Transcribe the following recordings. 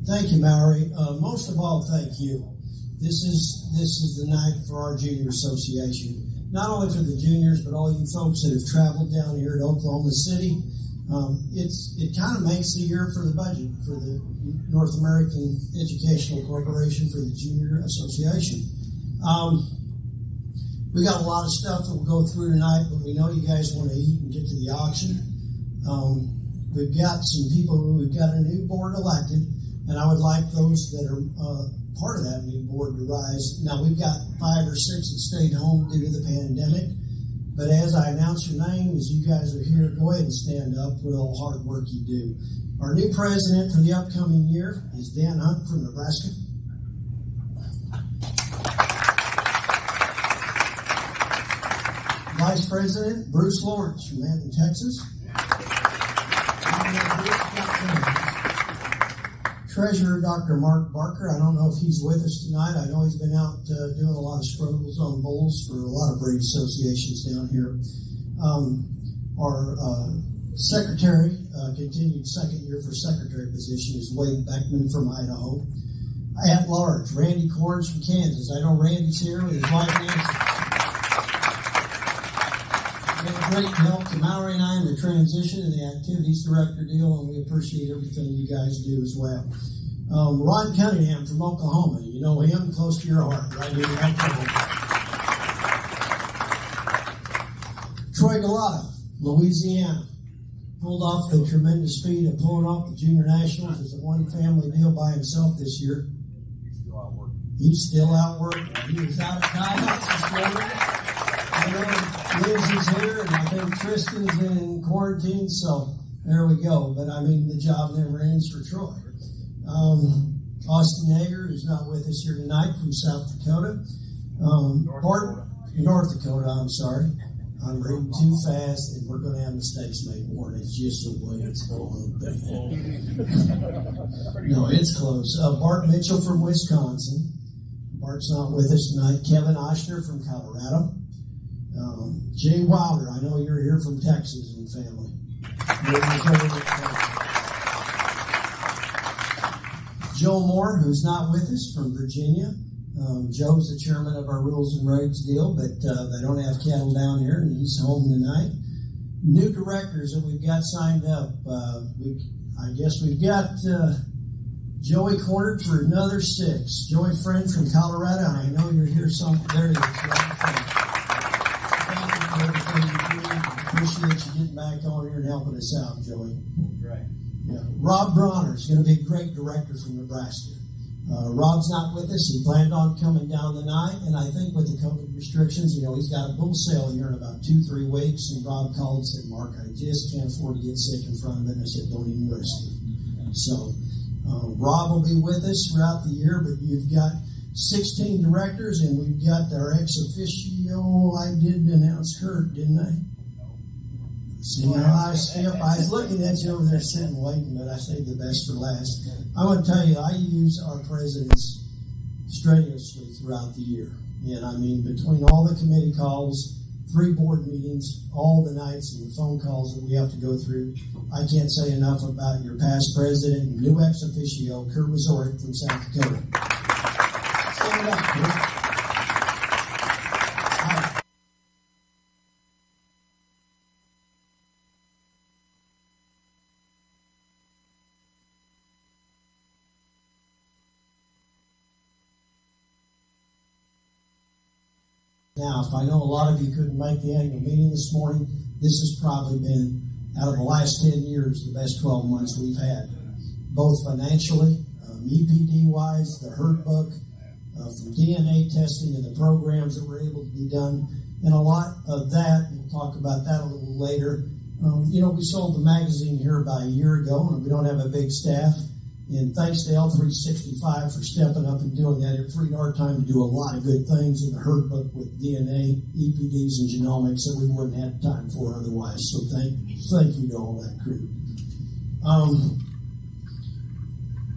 Thank you, Mallory. Most of all, thank you. This is the night for our junior association. Not only for the juniors, but all you folks that have traveled down here to Oklahoma City. It kind of makes the year for the budget for the North American Educational Corporation for the Junior Association. We got a lot of stuff that we'll go through tonight, but we know you guys want to eat and get to the auction. We've got some people, we've got a new board elected, and I would like those that are part of that new board to rise. Now, we've got 5 or 6 that stayed home due to the pandemic, but as I announce your names, you guys are here, go ahead and stand up for all the hard work you do. Our new president for the upcoming year is Dan Hunt from Nebraska. Vice President Bruce Lawrence from Manton, Texas. Treasurer Dr. Mark Barker. I don't know if he's with us tonight. I know he's been out doing a lot of struggles on bulls for a lot of breed associations down here. Our secretary, continued second year for secretary position, is Wade Beckman from Idaho. At large, Randy Corns from Kansas. I know Randy's here with his wife Nancy. Great help to Mallory and I in the transition and the activities director deal, and we appreciate everything you guys do as well. Ron Cunningham from Oklahoma. You know him, close to your heart, right here in Oklahoma. Troy Galata, Louisiana. Pulled off the tremendous feat of pulling off the Junior Nationals as a one-family deal by himself this year. He's still out working. He was out at Kyle this morning. I know Liz is here, and I think Tristan's in quarantine, so there we go. But I mean, the job never ends for Troy. Austin Yeager is not with us here tonight from South Dakota. North Dakota, I'm sorry. I'm reading too fast, and we're going to have mistakes made, Warren. It's just the way it's going. No, it's close. Bart Mitchell from Wisconsin. Bart's not with us tonight. Kevin Oshner from Colorado. Jay Wilder, I know you're here from Texas and family. Joe Moore, who's not with us, from Virginia. Joe's the chairman of our Rules and Regs deal, but they don't have cattle down here, and he's home tonight. New directors that we've got signed up. I guess we've got Joey cornered for another 6. Joey Friend from Colorado, and I know you're here there. Appreciate you getting back on here and helping us out, Joey. Right. Yeah. Rob Bronner is going to be a great director from Nebraska. Rob's not with us. He planned on coming down tonight, and I think with the COVID restrictions, he's got a bull sale here in about 2-3 weeks, and Rob called and said, Mark, I just can't afford to get sick in front of it, and I said, don't even risk it. So Rob will be with us throughout the year, but you've got 16 directors, and we've got our ex officio. I did announce Kurt, didn't I? See, now I was looking at you over there sitting waiting, but I saved the best for last. I want to tell you, I use our presidents strenuously throughout the year. And I mean, between all the committee calls, 3 board meetings, all the nights and the phone calls that we have to go through, I can't say enough about your past president and new ex officio, Kurt Wazorek from South Dakota. Stand up, Kurt. Now, if I know a lot of you couldn't make the annual meeting this morning, this has probably been, out of the last 10 years, the best 12 months we've had, both financially, EPD-wise, the herd book, from DNA testing and the programs that were able to be done, and a lot of that, we'll talk about that a little later. We sold the magazine here about a year ago, and we don't have a big staff. And thanks to L365 for stepping up and doing that. It freed our time to do a lot of good things in the herd book with DNA, EPDs, and genomics that we wouldn't have time for otherwise. So thank you to all that crew.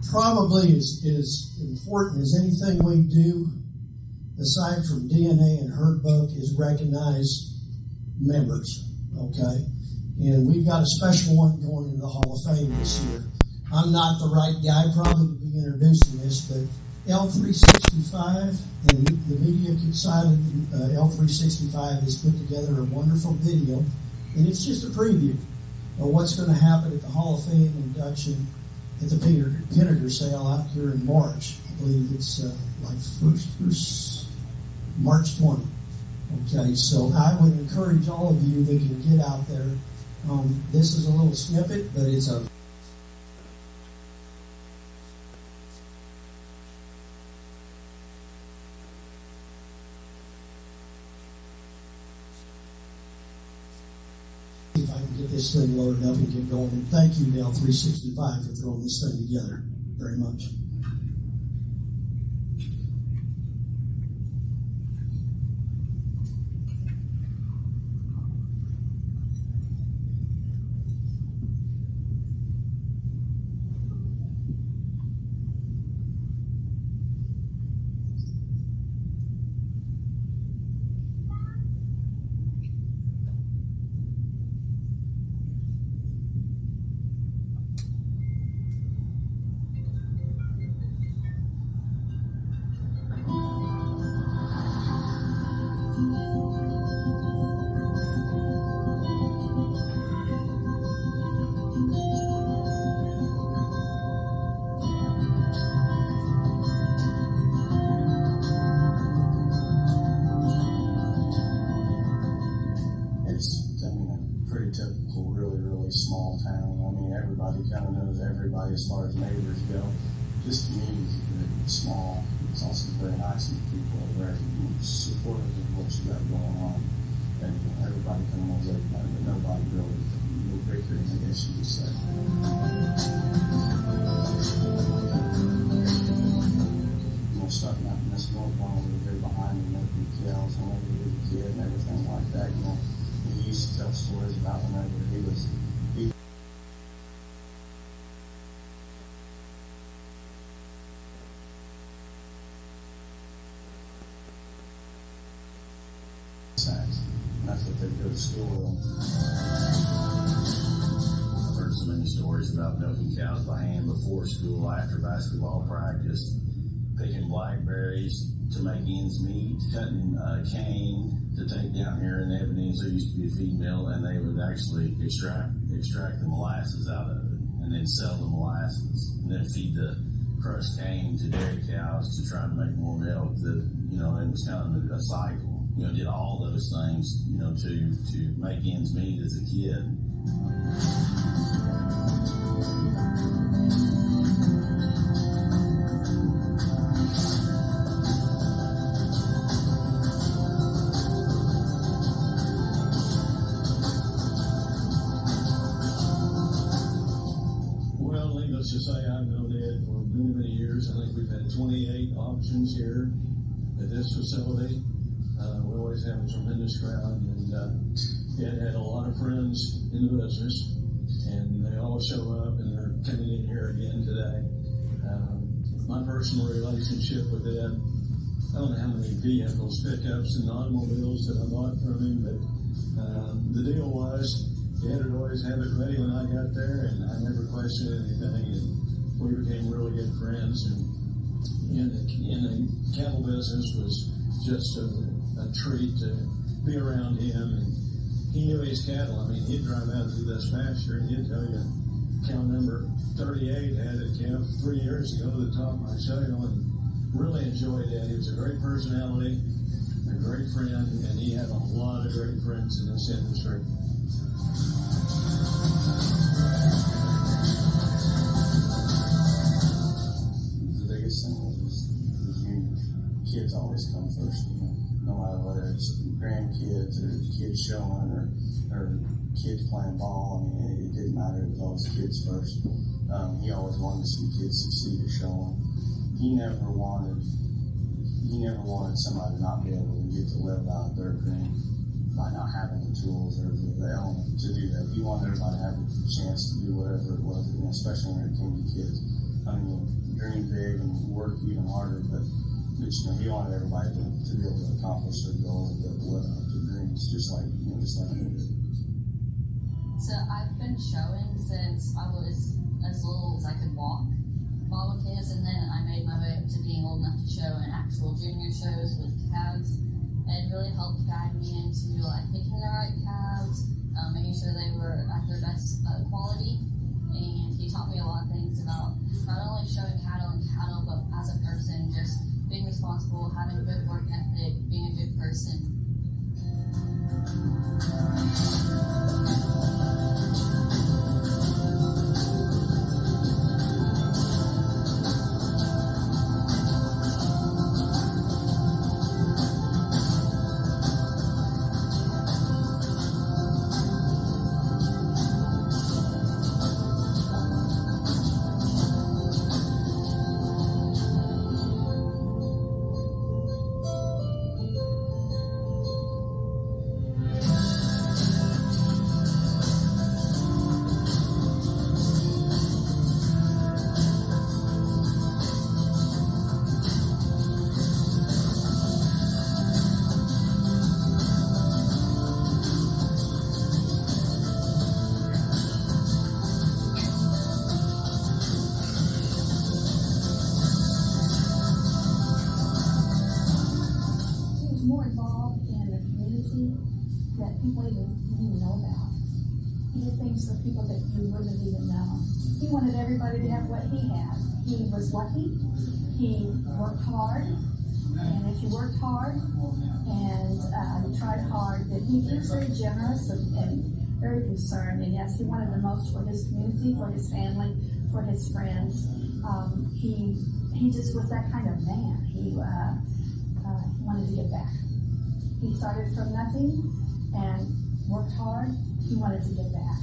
Probably as important as anything we do, aside from DNA and herd book, is recognize members. Okay? And we've got a special one going into the Hall of Fame this year. I'm not the right guy probably to be be introducing this, but L365 and the media side of L365 has put together a wonderful video, and it's just a preview of what's going to happen at the Hall of Fame induction at the Pinnaker sale out here in March. I believe it's first March 20. Okay, so I would encourage all of you that can get out there. This is a little snippet, but it's a if I can get this thing loaded up and get going. And thank you, Dell 365, for throwing this thing together very much. Small town. I mean, everybody kind of knows everybody as far as neighbors go. This community is very small. It's also very nice, and people are very supportive of what you got going on. And everybody kind of knows everybody, but nobody really bickering, I guess you could say. Starting out in this north one over here behind me, making kills whenever he was a kid and everything like that. He used to tell stories about whenever he was. That's what they go to school with. I've heard so many stories about milking cows by hand before school, after basketball practice, picking blackberries to make ends meet, cutting cane to take down here in Ebenezer. Used to be a feed mill, and they would actually extract the molasses out of it, and then sell the molasses, and then feed the crushed cane to dairy cows to try to make more milk. And it was kind of a cycle. Did all those things, to make ends meet as a kid. Well, needless to say, I've known Ed for many, many years. I think we've had 28 auctions here at this facility. We always have a tremendous crowd, and Ed had a lot of friends in the business, and they all show up, and they're coming in here again today. My personal relationship with Ed, I don't know how many vehicles, pickups, and automobiles that I bought from him, but the deal was Ed would always have it ready when I got there, and I never questioned anything, and we became really good friends. And in the cattle business was just a treat to be around him, and he knew his cattle. I mean, he'd drive out through this pasture and he'd tell you cow number 38 had a calf 3 years ago to the top of my sale, and really enjoyed that. He was a great personality, a great friend, and he had a lot of great friends in this industry. The biggest thing was kids always come first, no matter whether it's grandkids or kids showing or kids playing ball. I mean, it didn't matter. It was always kids first. He always wanted to see kids succeed at showing. He never wanted somebody to not be able to get to live out their dream by not having the tools or the element to do that. He wanted everybody to have a chance to do whatever it was, especially when it came to kids. I mean, dream big and work even harder, but he wanted everybody to be able to accomplish their goals and to live out their dreams, just like he did. So I've been showing since I was as little as I could walk. bottle kids, and then I made my way up to being old enough to show in actual junior shows with calves. And it really helped guide me into like picking the right calves, making sure they were at their best quality. And he taught me a lot of things about not only showing cattle, but as a person, just being responsible, having a good work ethic, being a good person. People even know about. He did things for people that you wouldn't even know. He wanted everybody to have what he had. He was lucky. He worked hard. And if you worked hard and you tried hard, then he was very generous and very concerned. And yes, he wanted the most for his community, for his family, for his friends. He just was that kind of man. He wanted to give back. He started from nothing and worked hard. He wanted to give back.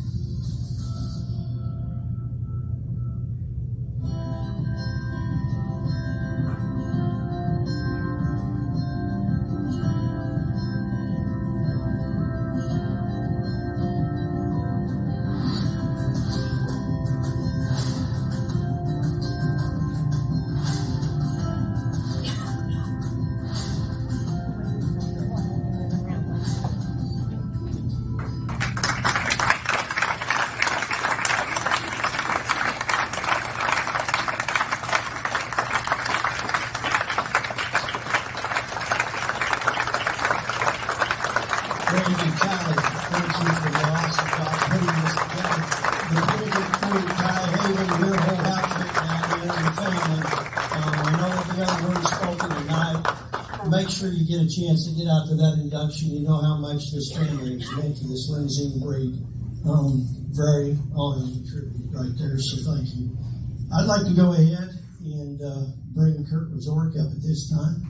Make sure you get a chance to get out to that induction. You know how much this family has meant to this Limousine breed. Very honoring tribute right there, so thank you. I'd like to go ahead and bring Kurt Resort up at this time.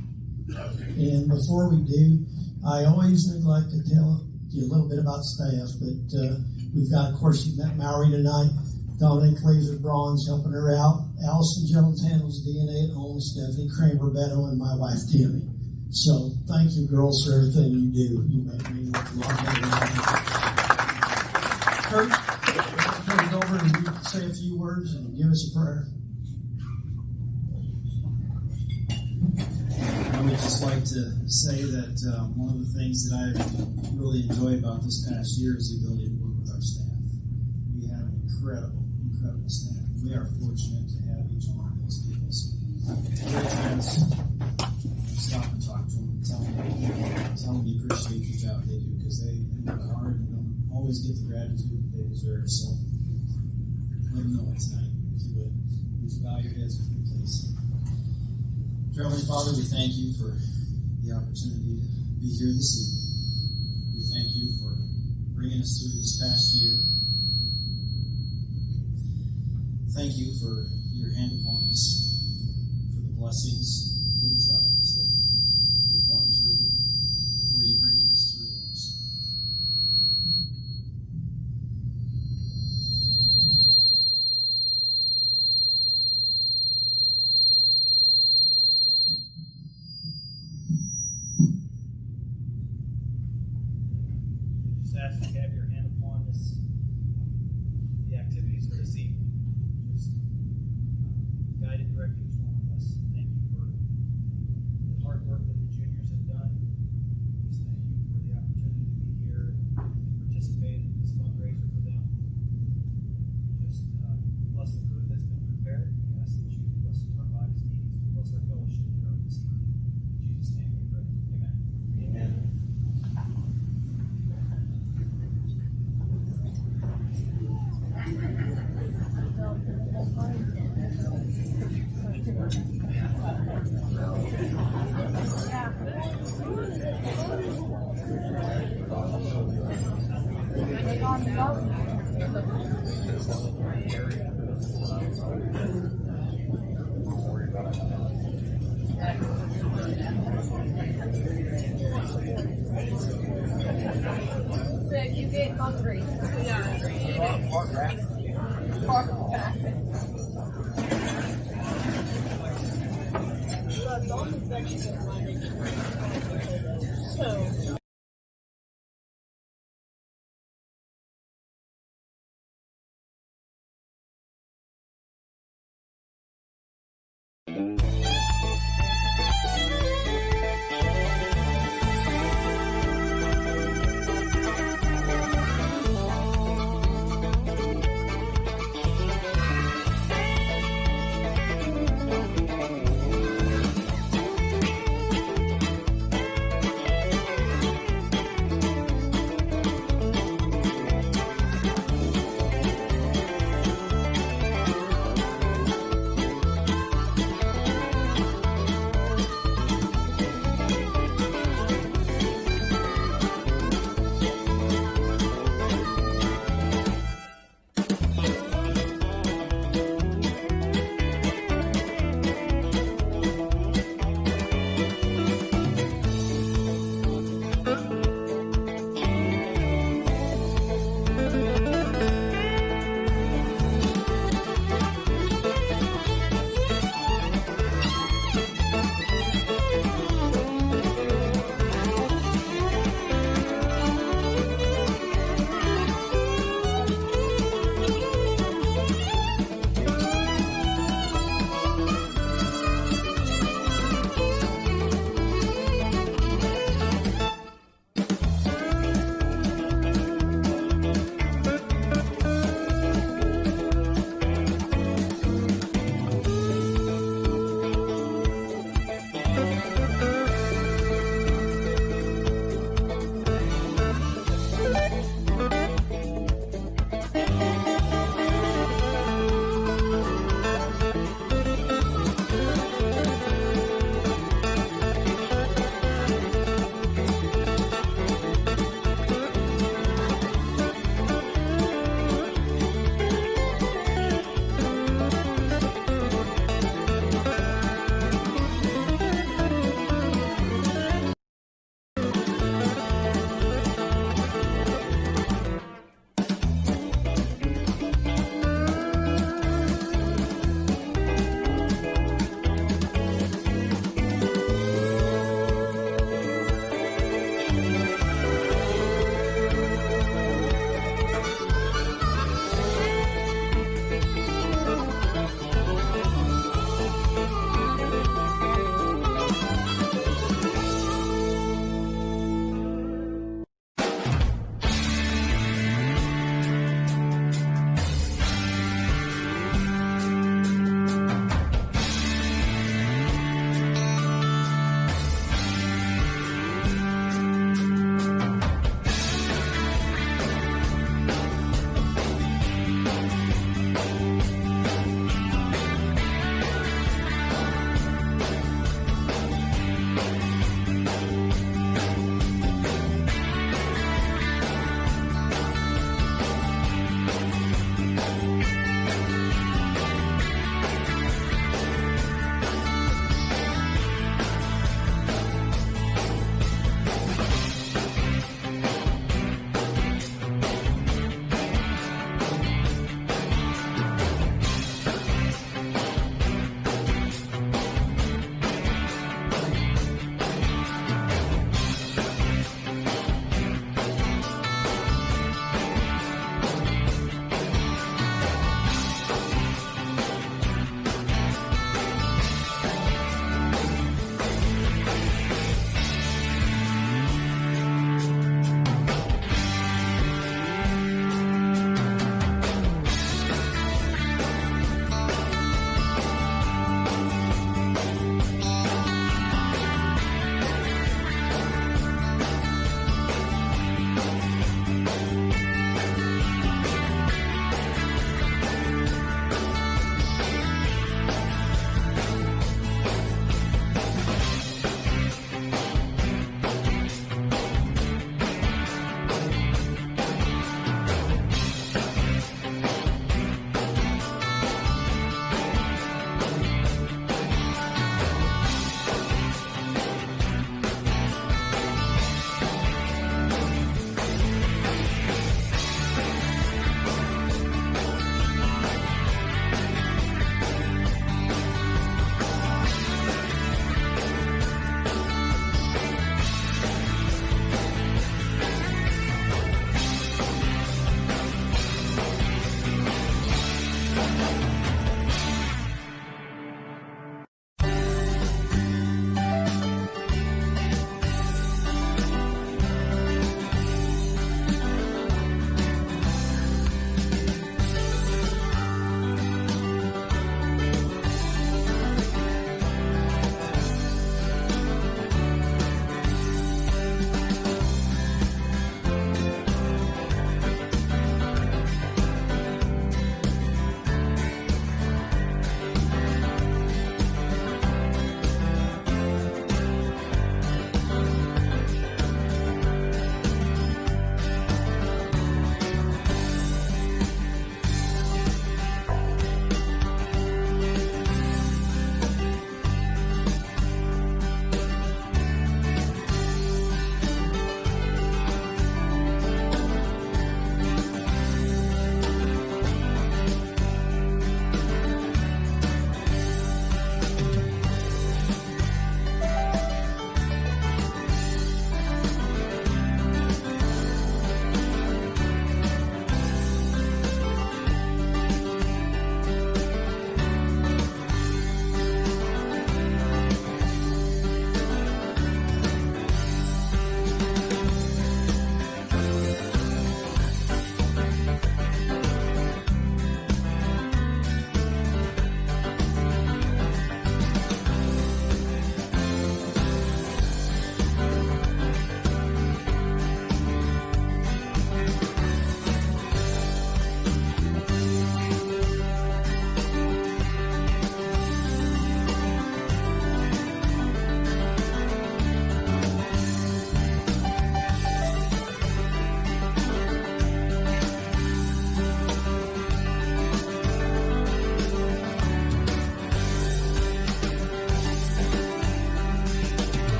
And before we do, I always neglect to tell you a little bit about staff, but we've got, of course, you met Mallory tonight. Dominic Laser Bronze helping her out. Allison Jones handles DNA at home. Stephanie Kramer Beto, and my wife Tammy. So thank you, girls, for everything you do. You make me look a lot better. Kurt, turn it over and you say a few words and give us a prayer. I would just like to say that one of the things that I really enjoy about this past year is the ability to work with our staff. We have an incredible staff. We are fortunate to have each one of those people. So, great friends. Stop and talk to them. Tell them you appreciate the job they do, because they work hard and don't always get the gratitude that they deserve. So let them know it tonight, if you would. Would you bow your heads with me, please? Dear Heavenly Father, we thank you for the opportunity to be here this evening. We thank you for bringing us through this past year. Thank you for your hand upon us, for the blessings, for the trials that we've gone through, for you bringing us through those. Just ask you to have your hand upon the activities for this evening. Just guide and direct each one of us. Thank you for In Jesus' name we pray. Amen. Amen. Sick, you get hungry.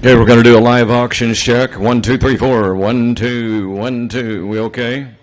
Okay, we're going to do a live auctions check. 1, 2, 3, 4. 1, 2, 1, 2. We okay?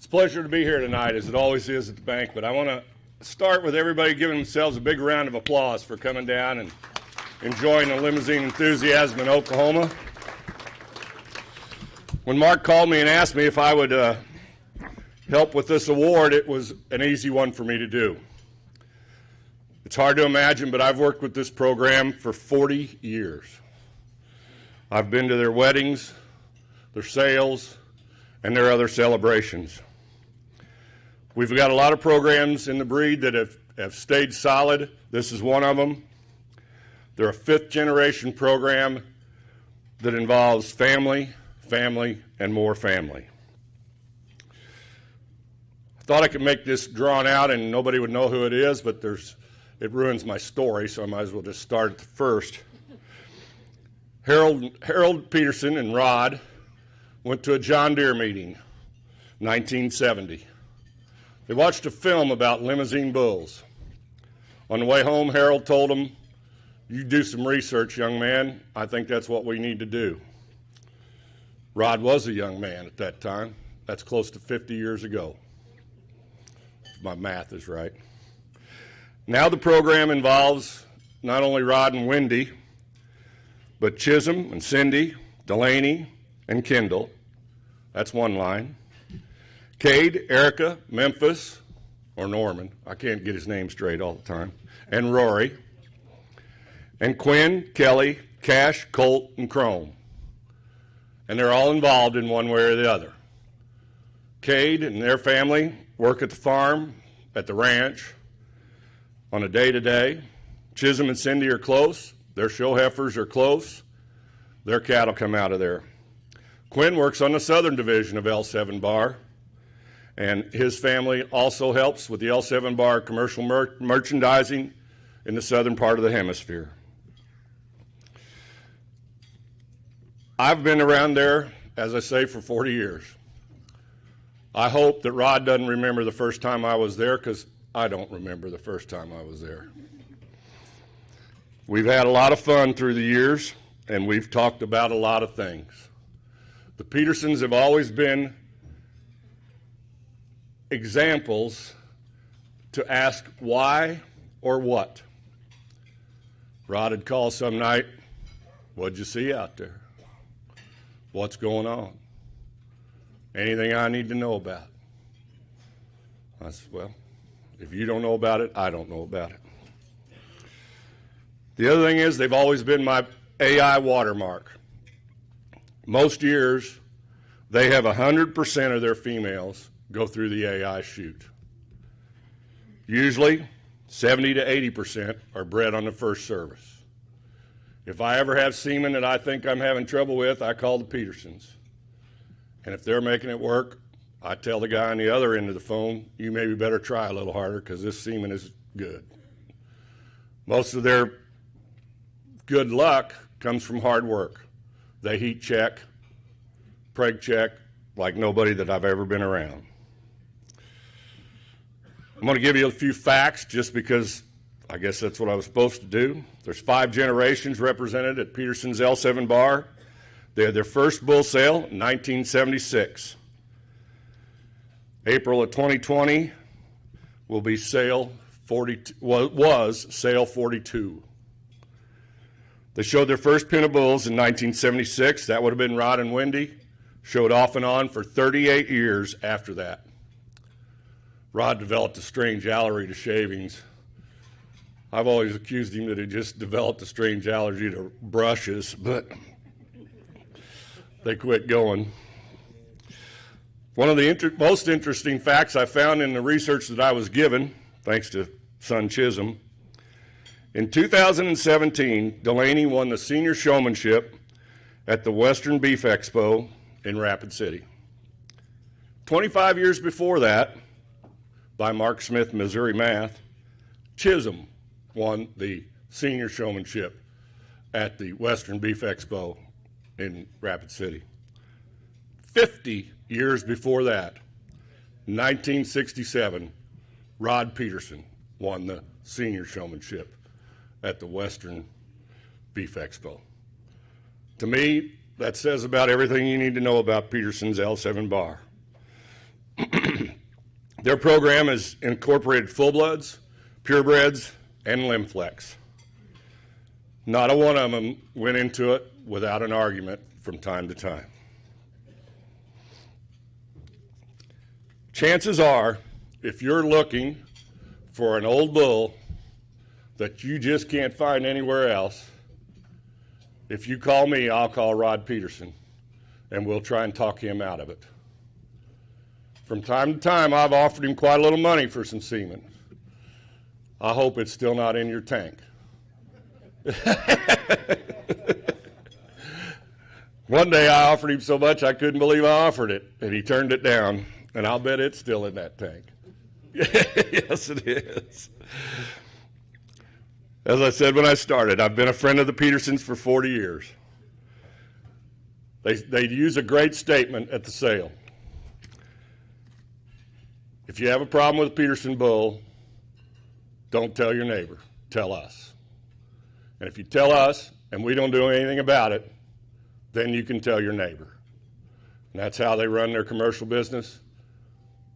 a pleasure to be here tonight, as it always is at the bank, but I want to start with everybody giving themselves a big round of applause for coming down and enjoying the Limousine enthusiasm in Oklahoma. When Mark called me and asked me if I would help with this award, it was an easy one for me to do. It's hard to imagine, but I've worked with this program for 40 years. I've been to their weddings, their sales, and their other celebrations. We've got a lot of programs in the breed that have stayed solid. This is one of them. They're a fifth-generation program that involves family, family, and more family. I thought I could make this drawn out and nobody would know who it is, but it ruins my story, so I might as well just start at the first. Harold Peterson and Rod went to a John Deere meeting, 1970. They watched a film about Limousine bulls. On the way home, Harold told them, "You do some research, young man. I think that's what we need to do." Rod was a young man at that time. That's close to 50 years ago, if my math is right. Now the program involves not only Rod and Wendy, but Chisholm and Cindy, Delaney and Kendall. That's one line. Cade, Erica, Memphis, or Norman. I can't get his name straight all the time. And Rory. And Quinn, Kelly, Cash, Colt, and Chrome. And they're all involved in one way or the other. Cade and their family work at the farm, at the ranch, on a day-to-day. Chisholm and Cindy are close. Their show heifers are close. Their cattle come out of there. Quinn works on the southern division of L7 Bar, and his family also helps with the L7 Bar commercial merchandising in the southern part of the hemisphere. I've been around there, as I say, for 40 years. I hope that Rod doesn't remember the first time I was there, because I don't remember the first time I was there. We've had a lot of fun through the years, and we've talked about a lot of things. The Petersons have always been examples to ask why or what. Rod would call some night, "What'd you see out there? What's going on? Anything I need to know about?" I said, "Well, if you don't know about it, I don't know about it." The other thing is they've always been my AI watermark. Most years, they have 100% of their females go through the AI chute. Usually, 70 to 80% are bred on the first service. If I ever have semen that I think I'm having trouble with, I call the Petersons. And if they're making it work, I tell the guy on the other end of the phone, "You maybe better try a little harder because this semen is good." Most of their good luck comes from hard work. They heat check, preg check, like nobody that I've ever been around. I'm going to give you a few facts just because I guess that's what I was supposed to do. There's 5 generations represented at Peterson's L7 Bar. They had their first bull sale in 1976. April of 2020 will be sale 42, was sale 42. They showed their first pin of bulls in 1976. That would have been Rod and Wendy. Showed off and on for 38 years after that. Rod developed a strange allergy to shavings. I've always accused him that he just developed a strange allergy to brushes, but they quit going. One of the most interesting facts I found in the research that I was given, thanks to son Chisholm, in 2017, Delaney won the senior showmanship at the Western Beef Expo in Rapid City. 25 years before that, by Mark Smith, Missouri Math, Chisholm won the senior showmanship at the Western Beef Expo in Rapid City. 50 years before that, 1967, Rod Peterson won the senior showmanship at the Western Beef Expo. To me, that says about everything you need to know about Peterson's L7 Bar. Their program has incorporated full-bloods, purebreds, and Limflex. Not a one of them went into it without an argument from time to time. Chances are, if you're looking for an old bull that you just can't find anywhere else, if you call me, I'll call Rod Peterson, and we'll try and talk him out of it. From time to time, I've offered him quite a little money for some semen. I hope it's still not in your tank. One day I offered him so much I couldn't believe I offered it, and he turned it down, and I'll bet it's still in that tank. Yes, it is. As I said when I started, I've been a friend of the Petersons for 40 years. They use a great statement at the sale. If you have a problem with a Peterson bull, don't tell your neighbor, tell us. And if you tell us and we don't do anything about it, then you can tell your neighbor. And that's how they run their commercial business.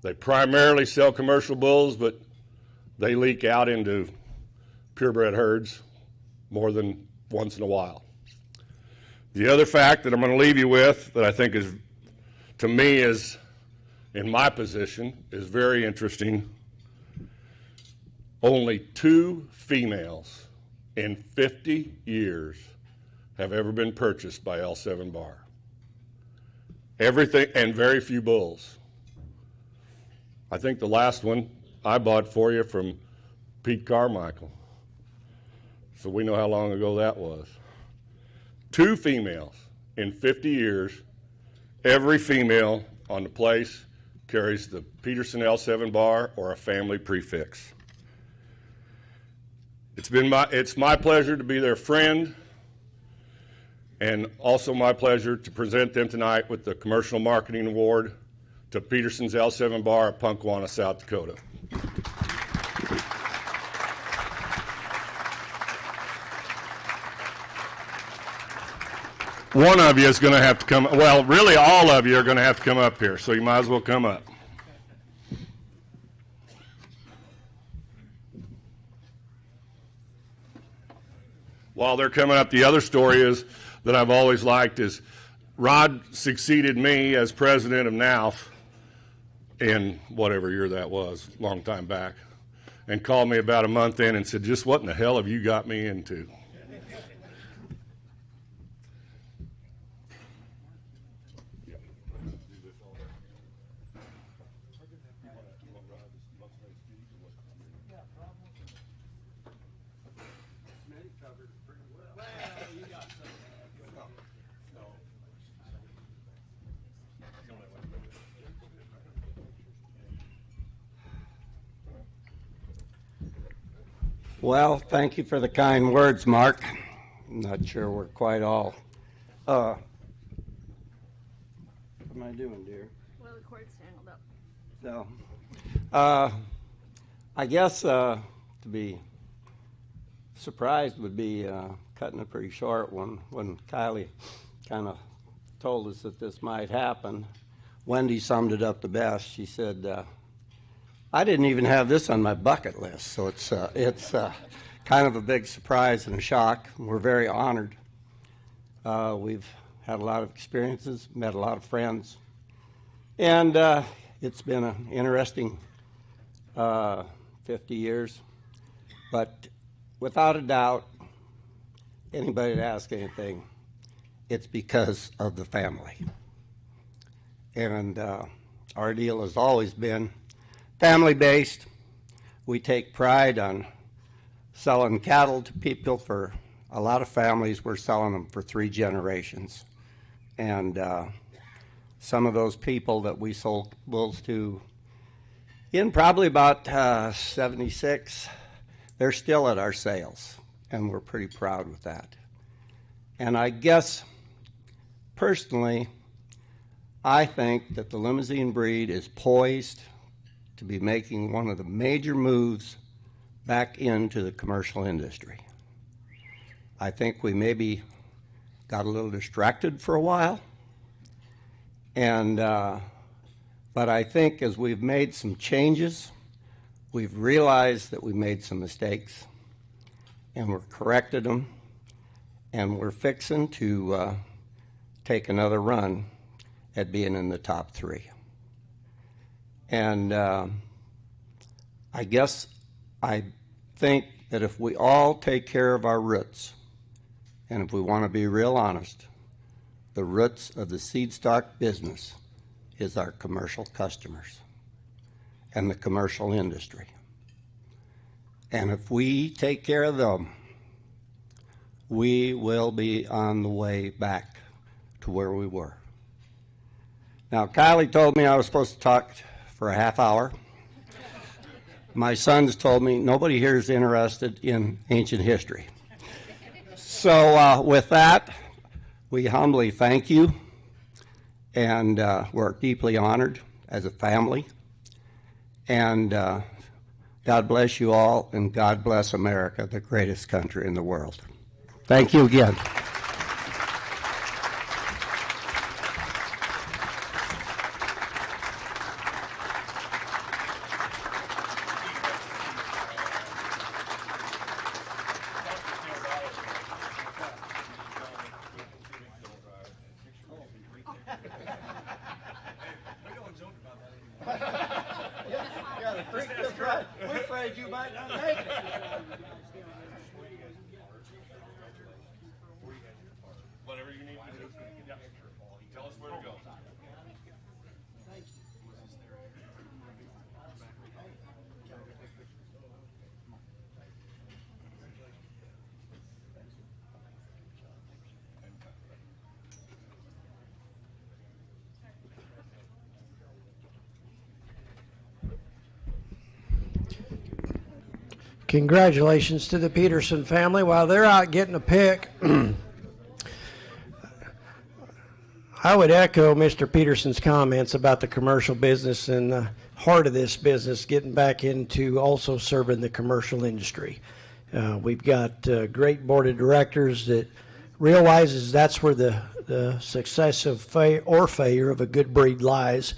They primarily sell commercial bulls, but they leak out into purebred herds more than once in a while. The other fact that I'm going to leave you with that I think is, to me, is in my position, is very interesting. Only 2 females in 50 years have ever been purchased by L7 Bar. Everything, and very few bulls. I think the last one I bought for you from Pete Carmichael. So we know how long ago that was. 2 females in 50 years. Every female on the place carries the Peterson L7 bar or a family prefix. It's my pleasure to be their friend, and also my pleasure to present them tonight with the Commercial Marketing Award to Peterson's L7 Bar at Punkwauna, South Dakota. One of you is going to have to come, well, really all of you are going to have to come up here, so you might as well come up. While they're coming up, the other story is that I've always liked is Rod succeeded me as president of NALF in whatever year that was, a long time back, and called me about a month in and said, just what in the hell have you got me into? Well, thank you for the kind words, Mark. I'm not sure we're quite all. What am I doing, dear? Well, the cord's tangled up. So, I guess to be surprised would be cutting it pretty short when Kylie kind of told us that this might happen. Wendy summed it up the best. She said, I didn't even have this on my bucket list, so it's kind of a big surprise and a shock. We're very honored. We've had a lot of experiences, met a lot of friends, and it's been an interesting 50 years. But without a doubt, anybody to ask anything, it's because of the family. And our deal has always been family-based. We take pride on selling cattle to people. For a lot of families, we're selling them for 3 generations. And some of those people that we sold bulls to in probably about 76, they're still at our sales, and we're pretty proud with that. And I guess, personally, I think that the Limousine breed is poised to be making one of the major moves back into the commercial industry. I think we maybe got a little distracted for a while, and But I think as we've made some changes, we've realized that we made some mistakes, and we're corrected them, and we're fixing to take another run at being in the top 3. And I guess I think that if we all take care of our roots, and if we want to be real honest, the roots of the seed stock business is our commercial customers and the commercial industry. And if we take care of them, we will be on the way back to where we were. Now, Kylie told me I was supposed to talk for a half hour. My sons told me nobody here is interested in ancient history. So with that, we humbly thank you, and we're deeply honored as a family. And God bless you all, and God bless America, the greatest country in the world. Thank you again. Congratulations to the Peterson family. While they're out getting a pick, I would echo Mr. Peterson's comments about the commercial business and the heart of this business, getting back into also serving the commercial industry. We've got a great board of directors that realizes that's where the success of or failure of a good breed lies.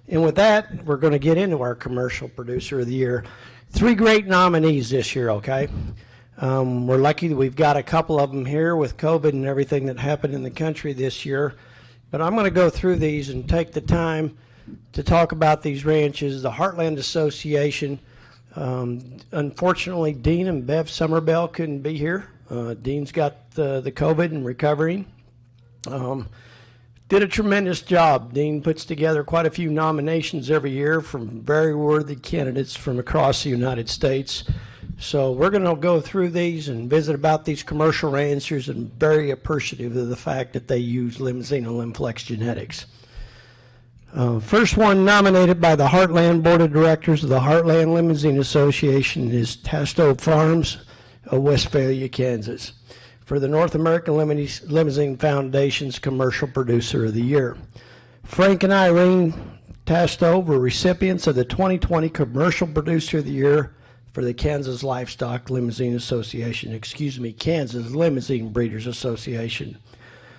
And with that, we're going to get into our Commercial Producer of the Year. 3 great nominees this year, okay? We're lucky that we've got a couple of them here with COVID and everything that happened in the country this year. But I'm going to go through these and take the time to talk about these ranches. The Heartland Association, unfortunately, Dean and Bev Summerbell couldn't be here. Dean's got the COVID and recovering. Did a tremendous job. Dean puts together quite a few nominations every year from very worthy candidates from across the United States. So we're going to go through these and visit about these commercial ranchers, and very appreciative of the fact that they use Limousine and Limflex genetics. First one nominated by the Heartland Board of Directors of the Heartland Limousine Association is Tasto Farms of Westphalia, Kansas, for the North American Limousine Foundation's Commercial Producer of the Year. Frank and Irene Tasto were recipients of the 2020 Commercial Producer of the Year for the Kansas Livestock Limousine Association, Kansas Limousine Breeders Association.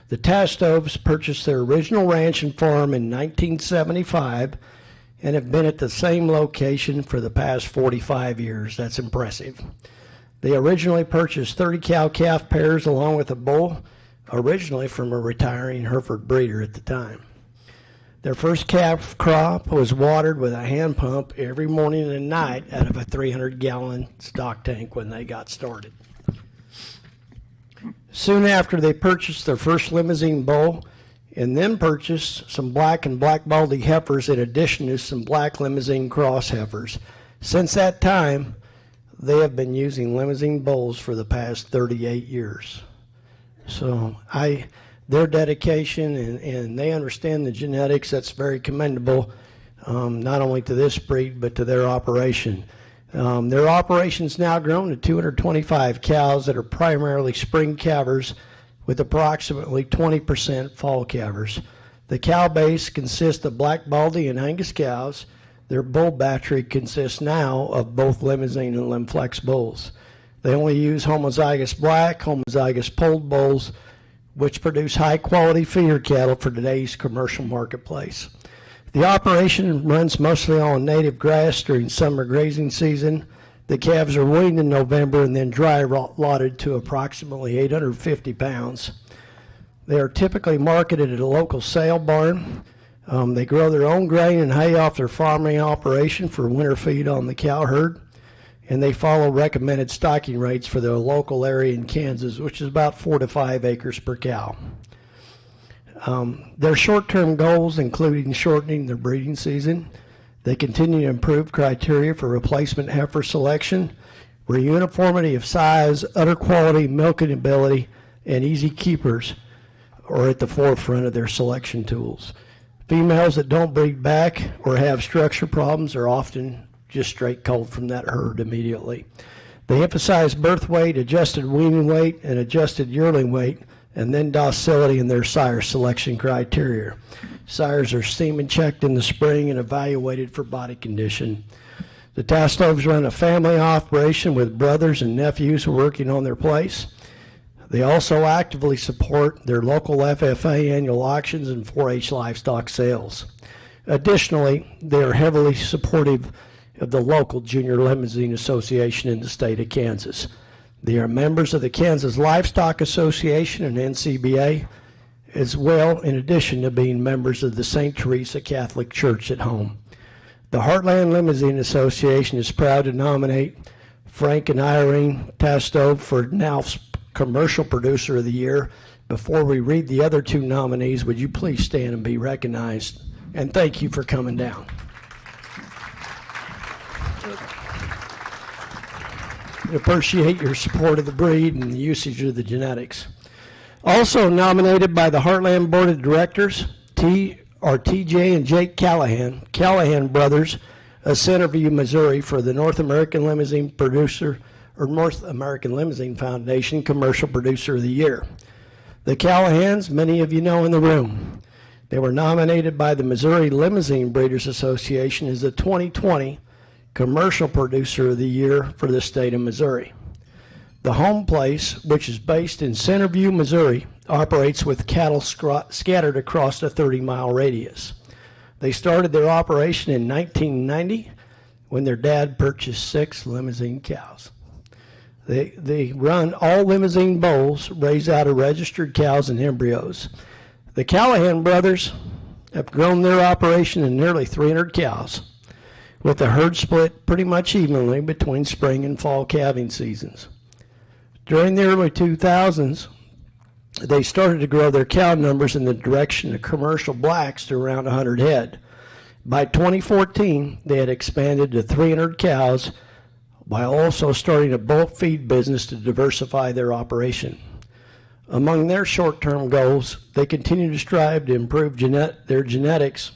The Tastovs purchased their original ranch and farm in 1975 and have been at the same location for the past 45 years. That's impressive. They originally purchased 30 cow-calf pairs along with a bull, originally from a retiring Hereford breeder at the time. Their first calf crop was watered with a hand pump every morning and night out of a 300-gallon stock tank when they got started. Soon after, they purchased their first Limousine bull and then purchased some black and black baldy heifers in addition to some black Limousine cross heifers. Since that time, they have been using Limousine bulls for the past 38 years. So their dedication and they understand the genetics, that's very commendable, not only to this breed but to their operation. Their operation's now grown to 225 cows that are primarily spring calvers with approximately 20% fall calvers. The cow base consists of black baldy and Angus cows. Their bull battery consists now of both Limousine and Limflex bulls. They only use homozygous black, homozygous polled bulls, which produce high-quality feeder cattle for today's commercial marketplace. The operation runs mostly on native grass during summer grazing season. The calves are weaned in November and then dry lotted to approximately 850 pounds. They are typically marketed at a local sale barn. They grow their own grain and hay off their farming operation for winter feed on the cow herd, and they follow recommended stocking rates for their local area in Kansas, which is about 4 to 5 acres per cow. Their short-term goals including shortening their breeding season. They continue to improve criteria for replacement heifer selection, where uniformity of size, udder quality, milking ability, and easy keepers are at the forefront of their selection tools. Females that don't breed back or have structure problems are often just straight culled from that herd immediately. They emphasize birth weight, adjusted weaning weight, and adjusted yearling weight, and then docility in their sire selection criteria. Sires are semen checked in the spring and evaluated for body condition. The Tastovs run a family operation with brothers and nephews working on their place. They also actively support their local FFA annual auctions and 4-H livestock sales. Additionally, they are heavily supportive of the local Junior Limousine Association in the state of Kansas. They are members of the Kansas Livestock Association and NCBA, as well, in addition to being members of the St. Teresa Catholic Church at home. The Heartland Limousine Association is proud to nominate Frank and Irene Tastov for NALF's Commercial Producer of the Year. Before we read the other two nominees, would you please stand and be recognized? And thank you for coming down. We appreciate your support of the breed and the usage of the genetics. Also nominated by the Heartland Board of Directors are TJ and Jake Callahan brothers of Centerview, Missouri, for the North American Limousine Foundation Commercial Producer of the Year. The Callahans, many of you know in the room. They were nominated by the Missouri Limousine Breeders Association as the 2020 Commercial Producer of the Year for the state of Missouri. The home place, which is based in Centerview, Missouri, operates with cattle scattered across a 30-mile radius. They started their operation in 1990 when their dad purchased 6 Limousine cows. They run all Limousine bulls raised out of registered cows and embryos. The Callahan brothers have grown their operation to nearly 300 cows, with the herd split pretty much evenly between spring and fall calving seasons. During the early 2000s, they started to grow their cow numbers in the direction of commercial blacks to around 100 head. By 2014, they had expanded to 300 cows while also starting a bulk feed business to diversify their operation. Among their short-term goals, they continue to strive to improve their genetics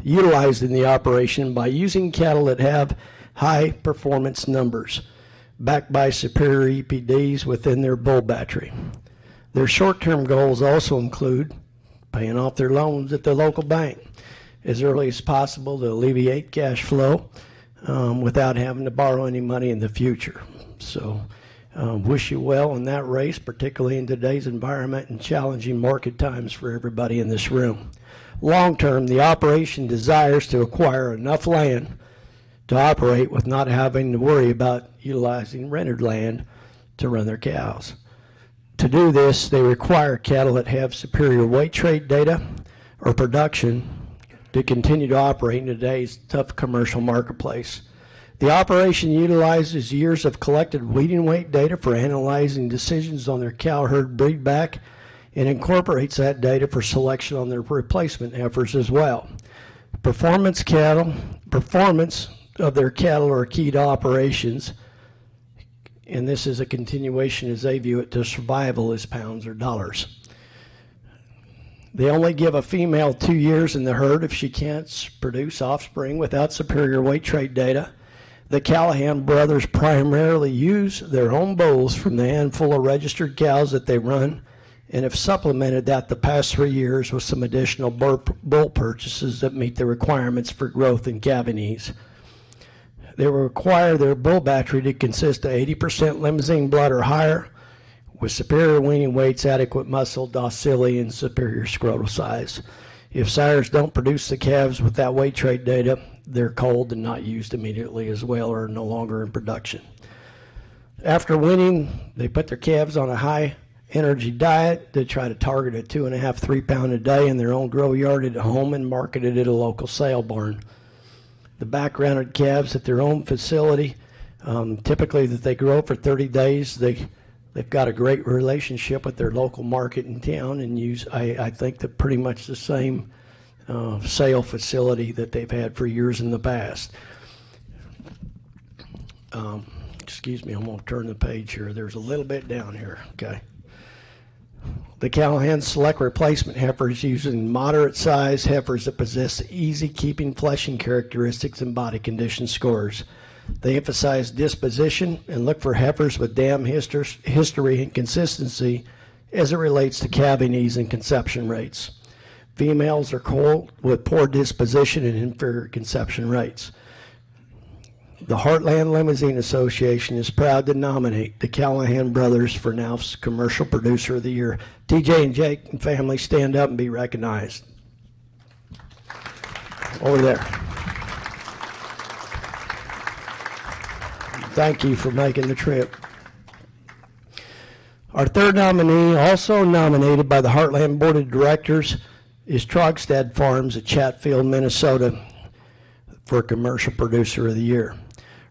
utilized in the operation by using cattle that have high performance numbers, backed by superior EPDs within their bull battery. Their short-term goals also include paying off their loans at the local bank as early as possible to alleviate cash flow without having to borrow any money in the future. So wish you well in that race, particularly in today's environment and challenging market times for everybody in this room. Long term, the operation desires to acquire enough land to operate with not having to worry about utilizing rented land to run their cows. To do this, they require cattle that have superior weight trait data or production to continue to operate in today's tough commercial marketplace. The operation utilizes years of collected weaning weight data for analyzing decisions on their cow herd breedback and incorporates that data for selection on their replacement heifers as well. Performance of their cattle are key to operations, and this is a continuation as they view it to survival as pounds or dollars. They only give a female 2 years in the herd if she can't produce offspring without superior weight trait data. The Callahan brothers primarily use their own bulls from the handful of registered cows that they run, and have supplemented that the past 3 years with some additional bull purchases that meet the requirements for growth and calving ease. They will require their bull battery to consist of 80% Limousine blood or higher, with superior weaning weights, adequate muscle, docility, and superior scrotal size. If sires don't produce the calves with that weight trait data, they're culled and not used immediately as well, or no longer in production. After weaning, they put their calves on a high energy diet. They try to target a 2.5, 3 pound a day in their own grow yard at home and market it at a local sale barn. The backgrounded calves at their own facility, typically that they grow for 30 days, they've got a great relationship with their local market in town and use, I think, that pretty much the same sale facility that they've had for years in the past. Excuse me, I'm going to turn the page here. There's a little bit down here, okay. The Callahan select replacement heifers using moderate size heifers that possess easy keeping fleshing characteristics and body condition scores. They emphasize disposition and look for heifers with dam history and consistency as it relates to calving ease and conception rates. Females are cold with poor disposition and inferior conception rates. The Heartland Limousine Association is proud to nominate the Callahan brothers for NALF's Commercial Producer of the Year. TJ and Jake and family, stand up and be recognized. Over there. Thank you for making the trip. Our third nominee, also nominated by the Heartland Board of Directors, is Trogstad Farms at Chatfield, Minnesota, for Commercial Producer of the Year.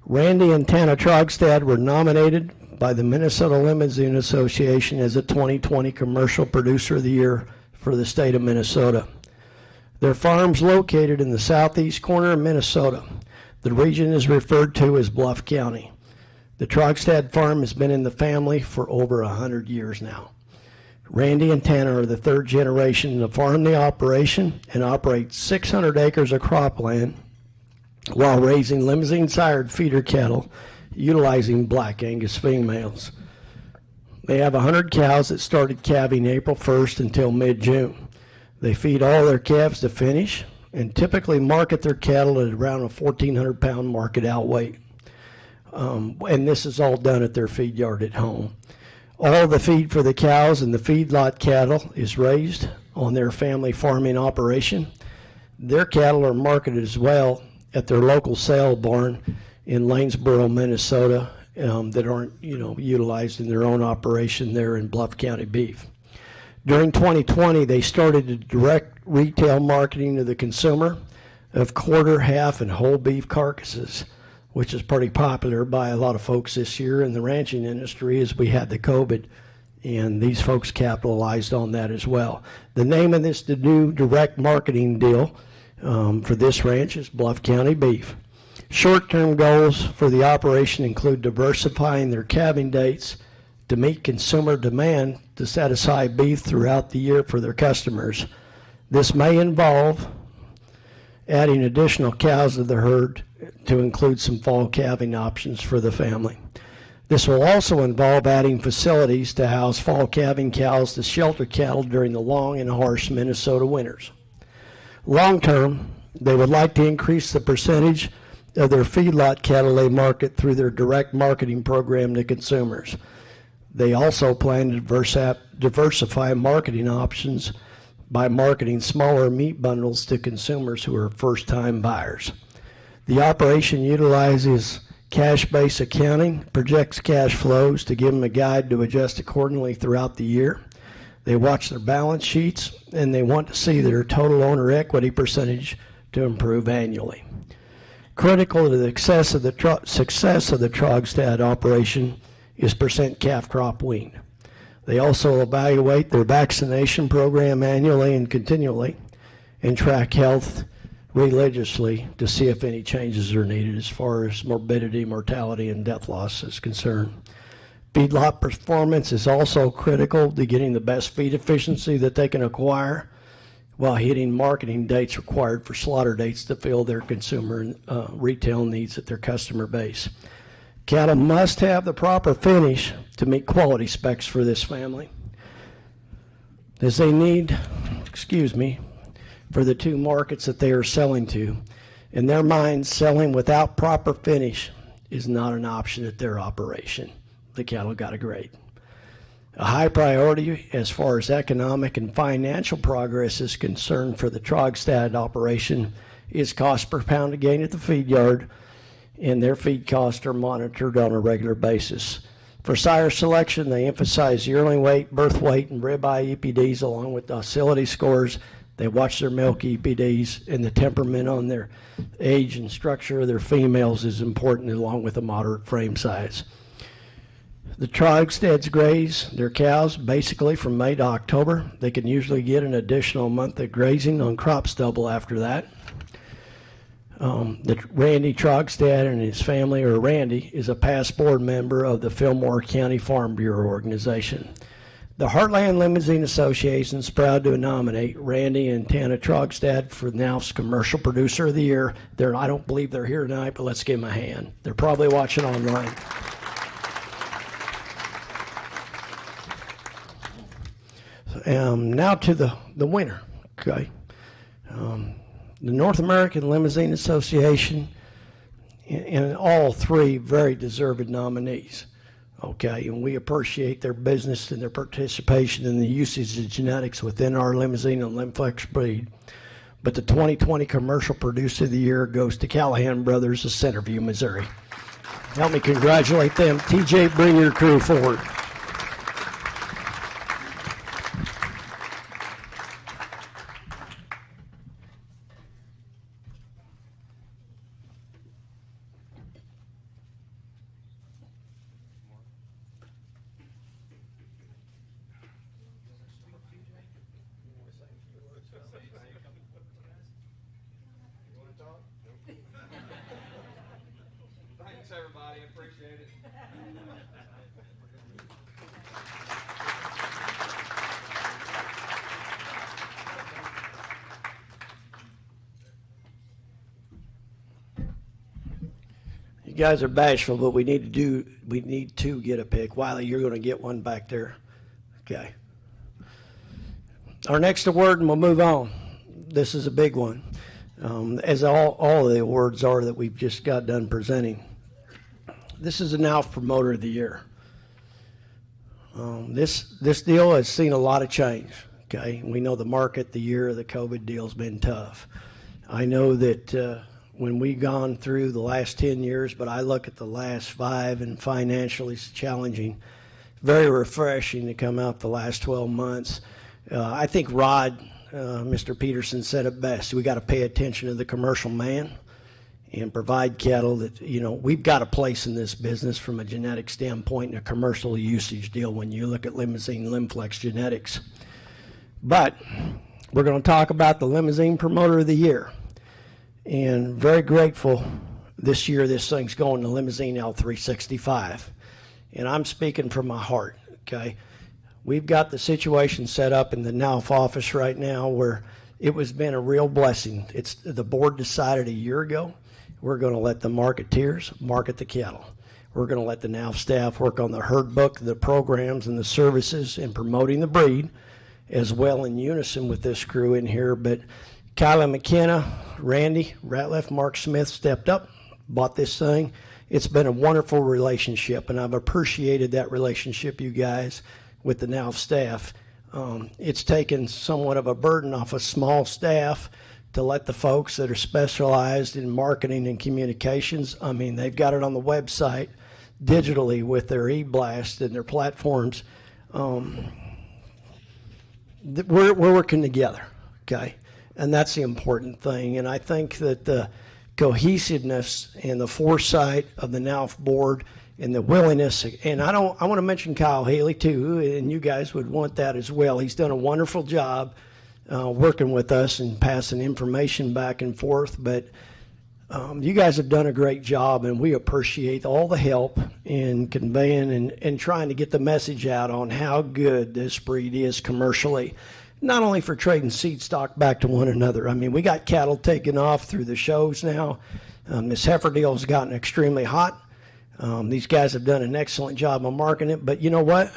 Randy and Tana Trogstad were nominated by the Minnesota Limousine Association as a 2020 Commercial Producer of the Year for the state of Minnesota. Their farm's located in the southeast corner of Minnesota. The region is referred to as Bluff County. The Trogstad farm has been in the family for over 100 years now. Randy and Tana are the third generation to farm the operation and operate 600 acres of cropland while raising Limousine sired feeder cattle utilizing Black Angus females. They have 100 cows that started calving April 1st until mid-June. They feed all their calves to finish and typically market their cattle at around a 1,400 pound market out weight. And this is all done at their feed yard at home. All the feed for the cows and the feedlot cattle is raised on their family farming operation. Their cattle are marketed as well at their local sale barn in Lanesboro, Minnesota, that aren't, utilized in their own operation there in Bluff County beef. During 2020, they started a direct retail marketing to the consumer of quarter, half, and whole beef carcasses, which is pretty popular by a lot of folks this year in the ranching industry as we had the COVID, and these folks capitalized on that as well. The name of the new direct marketing deal for this ranch is Bluff County Beef. Short-term goals for the operation include diversifying their calving dates to meet consumer demand to set aside beef throughout the year for their customers. This may involve adding additional cows to the herd to include some fall calving options for the family. This will also involve adding facilities to house fall calving cows to shelter cattle during the long and harsh Minnesota winters. Long term, they would like to increase the percentage of their feedlot cattle they market through their direct marketing program to consumers. They also plan to diversify marketing options by marketing smaller meat bundles to consumers who are first-time buyers. The operation utilizes cash-based accounting, projects cash flows to give them a guide to adjust accordingly throughout the year. They watch their balance sheets, and they want to see their total owner equity percentage to improve annually. Critical to the success of the Trogstad operation is percent calf crop weaned. They also evaluate their vaccination program annually and continually and track health religiously to see if any changes are needed as far as morbidity, mortality, and death loss is concerned. Feedlot performance is also critical to getting the best feed efficiency that they can acquire while hitting marketing dates required for slaughter dates to fill their consumer and retail needs at their customer base. Cattle must have the proper finish to meet quality specs for this family, as they need, for the two markets that they are selling to. In their minds, selling without proper finish is not an option at their operation. The cattle got a grade. A high priority as far as economic and financial progress is concerned for the Trogstad operation is cost per pound of gain at the feed yard, and their feed costs are monitored on a regular basis. For sire selection, they emphasize yearling weight, birth weight, and ribeye EPDs along with docility scores. They watch their milk EPDs, and the temperament on their age and structure of their females is important, along with a moderate frame size. The Trogstads graze their cows basically from May to October. They can usually get an additional month of grazing on crop stubble after that. The Randy Trogstad and his family, or Randy, is a past board member of the Fillmore County Farm Bureau organization. The Heartland Limousine Association is proud to nominate Randy and Tana Trogstad for NALF's Commercial Producer of the Year. I don't believe they're here tonight, but let's give them a hand. They're probably watching online. Now to the winner, okay? The North American Limousine Association and all three very deserved nominees, okay? And we appreciate their business and their participation in the usage of genetics within our Limousine and Limflex breed. But the 2020 Commercial Producer of the Year goes to Callahan Brothers of Centerview, Missouri. Help me congratulate them. TJ, bring your crew forward. Thanks, everybody. Appreciate it. You guys are bashful, but we need to get a pick. Wiley, you're going to get one back there. Okay. Our next award, and we'll move on. This is a big one, as all of the awards are that we've just got done presenting. This is the NALF Promoter of the Year. This deal has seen a lot of change. Okay, we know the market, the year of the COVID deal has been tough. I know that when we've gone through the last 10 years, but I look at the last 5 and financially it's challenging. Very refreshing to come out the last 12 months. I think Rod, Mr. Peterson said it best. We got to pay attention to the commercial man and provide cattle that, we've got a place in this business from a genetic standpoint and a commercial usage deal when you look at Limousine Limflex genetics. But we're going to talk about the Limousine Promoter of the Year. And very grateful this year this thing's going to Limousine L365. And I'm speaking from my heart, okay? We've got the situation set up in the NALF office right now where it has been a real blessing. The board decided a year ago we're going to let the marketeers market the cattle. We're going to let the NALF staff work on the herd book, the programs, and the services and promoting the breed as well in unison with this crew in here. But Kyla McKenna, Randy Ratliff, Mark Smith stepped up, bought this thing. It's been a wonderful relationship, and I've appreciated that relationship, you guys, with the NALF staff. It's taken somewhat of a burden off a small staff to let the folks that are specialized in marketing and communications, they've got it on the website digitally with their e-blast and their platforms. We're working together, okay? And that's the important thing. And I think that the cohesiveness and the foresight of the NALF board and the willingness, and I want to mention Kyle Haley too, and you guys would want that as well. He's done a wonderful job working with us and passing information back and forth. But you guys have done a great job, and we appreciate all the help in conveying and trying to get the message out on how good this breed is commercially. Not only for trading seed stock back to one another. We got cattle taking off through the shows now. This heifer deal has gotten extremely hot. These guys have done an excellent job of marketing it. But you know what?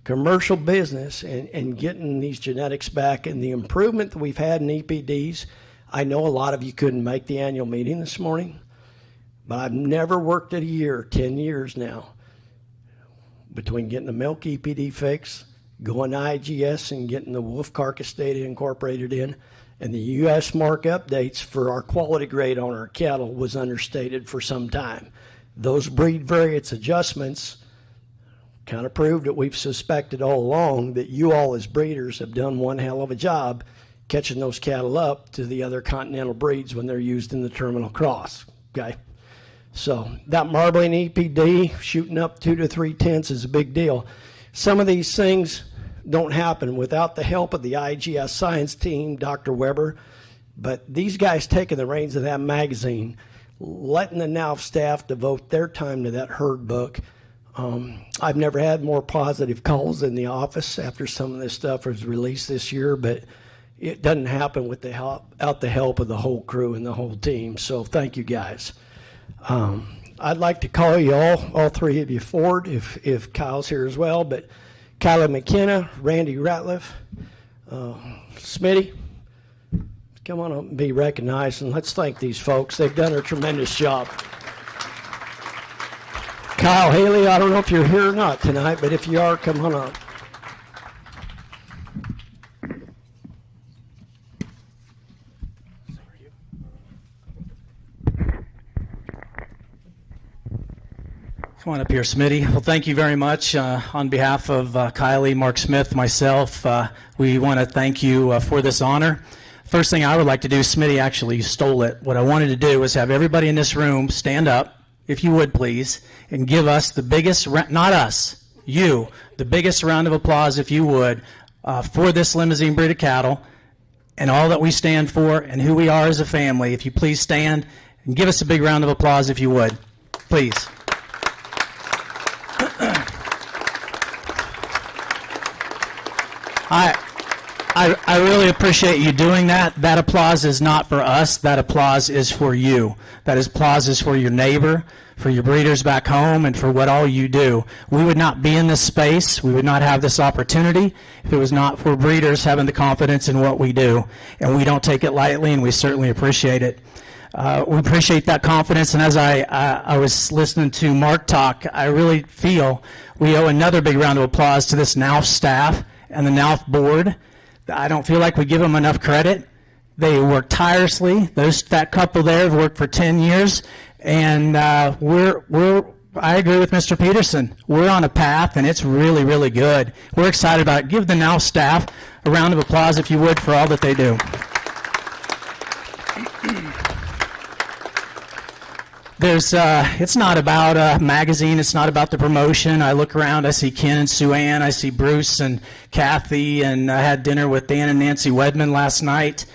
Commercial business and getting these genetics back and the improvement that we've had in EPDs. I know a lot of you couldn't make the annual meeting this morning, but I've never worked at a year, 10 years now, between getting the milk EPD fix, going to IGS and getting the wolf carcass data incorporated in, and the U.S. mark updates for our quality grade on our cattle was understated for some time. Those breed variance adjustments kind of proved that we've suspected all along that you all as breeders have done one hell of a job catching those cattle up to the other continental breeds when they're used in the terminal cross, okay? So that marbling EPD shooting up 2 to 3 tenths is a big deal. Some of these things don't happen without the help of the IGS science team, Dr. Weber, but these guys taking the reins of that magazine, letting the NALF staff devote their time to that herd book. I've never had more positive calls in the office after some of this stuff was released this year, but it doesn't happen without the help of the whole crew and the whole team. So thank you guys. I'd like to call you all three of you forward if Kyle's here as well, but Kylie McKenna, Randy Ratliff, Smitty, come on up and be recognized, and let's thank these folks. They've done a tremendous job. Kyle Haley, I don't know if you're here or not tonight, but if you are, come on up. Come on up here, Smitty. Well, thank you very much. On behalf of Kylie, Mark Smith, myself, we want to thank you for this honor. First thing I would like to do, Smitty actually stole it. What I wanted to do was have everybody in this room stand up, if you would please, and give us the biggest, not us, you, the biggest round of applause, if you would, for this Limousine breed of cattle and all that we stand for and who we are as a family. If you please stand and give us a big round of applause, if you would, please. I really appreciate you doing that. That applause is not for us. That applause is for you. That applause is for your neighbor, for your breeders back home, and for what all you do. We would not be in this space. We would not have this opportunity if it was not for breeders having the confidence in what we do. And we don't take it lightly, and we certainly appreciate it. We appreciate that confidence, and as I was listening to Mark talk, I really feel we owe another big round of applause to this NALF staff and the NALF board. I don't feel like we give them enough credit. They work tirelessly. That couple there have worked for 10 years, and I agree with Mr. Peterson. We're on a path, and it's really, really good. We're excited about it. Give the NALF staff a round of applause, if you would, for all that they do. It's not about a magazine. It's not about the promotion. I look around. I see Ken and Sue Ann. I see Bruce and Kathy. And I had dinner with Dan and Nancy Wedman last night.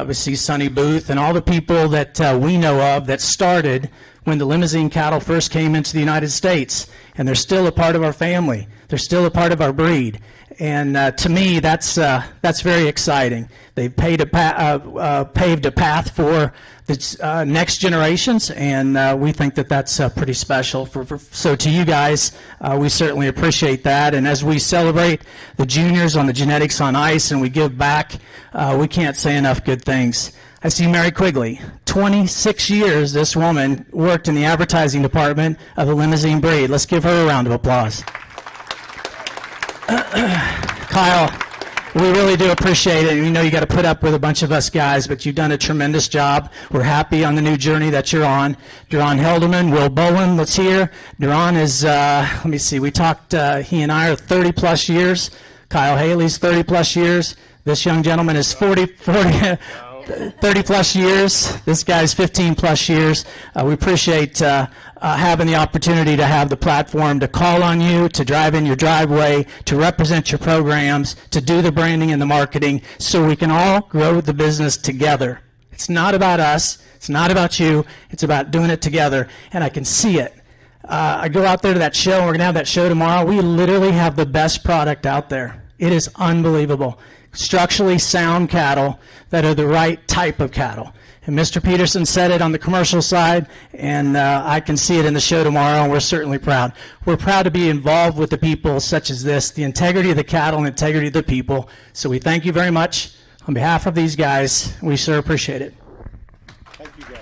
We see Sonny Booth and all the people that we know of that started when the Limousine cattle first came into the United States. And they're still a part of our family. They're still a part of our breed. And to me, that's very exciting. They've paved a path for the next generations, and we think that that's pretty special. So to you guys, we certainly appreciate that. And as we celebrate the juniors on the Genetics on Ice and we give back, we can't say enough good things. I see Mary Quigley. 26 years this woman worked in the advertising department of the Limousine breed. Let's give her a round of applause. Kyle, we really do appreciate it. We know you got to put up with a bunch of us guys, but you've done a tremendous job. We're happy on the new journey that you're on. Duran Helderman, Will Bowen, let's hear. Duran is, let me see, we talked, he and I are 30 plus years. Kyle Haley's 30 plus years. This young gentleman is 30 plus years. This guy's 15 plus years. We appreciate having the opportunity to have the platform to call on you, to drive in your driveway, to represent your programs, to do the branding and the marketing so we can all grow the business together. It's not about us. It's not about you. It's about doing it together, and I can see it. I go out there to that show, and we're going to have that show tomorrow. We literally have the best product out there. It is unbelievable. Structurally sound cattle that are the right type of cattle. And Mr. Peterson said it on the commercial side, and I can see it in the show tomorrow, and we're certainly proud. We're proud to be involved with the people such as this, the integrity of the cattle and the integrity of the people. So we thank you very much. On behalf of these guys, we sure appreciate it. Thank you, guys.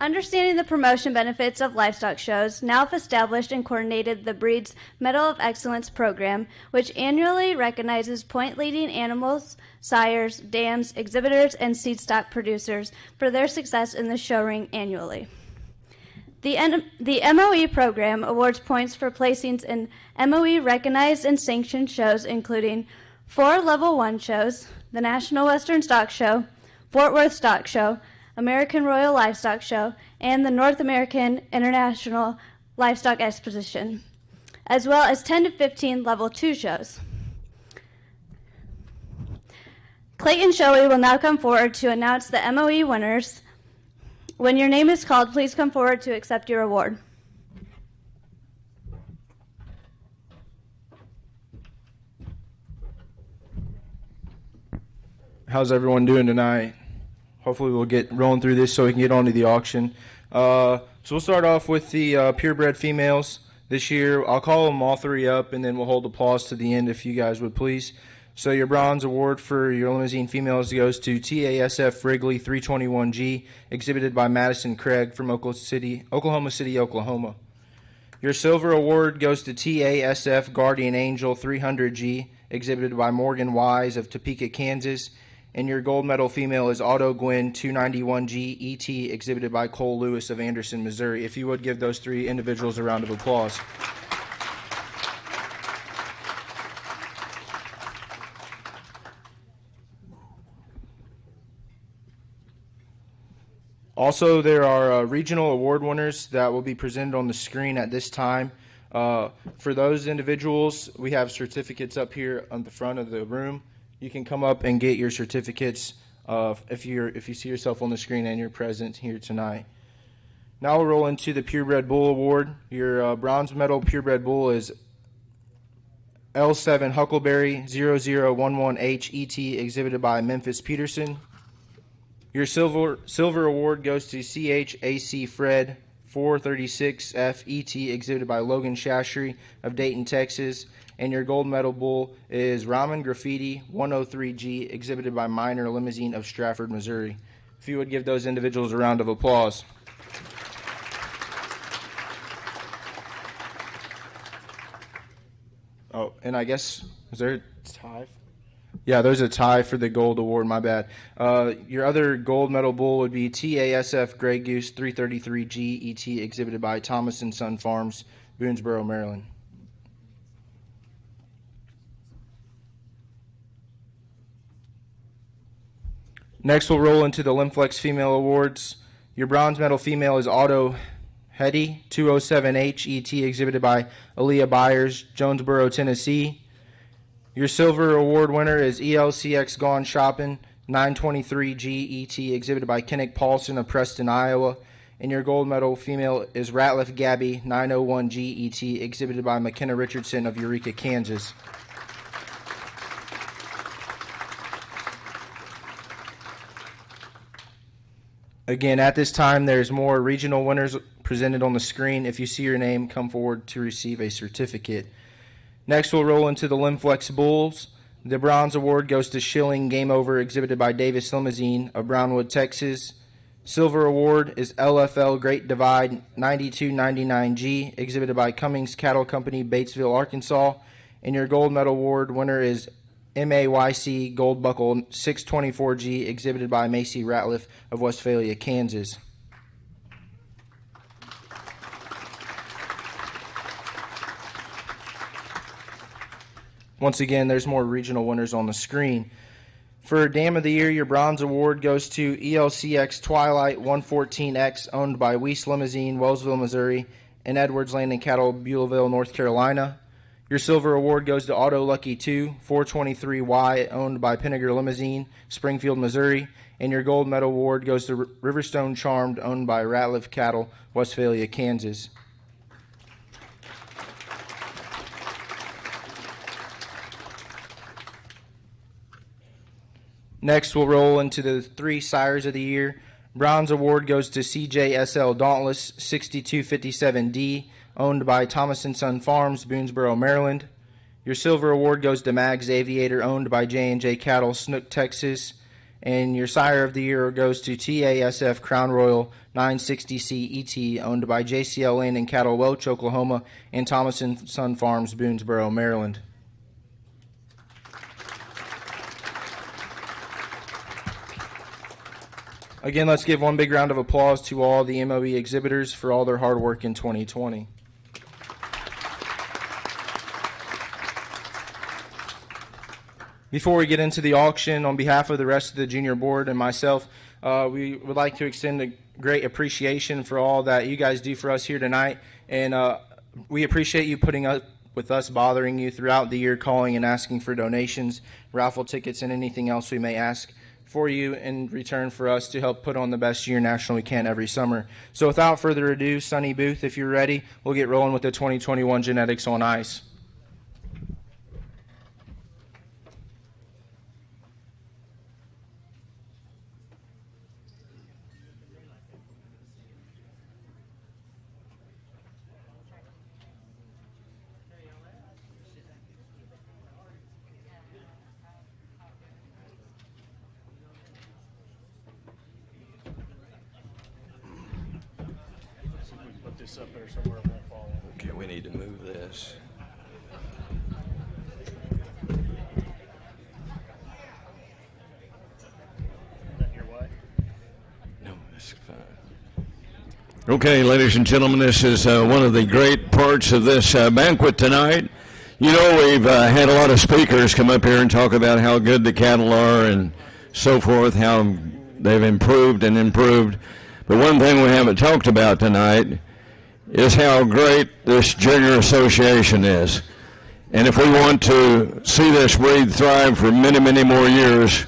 Understanding the promotion benefits of livestock shows, NALF established and coordinated the Breed's Medal of Excellence program, which annually recognizes point-leading animals, sires, dams, exhibitors, and seed stock producers for their success in the show ring annually. The MOE program awards points for placings in MOE recognized and sanctioned shows, including 4 Level 1 shows, the National Western Stock Show, Fort Worth Stock Show, American Royal Livestock Show, and the North American International Livestock Exposition, as well as 10 to 15 Level 2 shows. Clayton Shoei will now come forward to announce the MOE winners. When your name is called, please come forward to accept your award. How's everyone doing tonight? Hopefully we'll get rolling through this so we can get on to the auction. So we'll start off with the purebred females this year. I'll call them all 3 up, and then we'll hold applause to the end if you guys would please. So your bronze award for your Limousine females goes to TASF Wrigley 321G, exhibited by Madison Craig from Oklahoma City, Oklahoma. Your silver award goes to TASF Guardian Angel 300G, exhibited by Morgan Wise of Topeka, Kansas. And your gold medal female is Auto Gwyn 291G ET, exhibited by Cole Lewis of Anderson, Missouri. If you would give those 3 individuals a round of applause. Also, there are regional award winners that will be presented on the screen at this time. For those individuals, we have certificates up here on the front of the room. You can come up and get your certificates if you see yourself on the screen and you're present here tonight. Now we'll roll into the Purebred Bull Award. Your bronze medal Purebred Bull is L7 Huckleberry 0011H ET, exhibited by Memphis Peterson. Your silver award goes to CHAC Fred 436F ET, exhibited by Logan Shashery of Dayton, Texas. And your gold medal bull is Ramen Graffiti 103G, exhibited by Minor Limousine of Stratford, Missouri. If you would give those individuals a round of applause. Oh, and I guess, is there a tie? Yeah, there's a tie for the gold award, my bad. Your other gold medal bull would be TASF Grey Goose 333G ET, exhibited by Thomas & Son Farms, Boonesboro, Maryland. Next, we'll roll into the Limflex Female Awards. Your bronze medal female is Auto Hetty 207H ET, exhibited by Aaliyah Byers, Jonesboro, Tennessee. Your silver award winner is ELCX Gone Shopping 923G ET, exhibited by Kennick Paulson of Preston, Iowa. And your gold medal female is Ratliff Gabby 901G ET, exhibited by McKenna Richardson of Eureka, Kansas. Again, at this time, there's more regional winners presented on the screen. If you see your name, come forward to receive a certificate. Next, we'll roll into the Limflex Bulls. The bronze award goes to Schilling Game Over, exhibited by Davis Limousine of Brownwood, Texas. Silver award is LFL Great Divide 9299G, exhibited by Cummings Cattle Company, Batesville, Arkansas. And your gold medal award winner is MAYC Gold Buckle 624G, exhibited by Macy Ratliff of Westphalia, Kansas. Once again, there's more regional winners on the screen. For Dam of the Year, your bronze award goes to ELCX Twilight 114X, owned by Weiss Limousine, Wellsville, Missouri, and Edwards Land and Cattle, Beulahville, North Carolina. Your silver award goes to Auto Lucky 2 423Y, owned by Pinnager Limousine, Springfield, Missouri. And your gold medal award goes to Riverstone Charmed, owned by Ratliff Cattle, Westphalia, Kansas. Next, we'll roll into the 3 Sires of the Year. Bronze award goes to CJSL Dauntless 6257D, owned by Thomas & Son Farms, Boonesboro, Maryland. Your silver award goes to Mags Aviator, owned by J&J Cattle, Snook, Texas. And your Sire of the Year goes to TASF Crown Royal 960C ET, owned by JCL Land and Cattle Welch, Oklahoma, and Thomas & Son Farms, Boonesboro, Maryland. Again, let's give one big round of applause to all the MOE exhibitors for all their hard work in 2020. Before we get into the auction, on behalf of the rest of the junior board and myself, we would like to extend a great appreciation for all that you guys do for us here tonight. And we appreciate you putting up with us bothering you throughout the year, calling and asking for donations, raffle tickets, and anything else we may ask for you in return for us to help put on the best junior national we can every summer. So without further ado, Sonny Booth, if you're ready, we'll get rolling with the 2021 Genetics on Ice. Up there somewhere, it won't fall. Okay, we need to move this. Is that your way? No, that's fine. Okay, ladies and gentlemen, this is one of the great parts of this banquet tonight. You know, we've had a lot of speakers come up here and talk about how good the cattle are and so forth, how they've improved and improved. But one thing we haven't talked about tonight is how great this junior association is. And if we want to see this breed thrive for many, many more years,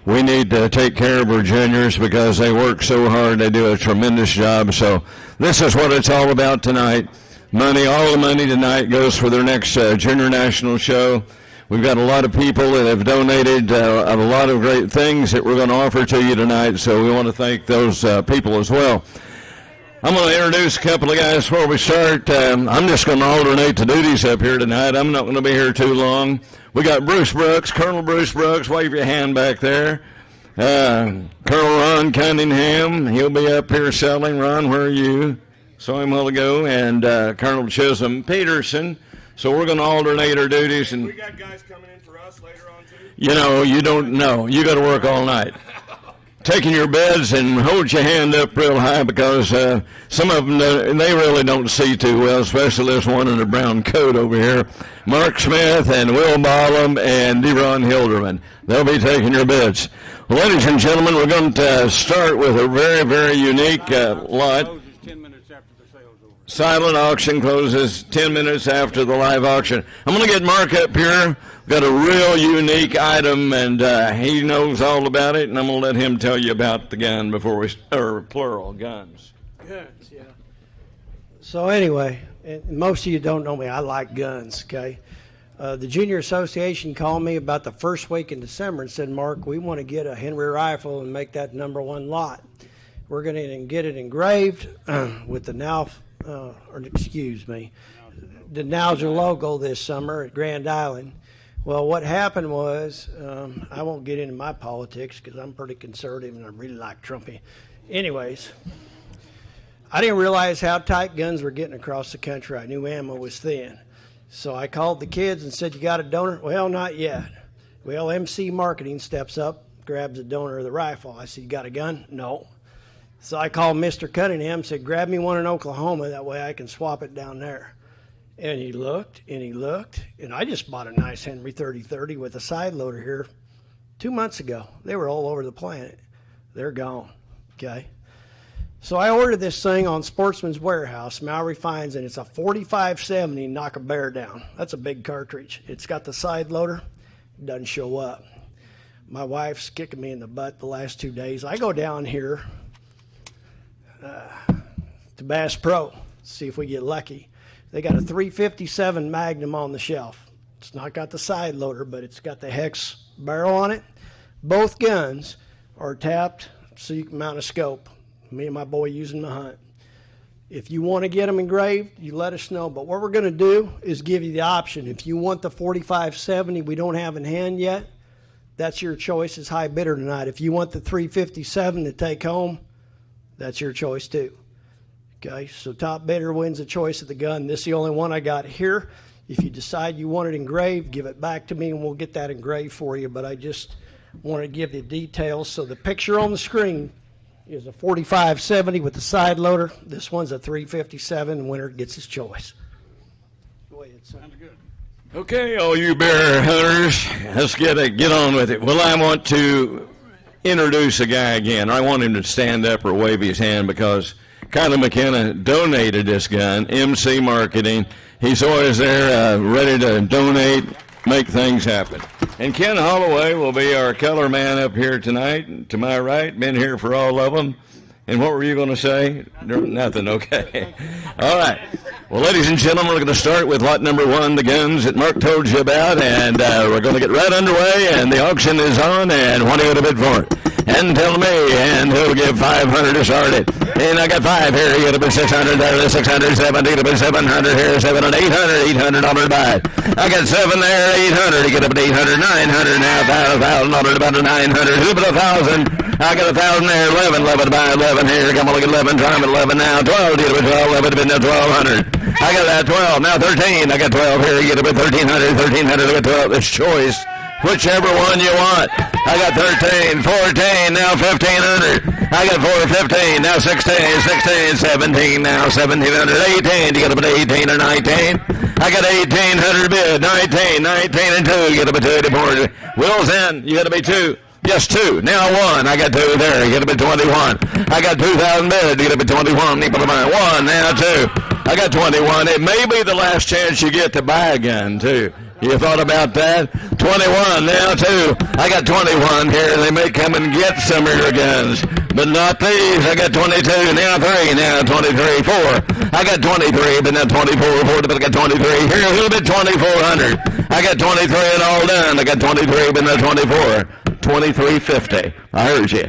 we need to take care of our juniors because they work so hard. They do a tremendous job. So this is what it's all about tonight. Money, all the money tonight goes for their next junior national show. We've got a lot of people that have donated a lot of great things that we're going to offer to you tonight. So we want to thank those people as well. I'm going to introduce a couple of guys before we start. I'm just going to alternate the duties up here tonight. I'm not going to be here too long. We got Bruce Brooks, Colonel Bruce Brooks. Wave your hand back there. Colonel Ron Cunningham, he'll be up here selling. Ron, where are you? Saw him a while ago. And Colonel Chisholm Peterson. So we're going to alternate our duties. And we got guys coming in for us later on, too? You know, you don't know. You got to work all night. Taking your beds and hold your hand up real high because some of them, they really don't see too well, especially this one in the brown coat over here. Mark Smith and Will Ballum and Deron Hilderman. They'll be taking your beds. Well, ladies and gentlemen, we're going to start with a very, very unique lot. Silent auction closes 10 minutes after the live auction. I'm going to get Mark up here. Got a real unique item, and he knows all about it, and I'm going to let him tell you about the gun before we, or plural, guns. Guns, yeah. So anyway, most of you don't know me. I like guns, okay? The Junior Association called me about the first week in December and said, Mark, we want to get a Henry rifle and make that #1 lot. We're going to get it engraved with the the Nauser logo this summer at Grand Island. Well, what happened was, I won't get into my politics because I'm pretty conservative and I really like Trumpy. Anyways, I didn't realize how tight guns were getting across the country. I knew ammo was thin. So I called the kids and said, you got a donor? Well, not yet. Well, MC Marketing steps up, grabs a donor of the rifle. I said, you got a gun? No. So I called Mr. Cunningham, said, grab me one in Oklahoma. That way I can swap it down there. And he looked, and I just bought a nice Henry 30-30 with a side loader here 2 months ago. They were all over the planet. They're gone, okay? So I ordered this thing on Sportsman's Warehouse, Mowry Finds, and it's a 45-70 knock a bear down. That's a big cartridge. It's got the side loader. It doesn't show up. My wife's kicking me in the butt the last 2 days. I go down here to Bass Pro, see if we get lucky. They got a 357 Magnum on the shelf. It's not got the side loader, but it's got the hex barrel on it. Both guns are tapped so you can mount a scope. Me and my boy using the hunt. If you want to get them engraved, you let us know. But what we're going to do is give you the option. If you want the 4570 we don't have in hand yet, That's your choice as high bidder tonight. If you want the $357 to take home, that's your choice too. Okay, so top bidder wins the choice of the gun. This is the only one I got here. If you decide you want it engraved, give it back to me and we'll get that engraved for you. But I just want to give the details. So the picture on the screen is a 4570 with the side loader. This one's a 357. Winner gets his choice. Go ahead, son. Sounds good. Okay, all you bear hunters, let's get on with it. Well, I want to introduce a guy again. I want him to stand up or wave his hand because Kylie McKenna donated this gun, MC Marketing. He's always there ready to donate, make things happen. And Ken Holloway will be our color man up here tonight, to my right, been here for all of them. And what were you going to say? Nothing, okay. All right. Well, ladies and gentlemen, we're going to start with lot number 1, the guns that Mark told you about, and we're going to get right underway, and the auction is on, and what are you going to bid for it? And tell me, and he'll give 500 to start it. And I got 5 here, you got to bid 600 there, 670, you got to bid 700 here, 700, 800 $800 buy. I got 7 there, 800, you got to bid 800, 900 now, $1,000, about 900, who bid 1,000? I got 1,000 there, 11 buy 11 here, come on, look at 11, time at 11 now, 12, you got to bid 12, 11, bid now 1,200. I got that 12, now 13, I got 12 here, you got to bid 1,300, 1,300, I got 12, it's choice. Whichever one you want. I got 13, 14, now 1,500. I got 415, now 16, 17, now 1,700, 18. You got to put 18 or 19. I got 1,800 bid, 19 and 2. You got to put 2 more. Will's in. You got to be 2. Yes, 2. Now 1. I got 2 there. You got to be 21. I got 2,000 bid. You got to be 21. People of mine. 1. Now 2. I got 21. It may be the last chance you get to buy a gun, too. You thought about that? 21, now 2. I got 21 here. They may come and get some of your guns, but not these. I got 22, now 3, now 23, 4. I got 23, but now 24, 4, but I got 23. Here, a little bit 2,400. I got 23 and all done. I got 23, but now 24. 23.50. I heard you.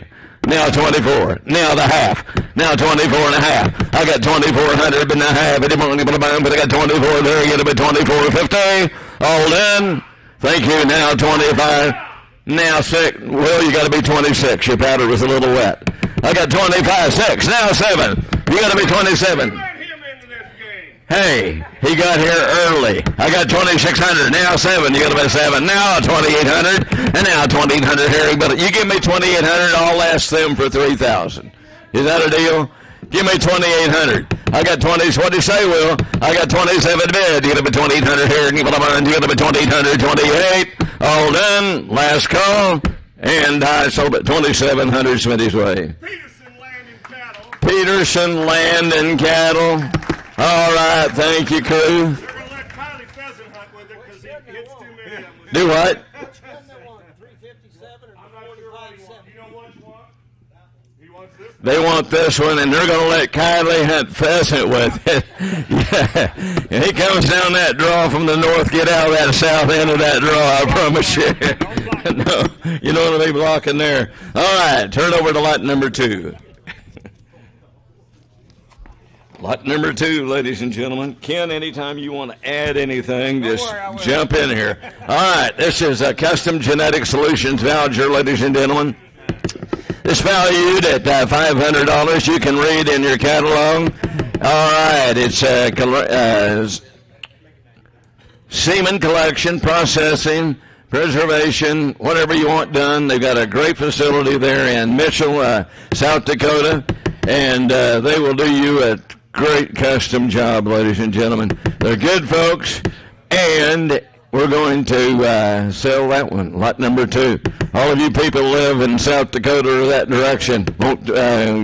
Now 24. Now the half. Now 24 and a half. I got 2,400, but now half. But I got 24 there. You get a bit 24.50. All done. Thank you. Now 25. Now 6. Well, you got to be 26. Your powder was a little wet. I got 25. 6. Now 7. You got to be 27. Hey, he got here early. I got 2,600. Now 7. You got to be 7. Now 2,800. And now 2,800 here. But you give me 2,800, I'll ask them for 3,000. Is that a deal? Give me 2,800. I got 20. What do you say, Will? I got 27 bid. You got to be 2,800 here. You got to be 2,800. 28. All done. Last call. And I sold it 2,700 Smitty's way. Peterson Land and Cattle. All right. Thank you, crew. Do what? They want this one, and they're going to let Kylie hunt pheasant with it. Yeah. And he comes down that draw from the north. Get out of that south end of that draw, I promise you. No, you don't want to be blocking there. All right, turn over to lot number 2. Lot number 2, ladies and gentlemen. Ken, anytime you want to add anything, just jump in here. All right, this is a Custom Genetic Solutions voucher, ladies and gentlemen. It's valued at $500. You can read in your catalog. All right, it's semen collection, processing, preservation, whatever you want done. They've got a great facility there in Mitchell, South Dakota, and they will do you a great custom job, ladies and gentlemen. They're good folks, and we're going to sell that one, lot number 2. All of you people live in South Dakota or that direction,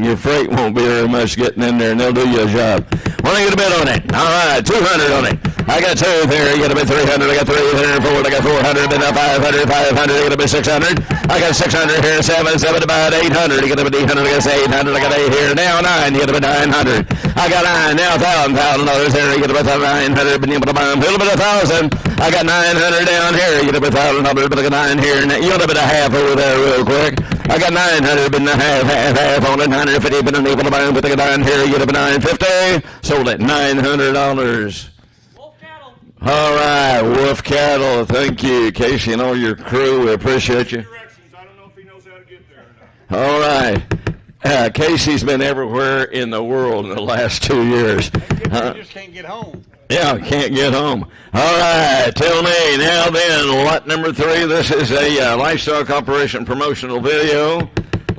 your freight won't be very much getting in there, and they'll do you a job. Why don't you get a bid on it? All right, 200 on it. I got 2 there. You got a bid 300. I got 300, 400. I got 400. Bid now 500, 500. You got a bid 600. I got 600 here. 7, 7 about 800. You got a bid 800. I got 800. I got 8 here. Now 9. You got a bid 900. I got 9. Now $1,000 there. You got a bid 900. But you got a little bit of 1,000. I got 900 down here. You got a bid $1,000. But I got 9 here. You got a bit of half over there real quick. I got 900. But half on it. 950. But I got 9 here. You got a bid 950. Sold at $900. All right, Wolf Cattle, thank you. Casey and all your crew, we appreciate you. All right. Casey's been everywhere in the world in the last 2 years. Just can't get home. Yeah, can't get home. All right, tell me, now then, lot number 3, this is a livestock operation promotional video.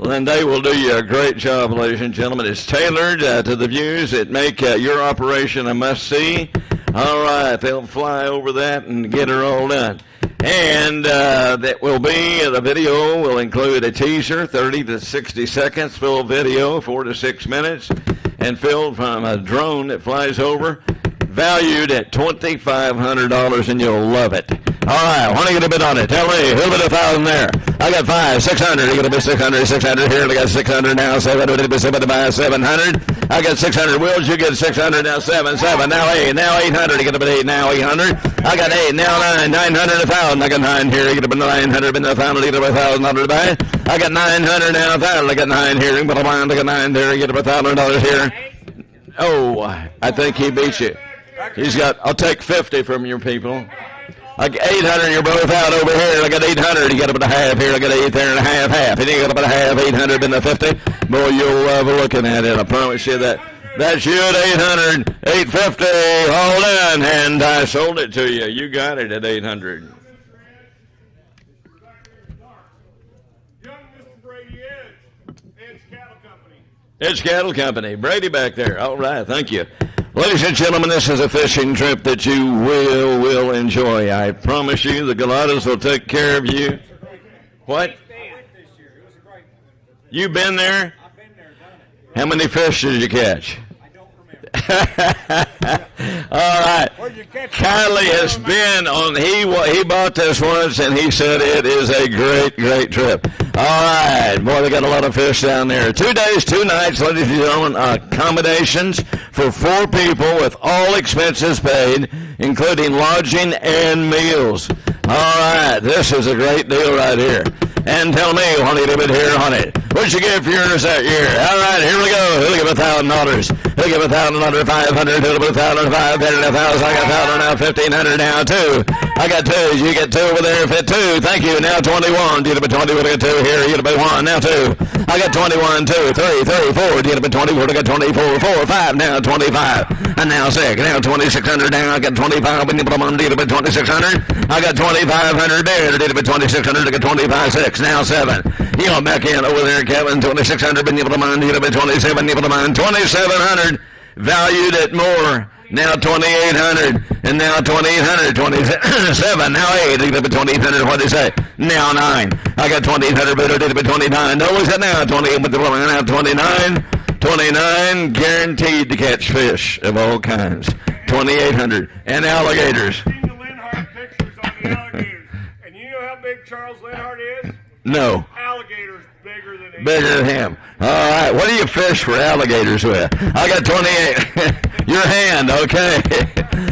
And they will do you a great job, ladies and gentlemen. It's tailored to the views that make your operation a must-see. All right, they'll fly over that and get her all done. And that will be, the video will include a teaser, 30 to 60 seconds, full video, 4 to 6 minutes, and filmed from a drone that flies over, valued at $2,500, and you'll love it. All right, want to get a bid on it? Tell me, who'll bid 1,000 there? I got 5, 600. You got to bid 600, 600 here. I got 600 now, 700. To bid 700. I got 600. Wills, you get 600 now, 7, now 8, now 800. You got to bid 8 now, 800. I got 8 now, 9, 900, 1,000. I got 9 here. You got to bid 900, bid 1,000. You got to bid $1,000 to buy. I got 900 now, 1,000. I got 9 here. You got to bid I got 9 there. You got to bid $1,000 here. Oh, I think he beat you. He's got. I'll take 50 from your people. I got 800, you're both out over here. I got 800, you got about a half here. I got 8 there and a half. And you got about a half, 800 in the 50. Boy, you'll love looking at it. I promise you that. That's you at 800, 850, all done. And I sold it to you. You got it at 800. Edge Cattle Company. Brady back there. All right, thank you. Ladies and gentlemen, this is a fishing trip that you will enjoy. I promise you the Galatas will take care of you. What? You been there? How many fish did you catch? All right. Kylie has been on, he bought this once, and he said it is a great trip. All right. Boy, they got a lot of fish down there. 2 days, 2 nights, ladies and gentlemen, accommodations for 4 people with all expenses paid, including lodging and meals. All right. This is a great deal right here. And tell me, what do you bid here on it? What'd you get for yours that year? All right, here we go. He'll give $1,000. He'll give $1,000, 500. He'll give $1,000, 500, 1,000. I got 1,000 now, 1,500 now, 2. I got 2. You get 2 over there, fit 2. Thank you. Now 21. You get 20. We'll get 2 here. You get 1. Now 2. I got 21, 2, 3, 4. You get 20. We'll get 24, 4, 5. Now 25. And now 6. Now 2,600. Now I got 25. When you put them on, you get 2,600. I got 2,500 there. You get 2,600. I got 25, 6. Now 7. You go back in over there, Kevin. 2,600. Been able to mind. You got 27. Able to mind. 2,700. Valued at more. Now 2,800. And now 2,800. 27. Now 8. You got 2,800. What did he say? Now 9. I got 2,800. But I did 29. No, was it now 20? But now 29. 29. Guaranteed to catch fish of all kinds. 2,800. And alligators. And you know how big Charles Lenhart is? No. Alligators bigger than him. Bigger than him. All right. What do you fish for alligators with? I got 28. Your hand. Okay.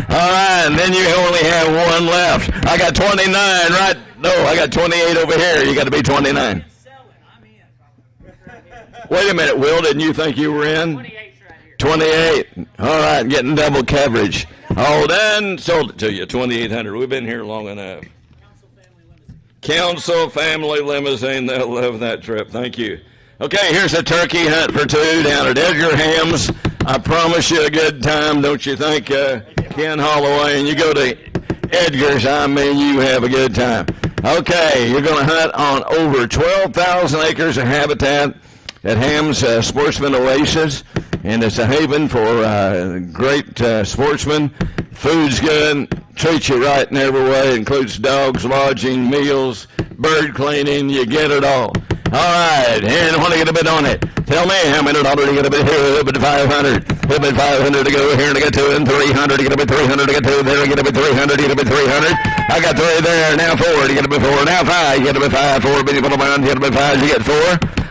All right. And then you only have 1 left. I got 29 right. No, I got 28 over here. You got to be 29. Wait a minute, Will. Didn't you think you were in? 28. All right. Getting double coverage. All done. Sold it to you. 2,800. We've been here long enough. Council Family Limousine. They'll love that trip. Thank you. Okay, here's a turkey hunt for 2 down at Edgar Ham's. I promise you a good time, don't you think, Ken Holloway? And you go to Edgar's, I mean, you have a good time. Okay, you're going to hunt on over 12,000 acres of habitat at Ham's Sportsman Oasis, and it's a haven for great sportsmen. Food's good, treats you right in every way, includes dogs, lodging, meals, bird cleaning, you get it all. All right, and what do you get a bid on it? Tell me how many dollars you get a bid here, a bid 500. A bid 500 to go here, and I get 2 and 300, you get a bid 300, to get 2 there, you get a bid 300, you get a bid 300. I got 3 there, now 4, you get a bid 4, now 5, you get a bid 5, 4, bid you put them on, you get a bid 5, you get 4.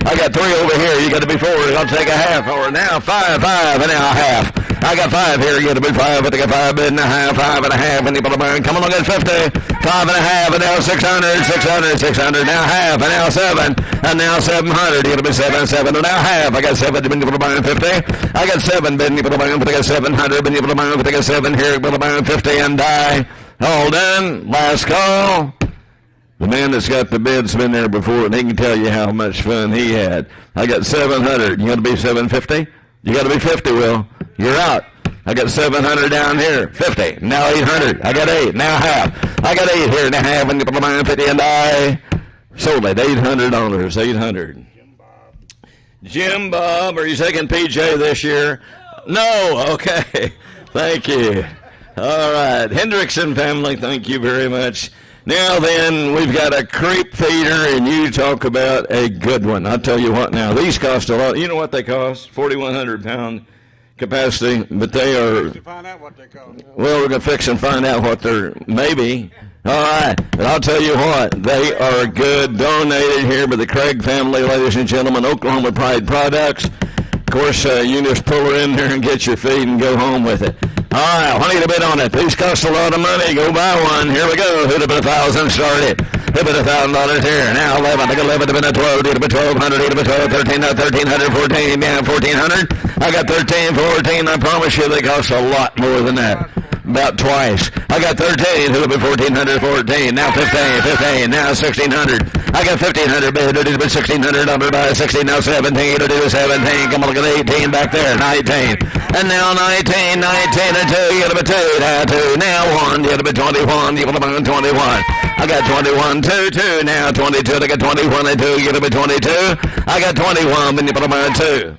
I got 3 over here, you got to be 4, I'll take a half, or now 5, 5, and now a half. I got 5 here. You got to be 5. But I got 5 bid and a half, 5 and a half. And come on, get 50. 5 and a half. And now 600, 600, 600. Now half. And now 7. And now 700. You got to be 7, 7. And now half. I got 7. Been able to buy 50. I got 7. Been able to buy 50. I got 700. Been able to buy 50. I got 7 here. Able to buy 50 and die. All done. Last call. The man that's got the bid's been there before, and he can tell you how much fun he had. I got 700. You got to be 750? You got to be 50, Will. You're out. I got 700 down here. 50. Now 800. I got 8. Now half. I got 8 here and a half, and 50, and I sold it. $800. 800. Jim Bob, are you taking PJ this year? No. Okay. Thank you. All right. Hendrickson family, thank you very much. Now then, we've got a creep feeder, and you talk about a good one. I'll tell you what now. These cost a lot. You know what they cost? 4,100 pound capacity, but they are... Find out what they cost. Well, we're going to fix and find out what they're... Maybe. All right. But I'll tell you what. They are good. Donated here by the Craig family, ladies and gentlemen. Oklahoma Pride Products. Of course, you just pull her in there and get your feed and go home with it. All right, what do you bid on it? These cost a lot of money. Go buy one. Here we go. Who'd have been 1,000 started? Who'd have been $1,000 here? Now 11. I got 11. Who'd have been 12. Who'd have been 1,200. Who'd have been 12. 13. Now 1,300. 14. Yeah, 1,400. I got 13. 14. I promise you, they cost a lot more than that. About twice. I got 13. Who'd have been 1,400. 14. Now 15. 15. Now 1,600. I got 1,500 bid. Who'd have been 1,600. Under by 16. Now 17. Who'd have been 17. Come on, look at 18 back there. 19. And now 19. 19. 2, you got to be 2, now 2, now 1, you got to be 21, you got to be 21. I got 21, 2, 2, now 22, I got 21 and 2, you got to be 22. I got 21, then you put them on 2.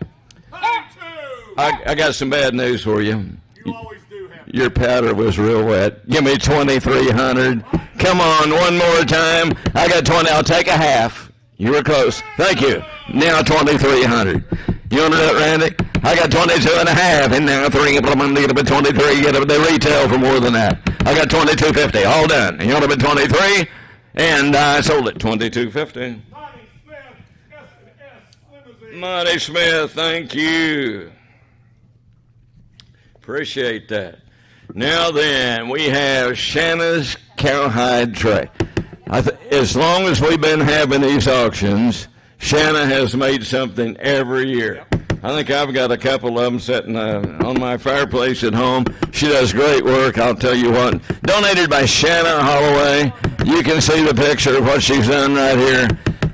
I got some bad news for you. You always do have. Your powder was real wet. Give me 2,300. Come on, one more time. I got 20, I'll take a half. You were close. Thank you. Now 2,300. You under that, Randy? I got 22 and a half, and now 3, but I'm going to get up 23, they retail for more than that. I got 22.50, all done. You want to be 23, and I sold it 22.50. Monty Smith, thank you. Appreciate that. Now then, we have Shanna's cowhide tray. As long as we've been having these auctions, Shanna has made something every year. I think I've got a couple of them sitting on my fireplace at home. She does great work, I'll tell you what. Donated by Shanna Holloway. You can see the picture of what she's done right here.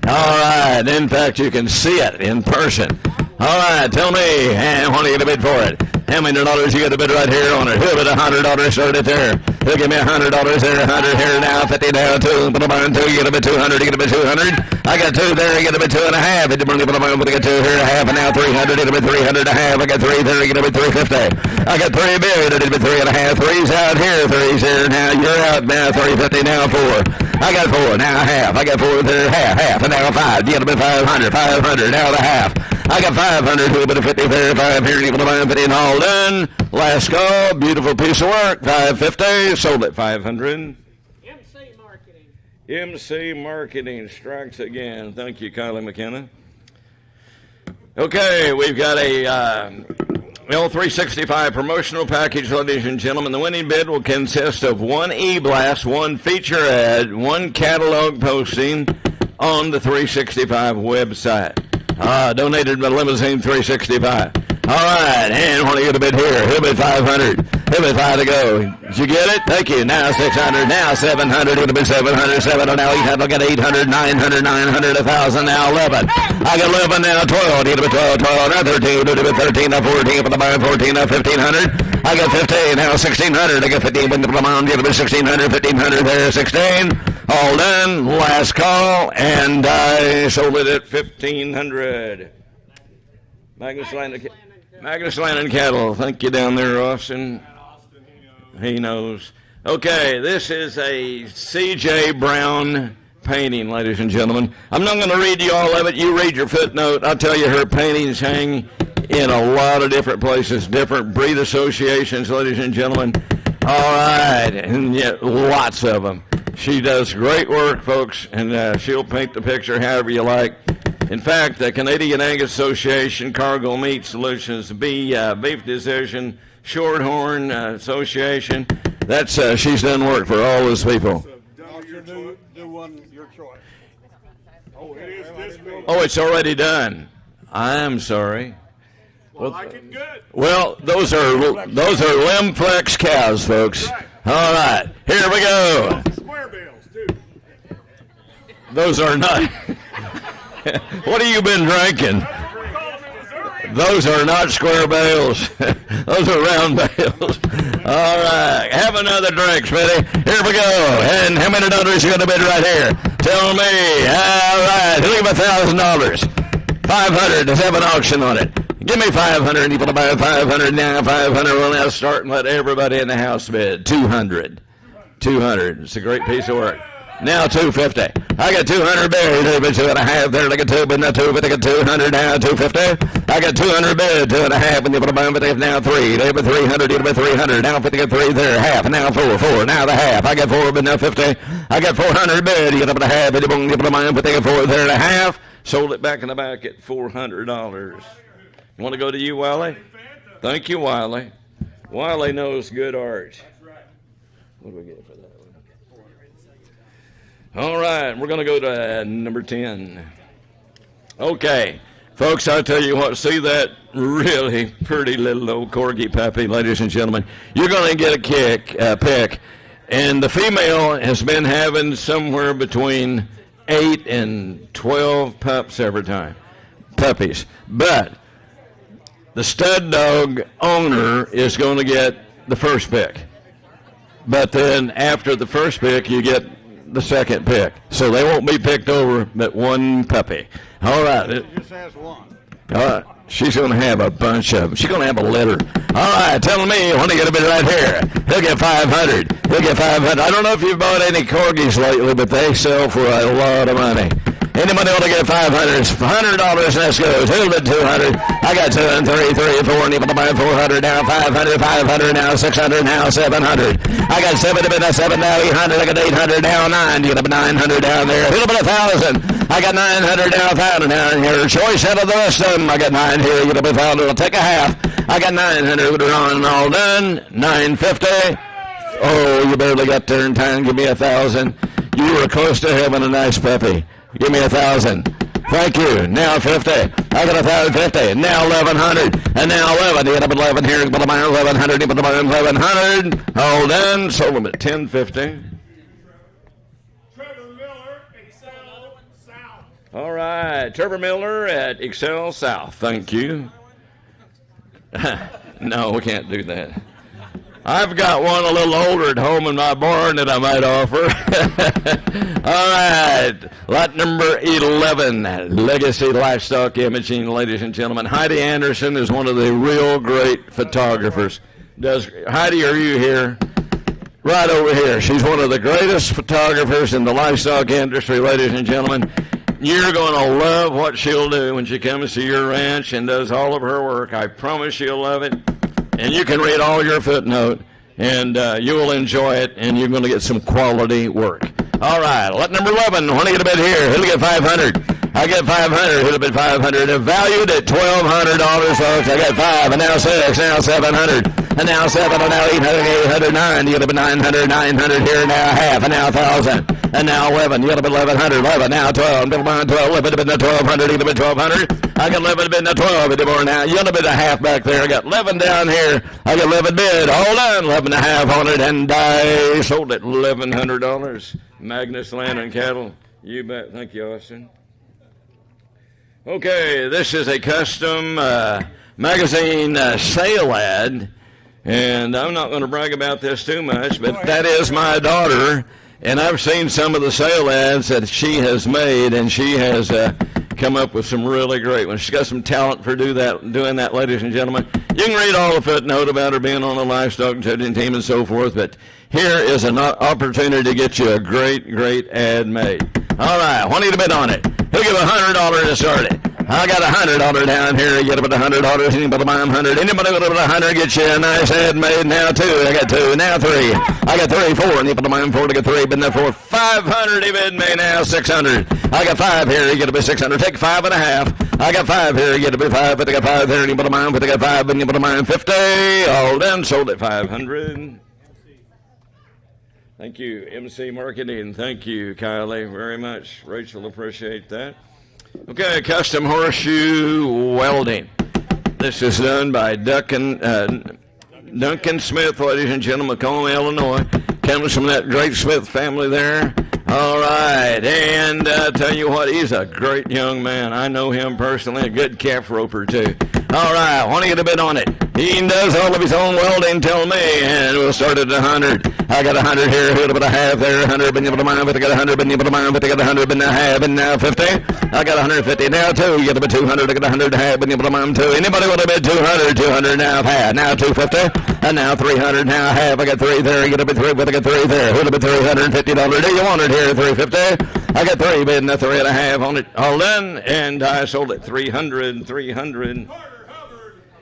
All right. In fact, you can see it in person. All right. Tell me, and what are you going to bid for it? How many dollars you got to bid right here on it? Who'll bid $100? Start it there. He'll give me $100 there, 100 here now, 50 down, 2, put them on 2, you got to bid 200, you got to bid 200. I got 2 there, you got to bid 2 and a half. It didn't put them on, but I got 2 here and a half, and now 300, you got to bid 300 and a half. I got 3 there, you got to bid 350. I got 3 bid, you got to bid 3 and a half. 3's out here, 3's here now. You're out now, 350 now 4. I got 4 now half. I got 4 there, half, and now 5. You got to bid 500, 500 now the half. I got 500, a bit of 50 there, 5 here, you got to buy 50 and all done. Last call, beautiful piece of work, 550, sold at 500. MC Marketing strikes again. Thank you, Kylie McKenna. Okay, we've got a L365 promotional package, ladies and gentlemen. The winning bid will consist of 1 e-blast, 1 feature ad, 1 catalog posting on the 365 website. Donated by Limousine 365. All right, and what are you going to bid here? He'll bid 500. He'll bid 5 to go. Did you get it? Thank you. Now 600. Now 700. He'll bid 700. 700. Now 800. I got 800. 900. 900. 1,000. Now 11. I got 11. Now 12. He'll bid 12. 12. Now 13. He'll bid 13. Now 14. For the buy 14. Now 1,500. I got 15. Now 1,600. I got 15. But the amount. He'll bid 1,600. 1,500. There 16. All done. Last call. And I sold it at 1,500. Magnus Land and Cattle. Thank you down there, Austin. He knows. Okay, this is a C.J. Brown painting, ladies and gentlemen. I'm not going to read you all of it. You read your footnote. I'll tell you her paintings hang in a lot of different places, different breed associations, ladies and gentlemen. All right, and yet lots of them. She does great work, folks, and she'll paint the picture however you like. In fact, the Canadian Angus Association Cargill Meat Solutions beef decision Shorthorn Association. That's she's done work for all those people. Do one your choice. Oh, it is this big. Oh, it's already done. I'm sorry. Well, like it good. Well, those are Limflex cows, folks. Right. All right, here we go. Square bills too. Those are not. What have you been drinking? Those are not square bales. Those are round bales. All right. Have another drink, Smitty. Here we go. And how many dollars you going to bid right here? Tell me. All right. Leave $1,000. 500. Let's have an auction on it. Give me 500. You want to buy 500 now? 500. We'll now start and let everybody in the house bid. 200. 200. It's a great piece of work. Now 250. I got 200 bid. 2.5 there. Look at 2, but now 250. I got 200 now. 250. I got 200 bid. 2.5. And you put a bump. Now 3. They put 300. You put 300. Now 50. Get 3 there. Half. And now 4. 4. Now the half. I got 4, but now 50. I got 400 bid. You put a half. And you put a bump. But they got 4 there and a half. Sold it back in the back at $400. You want to go to you, Wiley? Thank you, Wiley. Wiley knows good art. What do we get for that one? All right, we're going to go to number 10. Okay, folks, I'll tell you what, see that really pretty little old corgi puppy, ladies and gentlemen. You're going to get a pick, and the female has been having somewhere between 8 and 12 pups every time, puppies. But the stud dog owner is going to get the first pick. But then after the first pick, you get the second pick. So they won't be picked over but one puppy. All right. It just has one. All right. She's going to have a bunch of them. She's going to have a litter. All right. Tell me when to get a bit right here. He'll get 500. He'll get 500. I don't know if you've bought any corgis lately, but they sell for a lot of money. Anybody want to get 500? It's $100. Let's go. 2 to 200. I got 2 and 3, 3 and 4. And you want to buy 400 now. 500, 500 now. 600 now. 700. I got 7 to bid now. 7 now. 800. I got 800 now. 9. You got 900 down there. A little bit of 1,000. I got 900 now. 1,000 down here. Choice out of the rest of them. I got 9 here. You got 1,000. I'll take a half. I got 900. We're on all done. 950. Oh, you barely got there in time. Give me 1,000. You were close to having a nice puppy. Give me 1,000. Thank you. Now 50. I got 1,050. Now 1,100. And now 11. You got 11 here. You put them on 1,100. You put them on 1,100. Hold on. Sold them at 1050. Trevor Miller, Excel South. All right. Trevor Miller at Excel South. Thank you. No, we can't do that. I've got one a little older at home in my barn that I might offer. All right. Lot number 11, Legacy Livestock Imaging, ladies and gentlemen. Heidi Anderson is one of the real great photographers. Heidi, are you here? Right over here. She's one of the greatest photographers in the livestock industry, ladies and gentlemen. You're going to love what she'll do when she comes to your ranch and does all of her work. I promise you'll love it. And you can read all your footnote, and you will enjoy it, and you're going to get some quality work. All right, lot number 11. Want to get a bid here? He'll get 500. I get 500. He'll bid 500. And valued at $1,200, folks. I got 5, and now 6, now 700, and now 7, and now 800, 809. You got a bid 900, 900 here, now half, and now 1,000. And now 11. You got a bid 1,100, 11, now 12. Bid 12, 11, bid 1,200. You got a bid 1,200. I got 11 bid, now 12. Bid more now. You got a bid a half back there. I got 11 down here. I got 11 bid. Hold on, 11 and a half on it, and I sold it $1,100. Magnus Land and Cattle. You bet. Thank you, Austin. Okay, this is a custom magazine sale ad, and I'm not going to brag about this too much, but that is my daughter, and I've seen some of the sale ads that she has made, and she has come up with some really great ones. She's got some talent for doing that, ladies and gentlemen. You can read all the footnote about her being on the livestock judging team and so forth, but here is an opportunity to get you a great, great ad made. All right, want you to bid on it. He'll give $100 to start it. I got $100 down here. You get about $100. Anybody buy them 100? Anybody with about 100 get you a nice ad made. Now 2. I got 2. Now 3. I got 3, 4. Anybody buy them 4? I got 3. Bid now 4. 500. He bid me now 600. I got 5 here. You get about 600. Take 5 and a half. I got 5 here. You get to be 5. But I got 5 there. And you put a mine. But I got 5. And you put a mine. 50. All done. Sold at 500. Thank you, MC Marketing. Thank you, Kylie, very much. Rachel, appreciate that. Okay, custom horseshoe welding. This is done by Duncan Smith, ladies and gentlemen, Macomb, Illinois. Comes from that great Smith family there. All right, and I tell you what, he's a great young man. I know him personally, a good calf roper, too. All right, want to get a bid on it. He does all of his own welding, tell me, and we'll start at 100. I got 100 here, who'd have a half there, 100, but you put a mine, but I got 100, but you put a mine, but I got 100, but now half, and now 50. I got 150, now 2, you get a bit 200, I got 100, half, but you put a mine, 2. Anybody want a bid 200, 200, now half, now 250, and now 300, now half, I got 3 there, you get a bit 3, but I got 3 there, who'd have been $350, do you want it here, 350? I got 3, bidding a 3.5 on it, all done, and I sold it 300.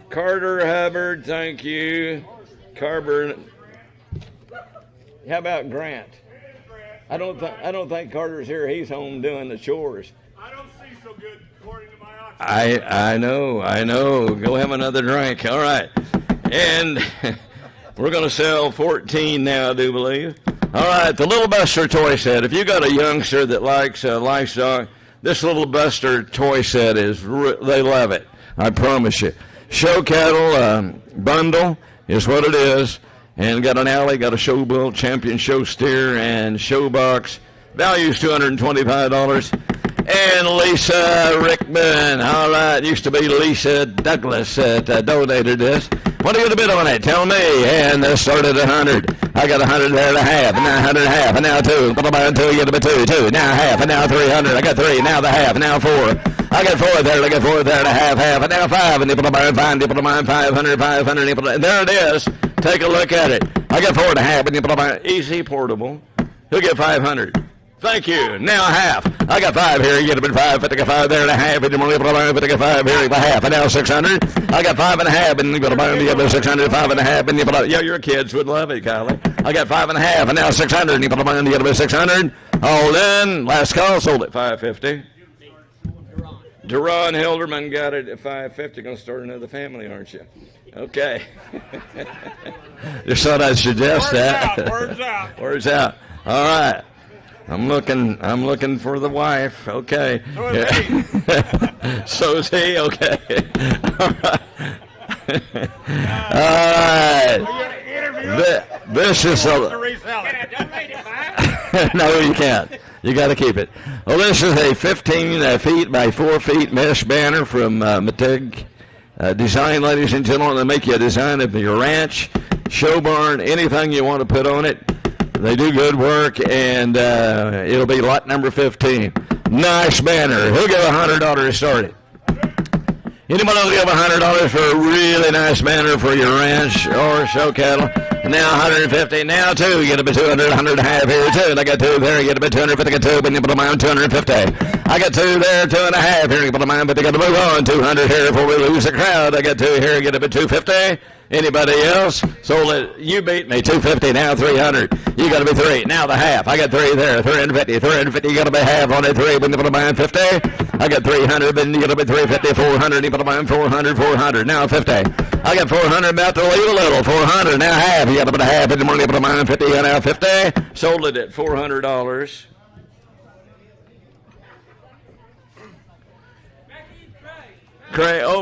Carter Hubbard, thank you. Carver. How about Grant? I don't think Carter's here. He's home doing the chores. I don't see so good according to my oxygen. I know. Go have another drink. All right. And we're going to sell 14 now, I do believe. All right, the Little Buster toy set. If you got a youngster that likes livestock, this Little Buster toy set they love it. I promise you. Show cattle bundle is what it is, and got an alley, got a show bull, champion show steer, and show box. Value's $225. And Lisa Rickman, all right, used to be Lisa Douglas that donated this. What do you get a bid on it? Tell me. And this started at 100. I got 100 there and a half, and now 100 and a half, and now 2. Put about 2, you get a bit 2, now half, and now 300. I got 3, now the half, and now 4. I got 4 there, I got 4 there and a half, and now 5, and you put about 5, you put about 500, and there it is. Take a look at it. I got 4 and a half, and you put about easy portable. He'll get 500. Thank you. Now half. I got 5 here. You get a bit 5. But I got 5 there and a half. And you want to put a but I got 5 here. By half. And now 600. I got 5 and a half. And you got a 600. 5 and a half. And you put yeah, your kids would love it, Kylie. I got 5 and a half. And now 600. And you put you get a 600. All in. Last call. Sold at 550. Duran Hilderman got it at 550. Going to start another family, aren't you? Okay. Just thought I'd suggest that. Words out. Words out. All right. I'm looking for the wife. Okay. So is he. Okay. All right. This is a. No, you can't. You got to keep it. Well, this is a 15 feet by 4 feet mesh banner from Matig Design, ladies and gentlemen. They make you a design of your ranch, show barn, anything you want to put on it. They do good work, and it'll be lot number 15. Nice banner. Who'll give $100 to start it? Anybody will give $100 for a really nice banner for your ranch or show cattle? Now 150. Now 2. You get a bit 200, 100 and a half here, 2. And I got 2 there. You get a bit 250. I got 2, but you put a mine 250. I got 2 there, 2 and a half here. You put a mine, but they got to move on. 200 here before we lose the crowd. I got 2 here. Get a bit 250. Anybody else? So you beat me. 250. Now 300. You got to be 3. Now the half. I got 3 there. 350. 350. You got to be half on it. 3. When you put a mine 50. I got 300. Then you got to be 350. 400. You put a mine 400. 400. Now 50. I got 400. About to leave a little. 400. Now half. You got to put a half in the morning. You put a mine 50. Now 50. Sold it at $400.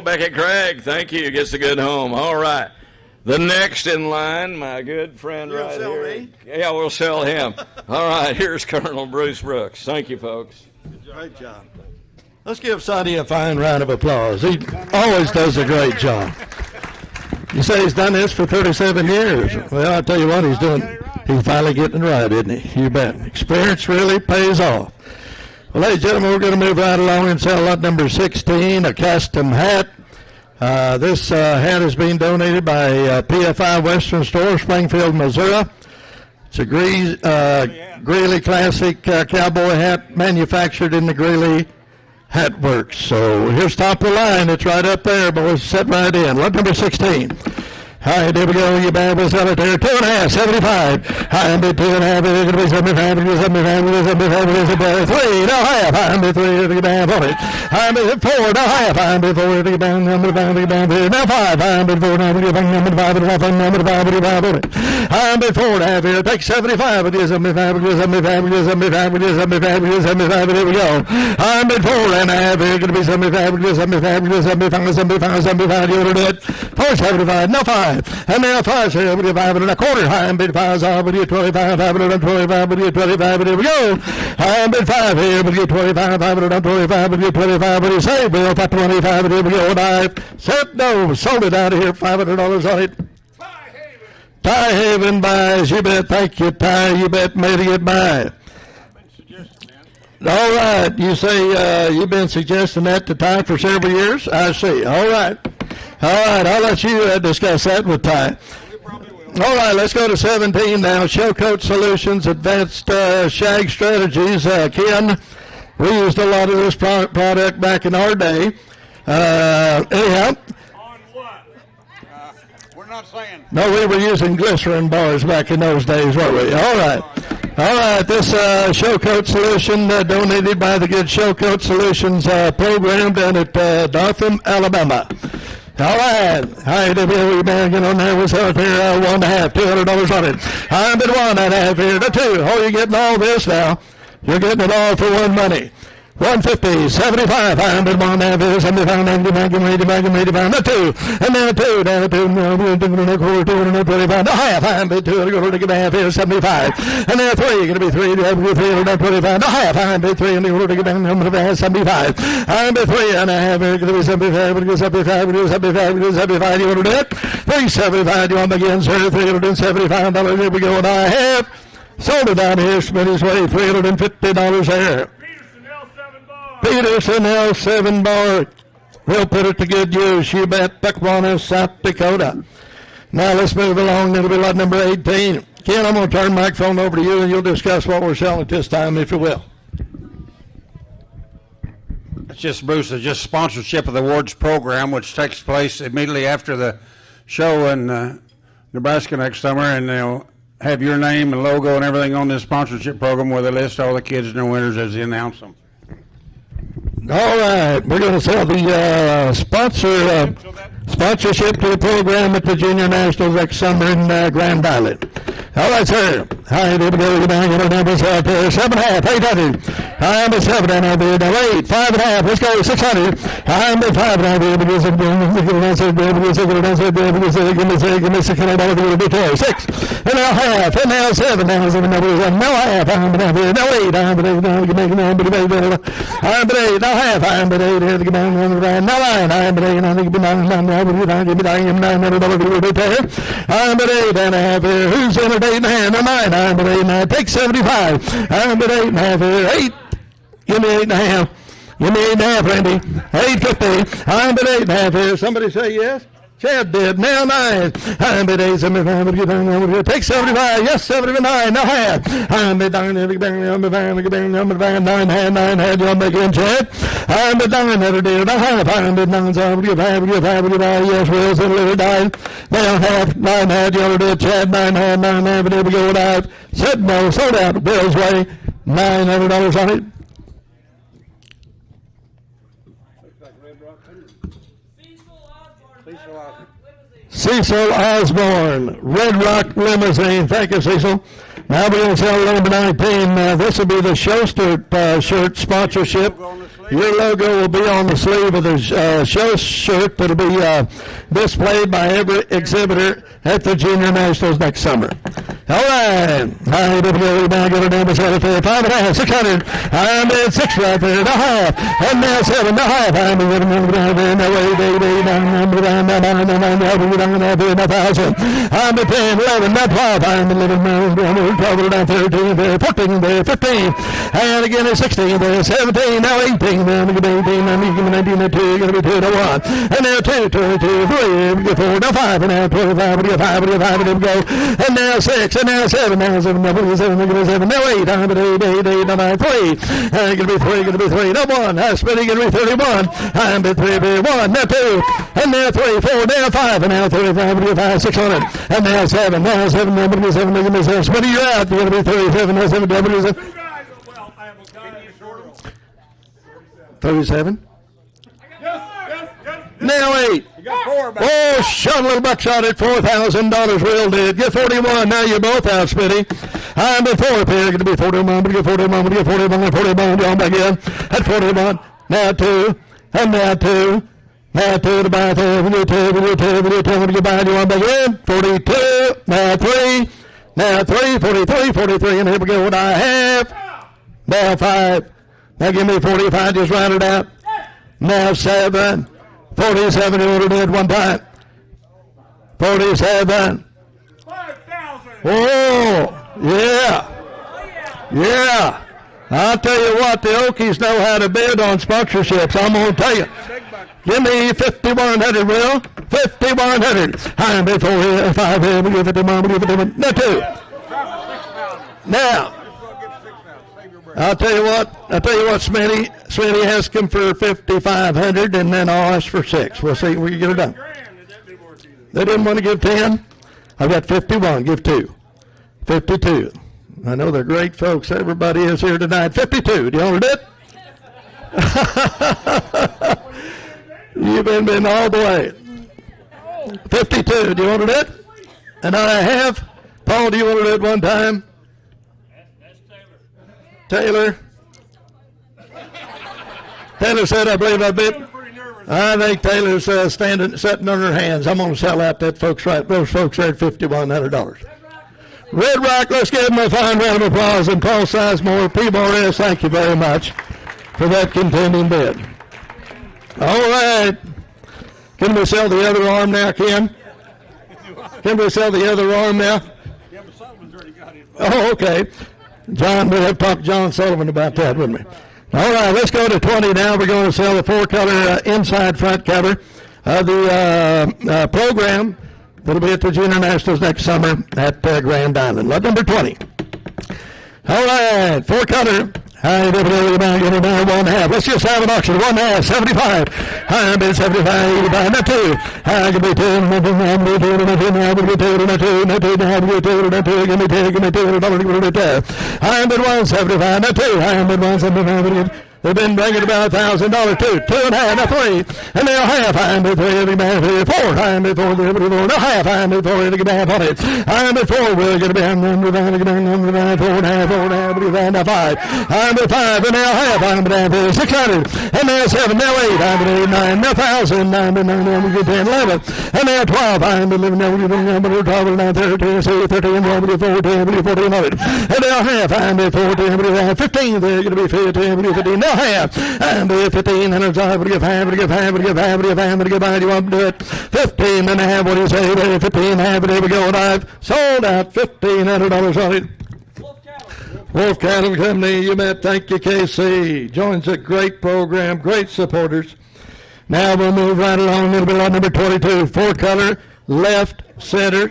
Becky Craig, thank you. Gets a good home. All right. The next in line, my good friend right here. Me? Yeah, we'll sell him. All right, here's Colonel Bruce Brooks. Thank you, folks. Great job. Let's give Sonny a fine round of applause. He always does a great job. You say he's done this for 37 years. Well, I'll tell you what, he's finally getting it right, isn't he? You bet. Experience really pays off. Well, ladies and gentlemen, we're going to move right along and sell lot number 16, a custom hat. This hat is being donated by PFI Western Store, Springfield, Missouri. It's a Greeley Classic cowboy hat manufactured in the Greeley Hat Works. So here's top of the line. It's right up there, boys. Set right in. Lot number 16. Hi, there we go. You bad was out there. 2.5, 75. High and bid 2.5. It's going to be 75. 75. 3. No half. High and bid 3. To get down on it. High and bid 4. No half. High and bid 4. To get down. Number 5. To get down here. Now 5. High and bid 4. Now to get down. Number 5. Number 5. Number 5. To get down on it. High and bid 4.5 here. Take 75. It is 75. It is 75. It is 75. It is 75. It is 75. Here we go. High and bid 4.5 here. Going to be 75. It is 75. It is 75. 75. 75. You want to do it? 4.75. No 5. And now 5, 75 and a quarter. High and bid 5 off with you 25, 525 with you 25, and here we go. High and bid 5 here with you 25, 525 with you 25, what do you say, Bill? 525, and here we go. And I said no, sold it out of here, $500 on it. Ty Haven buys, you bet, thank you, Ty, you bet, made it buy. All right, you say you've been suggesting that to Ty for several years? I see, all right. All right, I'll let you discuss that with Ty. All right, let's go to 17 now. Showcoat Solutions, Advanced Shag Strategies. Ken, we used a lot of this product back in our day. Anyhow. On what? We're not saying. No, we were using glycerin bars back in those days, weren't we? All right. All right, this Showcoat Solution donated by the good Showcoat Solutions program down at Dothan, Alabama. All right. Hi, W. Man, get on there. We'll sell it here. $1.5, $200 on it. I'm bid 1.5 here to 2. Oh, you're getting all this now. You're getting it all for one money. 150, 75, 100, 1.5, 75, 95, 85, no 2, and then 2, down to 2, no, 225, no half, I'm bid 2, go to get a half here, 75, and then 3, going to be 3, 325, no half, I'm bid 3, and go to get down 75, I'm bid 3.5 here, going to be 75, going to 75, going to 75, going to 75, you want to do it? 375, you want to begin, sir, $375, here we go, and I have sold it down here, Smitty's way, $350 there. Peterson L7 bar. We'll put it to good use. You bet. Buckwater, South Dakota. Now let's move along. It'll be lot number 18. Ken, I'm going to turn the microphone over to you, and you'll discuss what we're selling at this time, if you will. It's just, Bruce, it's just sponsorship of the awards program, which takes place immediately after the show in Nebraska next summer, and they'll have your name and logo and everything on this sponsorship program where they list all the kids and their winners as they announce them. All right, we're going to sell the sponsorship to the program at the Junior Nationals next summer in Grand Island. All right, sir. Hi, there we go. You're down. Your numbers out there. 7.5, 800. I'm at 7 down there. Now 8, 5.5. Let's go 600. I'm at 5 down there. Give me $600. Give me 6. And now half. And now 7. Now 7 numbers. And now half. I'm at 8. Now 8. I'm at 8. Now you make it. I'm at 8. Now half. I'm at 8. Now 9. I'm at 8. Now give me 9. Give me 9. Give me 9. I'm at 8 and a half here. Who's in at 8 and a half? Now 9. I'm at 8 and a half. Take 75. I'm at 8 and a half here. 8. Give me 8 and a half. Give me 8 and a half, Randy. 8.50. I'm at 8 and a half here. Somebody say yes? Chad did. Now 9. I'm at 8, 75. Take 75. Yes, 79. Now half. I'm at 9. 9 hand. You'll make it, Chad. I'm at 9. Now half. I'm at 9. Yes, Will's in a little 9. Now half. 9 hand. You'll do it, Chad. 9 hand. 9 hand. Here we go. 9. Said no. Sold out. Bill's way. $900 on it. Cecil Osborne, Red Rock Limousine. Thank you, Cecil. Now we're going to sell number 19. This will be the show shirt sponsorship. Your logo will be on the sleeve of the show shirt that will be displayed by every exhibitor at the Junior Nationals next summer. All right. Now get a number 5.5, 600. I'm at 6 right there. Now half. And now 7. Now half. I'm at 8. Now 1,000. I'm at 10, 11, now 12. I'm at 11, 12, now 13, there, 14, there, 15. And again at 16, there, 17, now 18. Then we get 18, now we get 19, now 2, going to be 2 to 1. And now 2, 2, 2, 3, we get 4, now 5, and now 25, we get 5, and we go. And now 6. 6, and now 7, now 7, now 7, now 8, I'm at 8, now 9, 3. I'm going to be 3, now 1, I'm spinning, going to be 31. I'm at 3, 1, now 2, and now 3, 4, now 5, and now 35, 5, 600, and now 7, now 7, now 7, now 7, spinning, you're out, you're going to be 37, now 7, 37. Now 8. Oh, shot a little buckshot at $4,000. Will did. Get 41. Now you're both out, Smitty. I'm at 4 pair. Going to be 41. I'm going to get 41. I'm going to get 41. 41. John back in. At 41. Now 2. And now 2. Now 2 to buy 3. We do 2. We do 2. We do 2. We do buy. John back in. 42. Now 3. Now 3. 43. 43. And here we go. What I have. Now 5. Now give me 45. Just round it out. Now 7. 47, you ordered it one time. 47. 5,000. Oh, yeah. Yeah. I'll tell you what, the Okies know how to bid on sponsorships. I'm going to tell you. Give me 5,100, Will. 5,100. I'm bid 4, 5, we give it to Mom, we give it to Mom. No, 2. Now. I'll tell you what, Smitty has come for 5,500, and then I'll ask for 6. We'll see if we can get it done. They didn't want to give 10. I've got 51. Give 2. 52. I know they're great folks. Everybody is here tonight. 52. Do you want it? You've been all the way. 52. Do you want it? And I have. Paul, do you want it one time? Taylor said, I believe I bid. I think Taylor's sitting on her hands. I'm going to sell out that folks right. Those folks are at $5,100. Red Rock, let's give them a fine round of applause. And Paul Sizemore, P. Morris, thank you very much for that contending bid. All right. Can we sell the other arm now, Ken? Can we sell the other arm now? Oh, okay. John, we'll have to talk to John Sullivan about that, wouldn't we? All right, let's go to 20 now. We're going to sell the 4-color inside front cover of the program that'll be at the Junior Nationals next summer at Grand Island. Lot number 20. All right, 4-color. High dividend about give it down 1.5. Let's just have an auction. 1.5, 75. High bid 75, 85. Not 2. High can be 2. Give me 2. High bid 175. Not 2. High bid 175. They've been bringing about $1,000 too. 2.5, now 3. And now half, high bid 3, every man 4, high bid 4, now half, high bid 4, every man 40. High bid 4, we're going to be on number 4.5, now 5. High bid 5, and now half, high bid 600. And now 7, now 8, high bid 8, 9, now 1,000, 9 bid 9, now we get 10, 11. And now 12, high bid 11, now we get 12, now 13, 13, now we get 14, 1400. And now half, high bid 14, 15, they're going to be 15, 15, now half, and be 1,500. I would give half, would give half, would give half, would give half, would give half. You want to do it? 15 and a half. What do you say? 15 half. There we go. And I've sold out $1,500 on it. Wolf Cattle Company, you bet. Thank you, KC. Joins a great program, great supporters. Now we'll move right along a little bit on number 22. 4-color, left, center,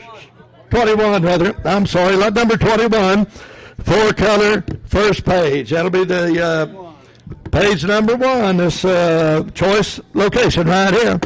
21 rather. I'm sorry, lot number 21. 4-color, first page. That'll be the page number 1. This choice location right here.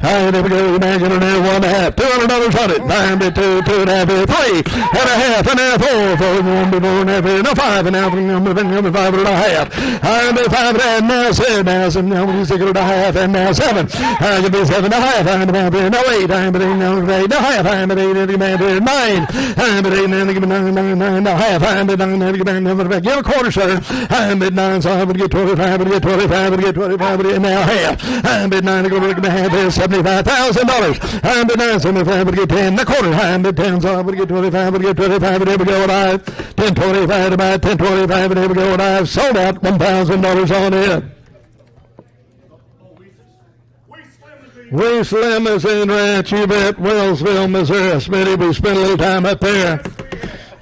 All right, there we go. Imagine it there, 1.5. $200 on it. 9 bid 2, 2.5 bid 3 and a half, and now 4, 4, 1 bid 4 and a half, and now 5, and now number 5 and a half. I bid 5 and now 7, now 7, now 6 and a half, and now 7. I bid 7 and a half, I bid 9, now 8, I bid 8, now 8, now half, I bid 8, and the man bid 9. I bid 8, and give me 9, 9, 9, now half, I bid 9, and give me 9, give a quarter, sir. I bid 9, so I would get 25, I would get 25, I would get 25, and now half. I bid 9, and go to the half, $75,000. I bid 9, 75, I would get 10, the quarter. I bid 10, so I would get 25, I would get 25, and there we go, and I 10, 25, about 10, 25, and there we go, and I've sold out $1,000 on it. Weiss Limousine Ranch, you bet, Wellsville, Missouri. Smitty, we spent a little time up there.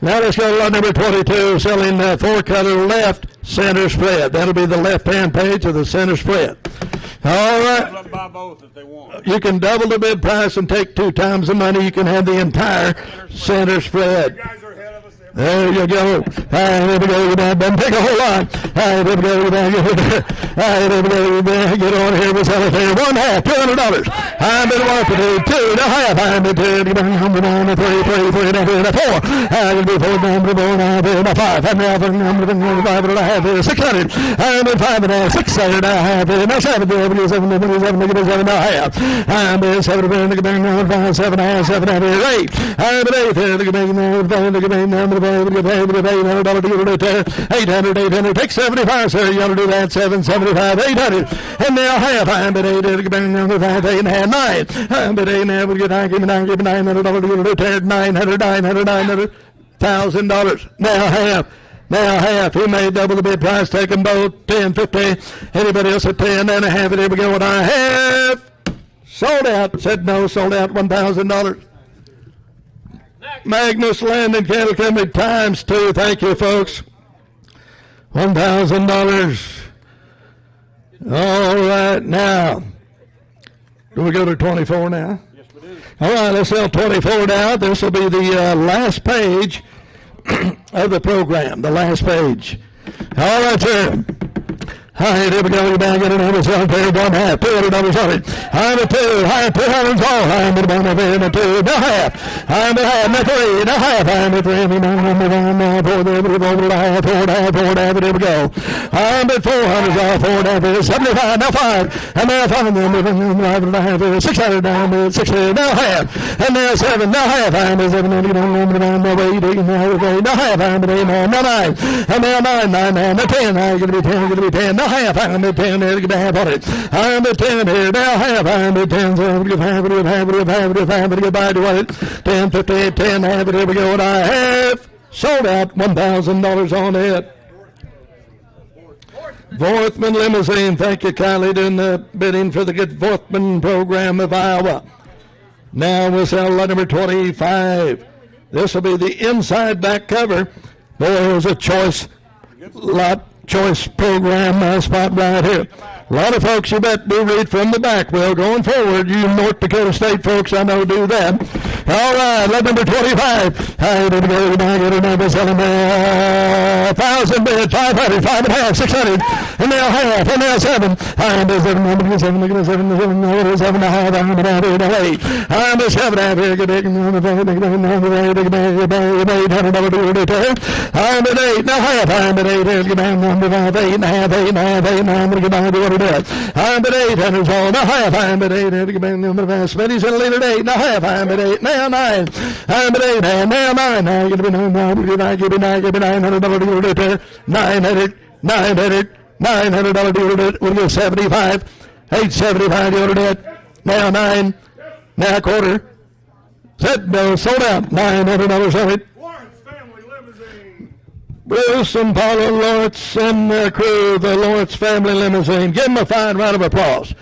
Now let's go to lot number 22, selling 4-color left center spread. That'll be the left-hand page of the center spread. All right. Buy both if they want. You can double the bid price and take 2 times the money. You can have the entire center spread. You guys are There you go. There we go. Doesn't take a whole lot. There we go. There we go. Get on here with Cellotaire. 1/2, $200. I'm been one for 2 1/2. I'm been 2. Three, 4. I'm going to be 4 down to 4. I'm been 5. I'm now 5.5. 600. I'm been 5.5. 600. I have been 7. 7. 7.5. I'm been 7. 7.5. 7. 8. I'm been 8. $800, take 75, sir. You ought to do that. 775, 800, and now half. I'm at 8, 8.5, 9. I'm at 8.5. We'll get 9, give me $900. You ought to do 900, $1,000. Now half. Now half. He made double the bid price. Take them both. 10, 50. Anybody else at 10 and a half? Here we go. And I have sold out. Said no. Sold out. $1,000. Magnus Land and Cattle Company times 2. Thank you, folks. $1,000. All right, now. Do we go to 24 now? Yes, we do. All right, let's sell 24 now. This will be the last page of the program, the last page. All right, sir. All right, here we go. We're back in another sell pair. 1/2, $200 on it. I'm at 2. High 200's all. I'm at 1 and 2. Now half. I'm at half. Now 3. Now half. I'm at 3. I'm at 4. There we go. 4.5. Here we go. I'm at 400's all. 4.5. 75. Now 5. And now 5. 5.5. 600. I'm at 600. Now half. And now 7. Now half. I'm at 7. Now 8. Now half. I'm at 8. Now 9. And now 9. Now 10. I'm going to be 10. I'm going to be 10. Now half. I'm at 10 here to get half on it. I'm at 10 here. Now half. I'm at 10. So I'm going to get half. Goodbye to it. 10, 15, 10. Half it. Here we go. And I have sold out. $1,000 on it. Vorthman Limousine. Thank you kindly doing the bidding for the good Vorthman program of Iowa. Now we'll sell lot number 25. This will be the inside back cover. Boy, it was a choice program spot right here. A lot of folks, you bet, do read from the back. Well, going forward, you North Dakota State folks, I know, do that. All right, lot number 25. I didn't go back at another selling 1,000 bid, 500, 5.5, 600, and now half, and now 7. I'm at 7, I'm at 7, I'm at 7, I'm at 7, I'm at 8. I'm at 7, I'm at 8. I'm at 8, now half, I'm at 8, I'm at 8, I'm going to get $8. I'm at 800 all. Now half. I'm at 8. Smitty's in the lead at 8. Now half. I'm at 8. Now 9. I'm at 8. And now 9. Now you're going to be 9. Now give me $900. 900. $900 deal to it. We'll get 75. 875 deal to it. Now 9. Now quarter. Said no. Sold out. $900 on it. Bruce and Paula Lawrence and their crew, the Lawrence Family Limousine. Give them a fine round of applause.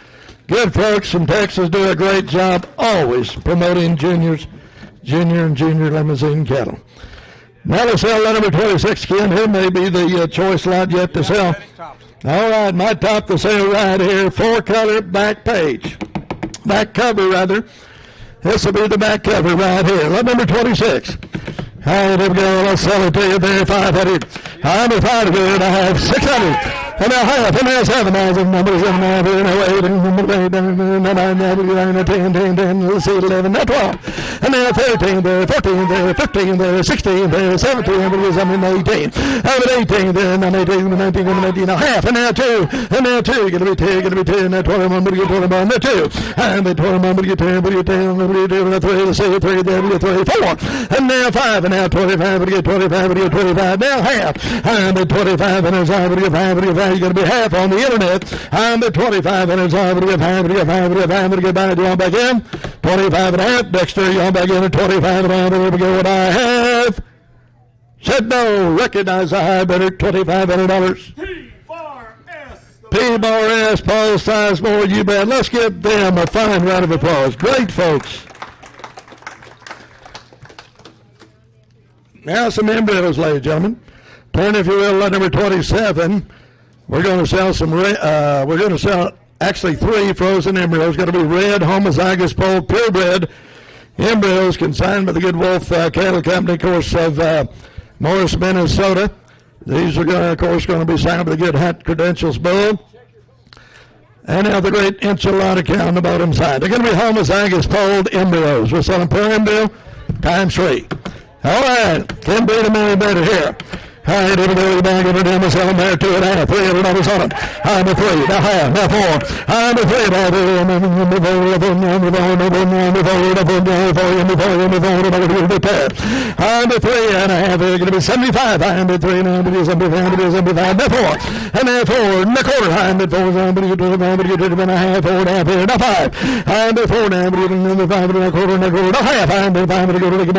Good folks from Texas do a great job always promoting junior and junior limousine cattle. Now to sell lot number 26, Ken. Here may be the choice lot yet to sell. All right, my top to sale right here. 4-color back page. Back cover, rather. This will be the back cover right here. Lot number 26. All right, here we go. Let's sell it to you there. 500. I'm at 500. I have 600. And now half. And now 7. I have numbers 7. I have 8. And 10. Let's see, 11. Now 12. And now 13 there. 14 there. 15 there. 16 there. 17. I'm 18. I'm at 18 there. And I'm 18. 19. I'm 19. Now half. And now 2. And now 2. Going to be 2. Going to be 2. And now 21. I'm going to get 21. Now 2. I'm at 21. I'm going to get 10. I'm going to get 10. I'm going to get 10. Now 3. Let's see, 3 there. I'm going to get 4. And now 5. And now 25. I'm going to get 25. I'm going to get 25. Now half. I'm at 25. And I'm going to get 5. I'm going to get 5. You're going to be half on the internet. I'm at 25. And I'm going to get 5. I'm going to get 5. I'm going to get back. You on back in? 25 and a half. Dexter, you on back in at 25 and a half. There we go. And I have said no. Recognize the high bidder. $2,500. P-Bar S, Paul Sizemore, you bet. Let's give them a fine round of applause. Great folks. Now some embryos, ladies and gentlemen. Turn, if you will, lot number 27. We're going to sell some. We're going to sell actually 3 frozen embryos. Going to be red homozygous polled purebred embryos consigned by the Good Wolf Cattle Company, of course, of Morris, Minnesota. These are, of course, going to be signed with the Good Hat Credentials Bull. And now the great enchilada cow on the bottom side. They're going to be homozygous polled embryos. We're selling per embryo times 3. All right, can't beat them any better here. All right, here we go. Back over there. We're selling there 2.5, $300 on them. I'm a 3, now half, now 4. I'm a 3, now 4. I'm a 3.5. They're going to be 75. I'm a 3, now 75, now 4. And now 4, and a quarter. I'm a 4, I'm going to get a half, 4 now 4, now 5. I'm a 4, now 5, and a quarter, and a quarter, now half. I'm a 5, and a quarter, and a 5,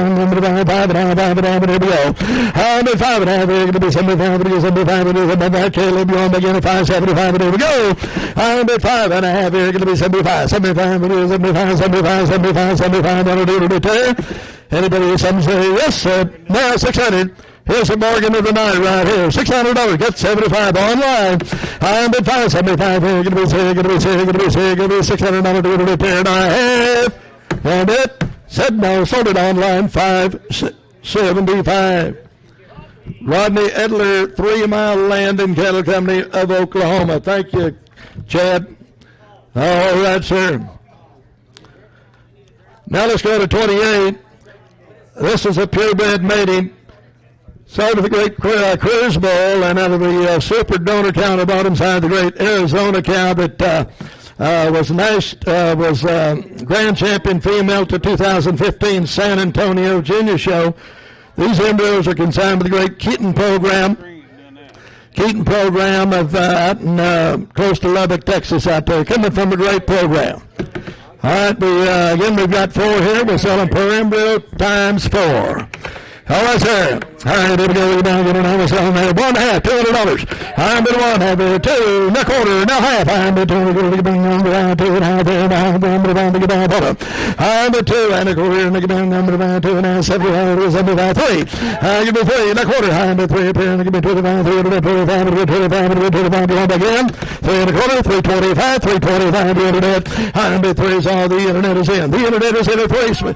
and here we go. I'm a 5 and a half. Going to be 75, it is 75, it is about Caleb, you're on again at 575, and here we go. I'm at 5.5, here, going to be 75, 75, it is 75, 75, 75, 75, that'll do to repair. Anybody, some say, yes, sir. Now 600. Here's the bargain of the night right here. $600, get 75 online. I'm at 575, here, going to be $600 to repair, and I have, and it said no, sold it online, 575. Rodney Edler, 3 Mile Land and Cattle Company of Oklahoma. Thank you, Chad. All right, sir. Now let's go to 28. This is a purebred mating. Sold to the great Cruise Bowl, and out of the super donor cow on bottom side, the great Arizona cow that was grand champion female to 2015 San Antonio Junior Show. These embryos are consigned with the great Keaton program. Keaton program of out in close to Lubbock, Texas, out there, coming from a great program. All right, again, we've got 4 here. We're selling per embryo times 4. All right, sir. All right, here we go. We're down getting on. We're selling there. $1.5, $200. I'm at 1.5, 2, and a quarter, now half. I'm at 2, and a quarter, $2.5, I'm at 2, and a quarter, and $2.5, 2, and a 75, 75, 3. Give me 3, and a quarter. I'm at 3, and give me 25, 3, and 25, and 25, and 25, again. 3 and a quarter, 325, 325, the internet. I'm at 3 is all the internet is in. The internet is in at 3.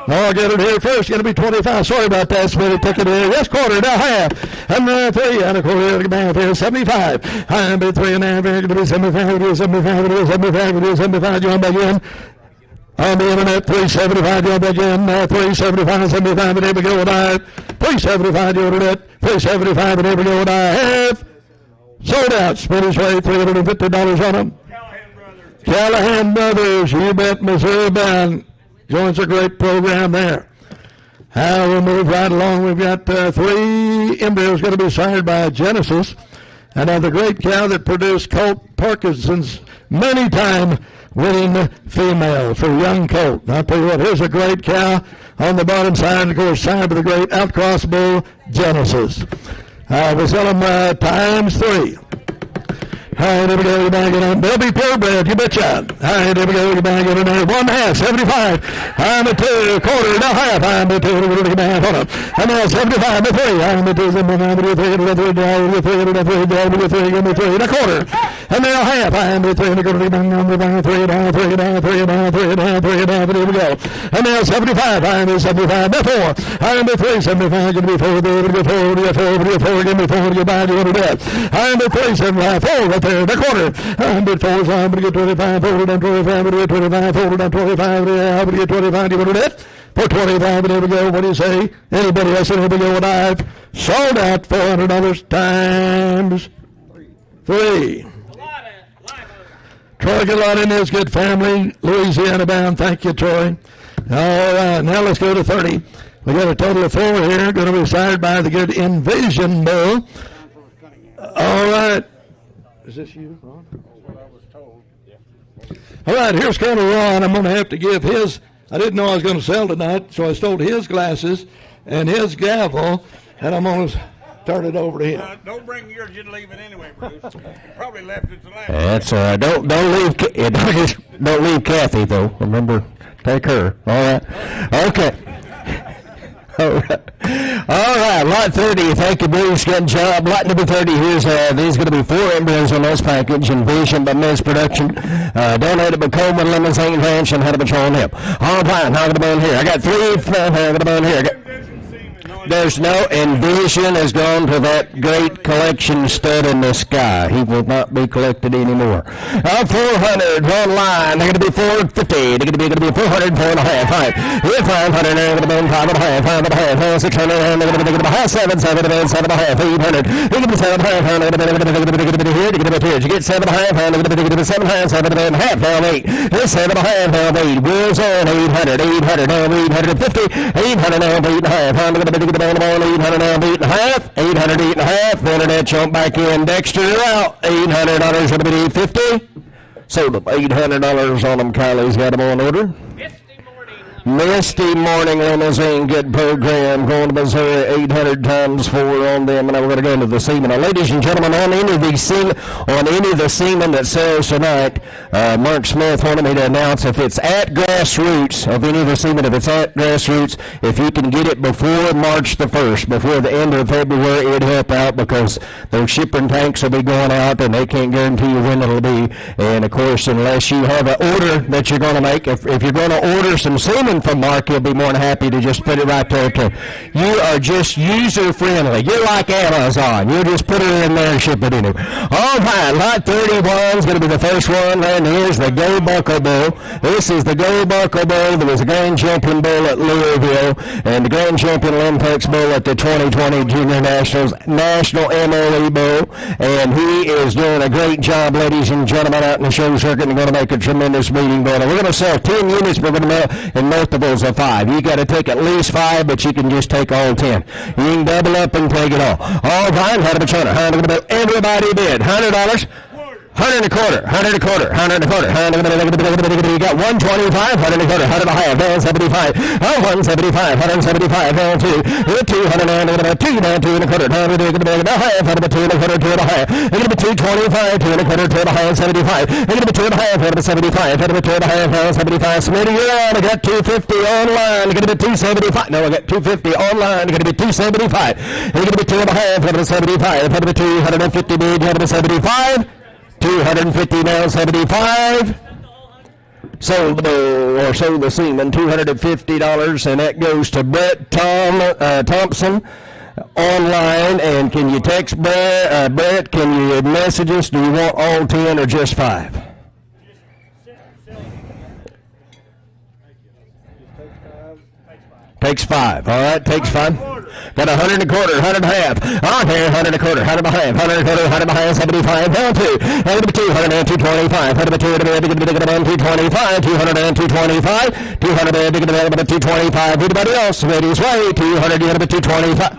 I'll get it here first. Going to be 25. Sorry about that. Split ticket here. Yes, quarter, now half. And 3 and a quarter. Here, 75. I'm at 3.5. Going to be 75. It is 75. It is 75. It is 75. You're on back in. On the internet, 375. You're on back in. 375, 75. And here we go. And I 375. You're on the internet. 375. And here we go. And I have sold out. Spanish way. $350 on them. Callahan Brothers. You bet, Missouri bound. Joins a great program there. We'll move right along. We've got 3 embryos going to be sired by Genesis. And the great cow that produced Colt Parkinson's many-time winning female for young Colt. I'll tell you what, here's a great cow on the bottom side, of course, signed by the great outcross bull Genesis. We'll sell them times 3. All right, here we go, you're banging on. They'll be purebred, you betcha. All right, here we go, you're banging on there. 1.5, 75. I'm at 2, quarter, now half. I'm at 2, we're going to bang on them. And now 75, I'm at 3. I'm at 2, I'm at 3, I'm at 3, I'm at 3, I'm at 3, I'm at 3, I'm at 3, and a quarter. And now half. I'm at 3, and a quarter, bang on, bang 3, down, 3, down, 3, down, 3, down, 3, down, and here we go. And now 75, I'm at 75, now 4. I'm at 3, 75, going to be 4, there, going to be 4, give me 4, you buy, you want to do it. I'm at 3, 75, 4, right there, the quarter. I'm at 4, so I'm going to get 25, 4, down 25, I'm going to get 25, 4, down 25, I'm going to get 25, you want to do it? For 25, and here we go. What do you say? Anybody else? Here we go. And I've sold out $400 times 3. Troy Galati and his good family, Louisiana bound. Thank you, Troy. All right, now let's go to 30. We got a total of 4 here. Going to be sired by the good Invasion Bull. All right. Is this you, Ron? All right, here's kind of Ron. I'm going to have to give his. I didn't know I was going to sell tonight, so I stole his glasses and his gavel, and I'm going to turn it over to him. Don't bring yours. You'd leave it anyway, Bruce. You probably left it to last. That's all right. Don't leave Kathy though. Remember, take her. All right. Okay. All right, lot 30. Thank you, Bruce. Good job. Lot number 30. Here's these going to be 4 embryos on this package. Invasion by Miz Production. Donated by Coleman Limousine Ranch and had a patrol on him. All right, now going to be in here. I got 3. Going to be in here. There's no envision has gone to that great collection stud in the sky. He will not be collected anymore. 400 online. They're going to be 450. They're going to be 400, 4.5. 5. 500. They're going to be 5.5. 5.5. 600. They're going to be 7. 7. 7.5. 800. They're going to be 7.5. They're going to be here. They're going to be here. You get 7.5. They're going to be 7.5. 7.5. Now 8. 7.5. Now 8. Wheels on 800. 800. Now 850. 800. Now 8.5. I'm going to be 800 now 8.5. 800. 8.5. The internet jump back in. Dexter, you're out. $800 going to be 50. Sold them $800 on them. Kylie's got them on order. Misty Morning Limousine, good program. Going to Missouri, 800 times 4 on them. And now we're going to go into the semen. Now, ladies and gentlemen, on any of the semen that sells tonight, Mark Smith wanted me to announce if it's at Grassroots, of any of the semen, if it's at Grassroots, if you can get it before March the 1st, before the end of February, it'd help out because those shipping tanks will be going out and they can't guarantee you when it'll be. And, of course, unless you have an order that you're going to make, if you're going to order some semen from Mark, he'll be more than happy to just put it right there too. You are just user friendly. You're like Amazon. You just put it in there and ship it in. All right, lot 31 is going to be the first one. And here's the Go Buckle Bull. This is the Go Buckle Bull. There was a Grand Champion Bull at Louisville and the Grand Champion Olympics Bull at the 2020 Junior Nationals National MLE Bull. And he is doing a great job, ladies and gentlemen, out in the show circuit, and going to make a tremendous meeting. But we're going to sell 10 units. We're going to in multiples of 5. You got to take at least 5, but you can just take all 10. You can double up and take it all. All right, everybody bid $100. 100 and a quarter, 100 and a quarter, 100 and a quarter, 100 and a quarter. You got 125, 100 and a quarter, 100 and a half, down 75. 175, 175, down 2. 200 and a 2, down 2 and a quarter, down 2 and a half, 2 and a quarter, 2 and a half. They're going to be 225, 2 and a quarter, 2 and a half, 75. They're going to be 2 and a half, 75, 2 and a half, down 75. Smitty, you're on. I got 250 online. They're going to be 275. No, I got 250 online. They're going to be 275. They're going to be 2 and a half, 75. They're going to be 250 bid, 75. 250 now, 75. Sold the bull, or sold the semen, $250, and that goes to Brett Thompson online. And can you text Brett? Can you message us? Do you want all 10 or just 5? Takes 5. All right, takes 5. Got 100 and a quarter, 100 and a half. On here, 100 and a quarter, 100 and a half, 100 and a quarter, 100 and a half, 75, down 2. 200 and 225, 100 and 225, 200 and 225, 200 and 225. Anybody else? Ready's way, 200, 225.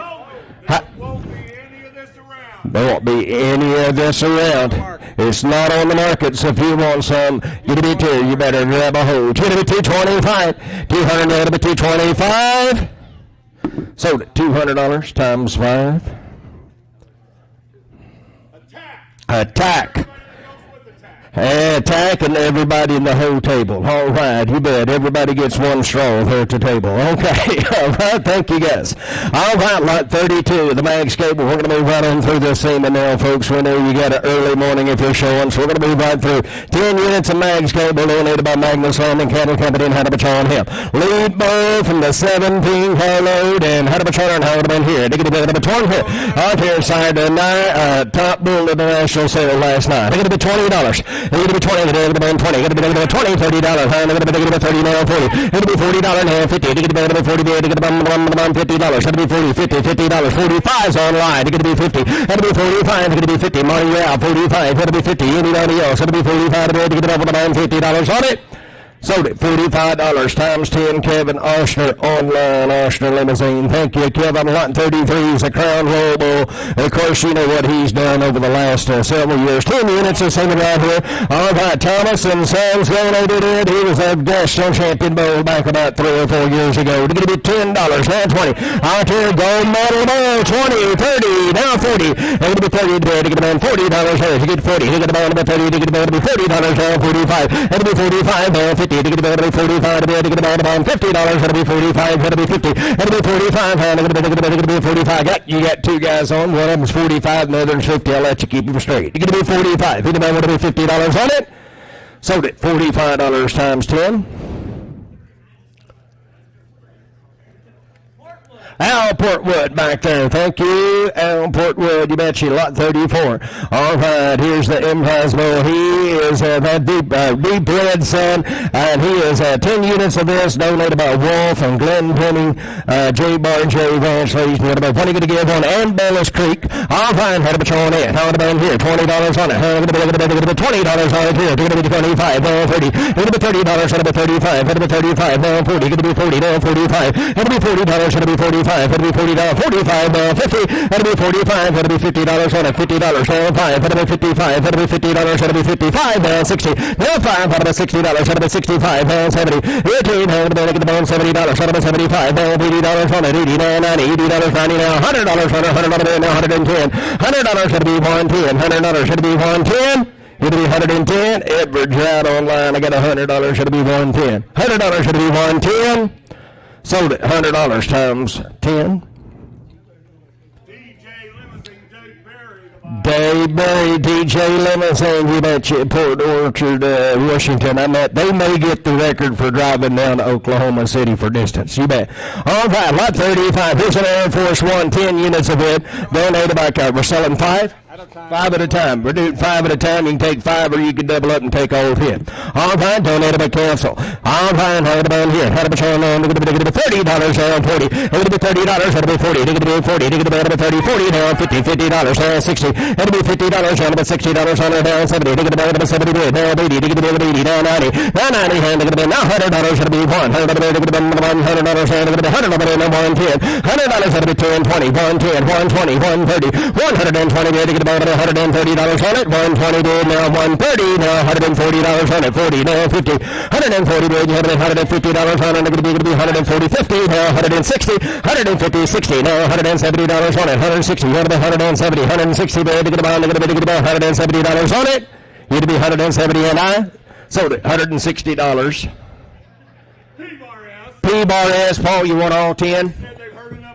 There won't be any of this around. It's not on the market, so if you want some, you better grab a hold. 225, 200 and 225. Sold at $200 times 5. Attack. Attack and everybody in the whole table. All right, you bet. Everybody gets one straw here at the table. Okay, all right, thank you guys. All right, lot 32, the Mag's Cable. We're going to move right on through this semen now, folks. We know you got an early morning if you're showing, so we're going to move right through. 10 units of Mag's Cable donated by Magnus Landing Cattle Company in Haddabachon Hill. Lead bull from the 17 car load, and Haddabachon and Haddabachon here. They get a bit of a torn here. On here side, the top bull of the national sale last night. They're going to be $20. They're going to be 20, they're going to be 20, they're going to be 20, $30, they're going to be 30 now, 40, they're going to be $40 now, 50, they're going to be 40, they're going to be $50, they're going to be 40, 50, $50, 45's online, they're going to be 50, they're going to be 45, they're going to be 50, money out, 45, they're going to be 50, anybody else, they're going to be 45, they're going to be $50 on it. Sold it $45 times 10. Kevin Oshner online, Oshner Limousine. Thank you, Kevin. Lot 33 is a Crown Royal Bull. Of course, you know what he's done over the last several years. 10 units of semen right here. All right, Thomas and Sons donated it. He was a national champion bull back about 3 or 4 years ago. They're going to be $10, now 20. Out here, gold medal bull, 20, 30, now 40. They're going to be 30 today. They're going to be $40 here. You get 40. They're going to be 30. They're going to be $40 now, 45. They're going to be 45 now, 50. They're going to be 45, they're going to be $50, it'll be 45, it'll be 50, it'll be 45, and it'll be 45. You got 2 guys on, one of them's 45, the other's 50. I'll let you keep them straight. You're going to be 45. Anybody want to be $50 on it? Sold it $45 times 10. Al Portwood back there. Thank you, Al Portwood. You bet you. Lot 34. All right, here's the Impossible. He is that deep red son, and he is 10 units of this donated by Wolf and Glenn Penning, J. Bar, J. Ranch. Ladies and gentlemen, what are you going to give on Ambulance Creek? All right, how to on it. How to been here? $20 on it. How to be $20 on it here. Going to be 25, now 30. Going to be $30. How to be 35. How to be 35, now 40. Going to be 40, now 45. How to be $40. How to be 45. How to be $40, 45, now 50. How to be 45. How to be $50 on it. $50, now 5. How to be 55. How to be $50. How to be 55, now 60. Now 5. How to be $60. How to be 65, now 70. 18. How to be $70. How to be 75. Now $80 on it. 80, now 90. $80, 90, now $100 on it. $100 now 110. $100 should be 110. $100 should be 110. Should be 110. Edward's right online. I got $100. Should be 110. $100 should be 110. Sold it. $100 times 10. Dave Berry, DJ Limousin, you betcha, Port Orchard, Washington. They may get the record for driving down to Oklahoma City for distance. You bet. All right, lot 35. Here's an Air Force One, 10 units of it. Donated by car. We're selling 5? 5 at a time. We're doing 5 at a time. You can take 5 or you can double up and take all of it. All right, donated by council. All right, how to down here. How to be showing on $30 down 40. It's going to be $30. How to be 40. It's going to be 40. It's going to be 30. 40 down 50. $50 down 60. It'll be $50 down about $60 on it down 70. It'll be about 70 down 80. It'll be 80 down 90. Now 90 and it'll be now $100. It'll be $100. It'll be $100 and it'll be $100 and 110. $100 it'll be 10, 20, 110, 120, 130, 120. It'll get about $130 on it. 120 bid now 130. Now $140 on it. 40 now 50. 140 bid. You have it $150 on it. It'll be 140, 50. Now 160. 150, 60. Now $170 on it. 160. You have it 170. 160 bid. Get about $170 on it. You'd be 170 and I sold it $160. P-Bar S. Paul, you want all 10?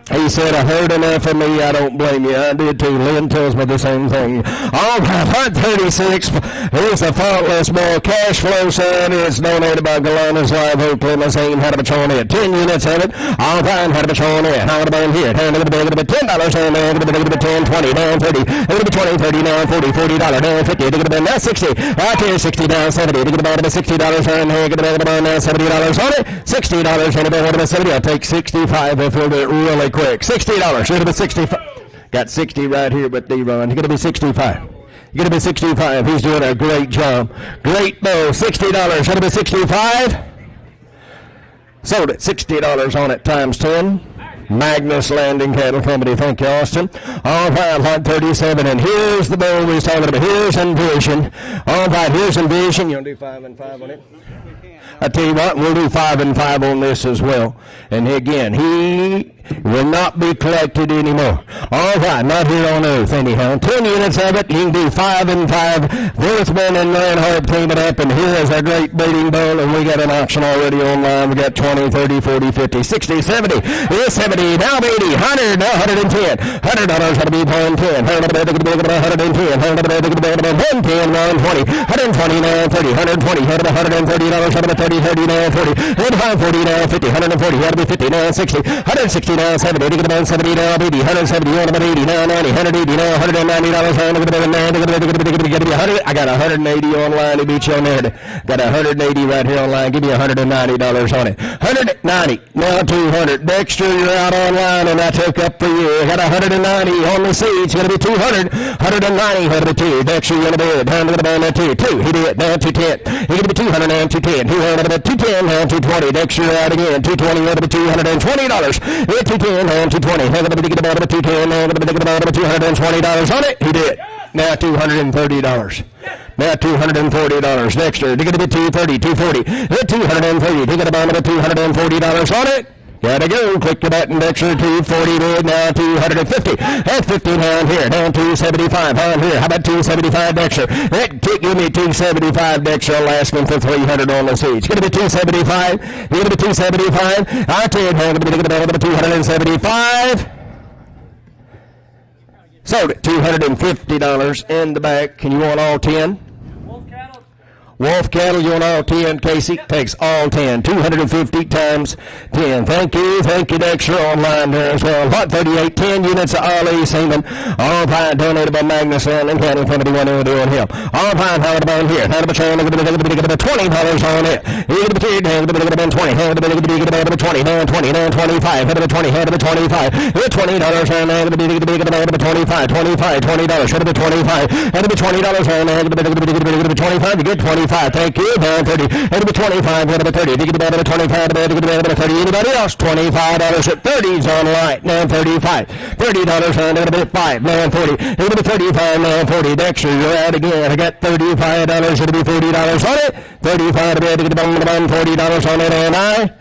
He said, I heard enough of me. I don't blame you. I did too. Lynn tells me the same thing. All right, lot 36. Here's the Faultless Boy Cash Flow Son. It's donated by Galana's Live Hope Limousine. How to be on it. 10 units of it. All right, how to be on it. How to be in here. How to be $10 and $10, 10, 20, down 30. It'll be 20, 30, down 40, $40, down 50. It'll be now 60. Out here, 60, down 70. It'll be about $60 on here. It'll be about $70 on it. $60 and about 70. I'll take 65 if we'll do it really quick. $60. Should have been 65. Got 60 right here, but D-Ron. You're going to be 65. You're going to be 65. He's doing a great job. Great bow. $60. Should have been 65. Sold it. $60 on it times 10. Magnus Landing Cattle Company. Thank you, Austin. All right, lot 37. And here's the bow we was talking about. Here's Envision. All right, here's Envision. You want to do 5 and 5 on it? I tell you what, we'll do 5 and 5 on this as well. And again, he will not be collected anymore. All right, not here on Earth anyhow. 10 units of it. You can do 5 and 5. Worthman and Reinhardt team it up, and here is our great beating bowl, and we got an auction already online. We got 20, 30, 40, 50, 60, 70. It's 70, now 80, 100, now 110. $100 had to be 110. $110, 110, 120. 120 now 30, 120. Had to be $130, had to be 30, 30 now 40. 140 now 50, 140. Had to be 50 now 60. 160 now 70. Get about 70 now 80. 170 now about 80 now 90. 180 now $190. I got 180 online to beat you on there. Got 180 right here online. Give me $190 on it. 190 now 200. Dexter, you're out online, and I took up for you. I got 190 on the seats. Going to be 200. 190. Going to be 2. Dexter, you're going to be it. Down to the band now 2. 2. He did. Now 210. He's going to be 200 now 210. 200 210 now 220. Dexter out again. 220. Going to be $220. 210 now 220. Going to be about 210. Now going to be about $220 on it. He did. Now $230. Now $240. Dexter, they're going to be 230, 240. 230. They got about $240 on it. Gotta go. Click the button, Dexter. 240 bid. Now 250. That's 50 down here. Down 275 on here. How about 275, Dexter? Give me 275, Dexter. I'll ask him for 300 on the seats. Gonna be 275. You're gonna be 275. I tell you, I'm gonna be about 275. Sold it. $250 in the back. Can you want all 10? Wolf Cattle, you want all 10. Casey takes all 10. 250 times 10. Thank you, Dexter, online there as well. Lot 38, 10 units of Ali Seaman. All fine, donated by Magnus and County 71 doing him. All fine, how about here? How about $20 on it? You get $20, how about $20, now 20, now 25, how about 20, how about 25. $20 on that, $25, $20, how about 25, how about $20 on that, $25, you get 25. Thank you. Now 30. It'll be 25. What about 30? Did you get about 25? Did you get about 30? Anybody else? $25 at 30's on light. Now 35. $30 on it. It'll be 5. Now 40. It'll be 35. Now 40. Dexter, you're out again. I got $35. It'll be $40 on it. 35 to be able to get $40 on it. And I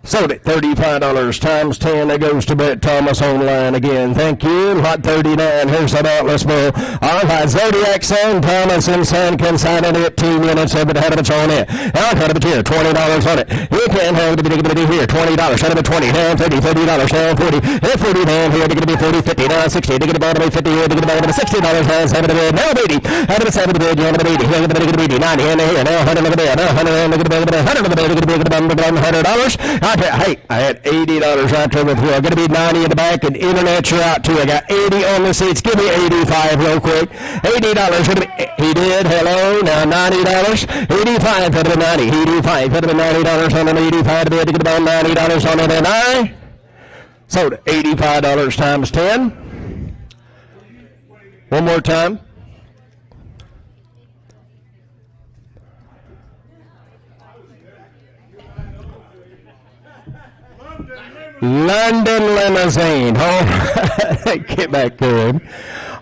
sold it. $35 times 10. That goes to Brett Thomas online again. Thank you. Lot 39. Here's the Atlas Bull. All right. Zodiac San Thomas and San consigned at 2 minutes. Over to Hadabits on it. Out Hadabits here. $20 on it. You can have the here. $20. Hadabit 20. Down 30. $30. Down 40. At 40 down here. They're going to be 40. 50. Down 60. They're going to be about 50 here. They're going to be about $60. Down 70 bid. Now 80. Hadabit 70 bid. You're going to be 80. You're going to be 80. 90 in here. Now 100 in the bid. Now 100 in the bid. 100 in the bid. They're going to be $100. Hey, I had $80 out there with you. I'm going to be 90 in the back, and internet you're out too. I got 80 on the seats. Give me 85 real quick. $80. He did. Hello. Now $90. 85 out of the 90. 85 out of the $90 on an 85 to be able to get about $90 on it, and I sold it. $85 times 10. One more time. London Limousine. All right. Get back good.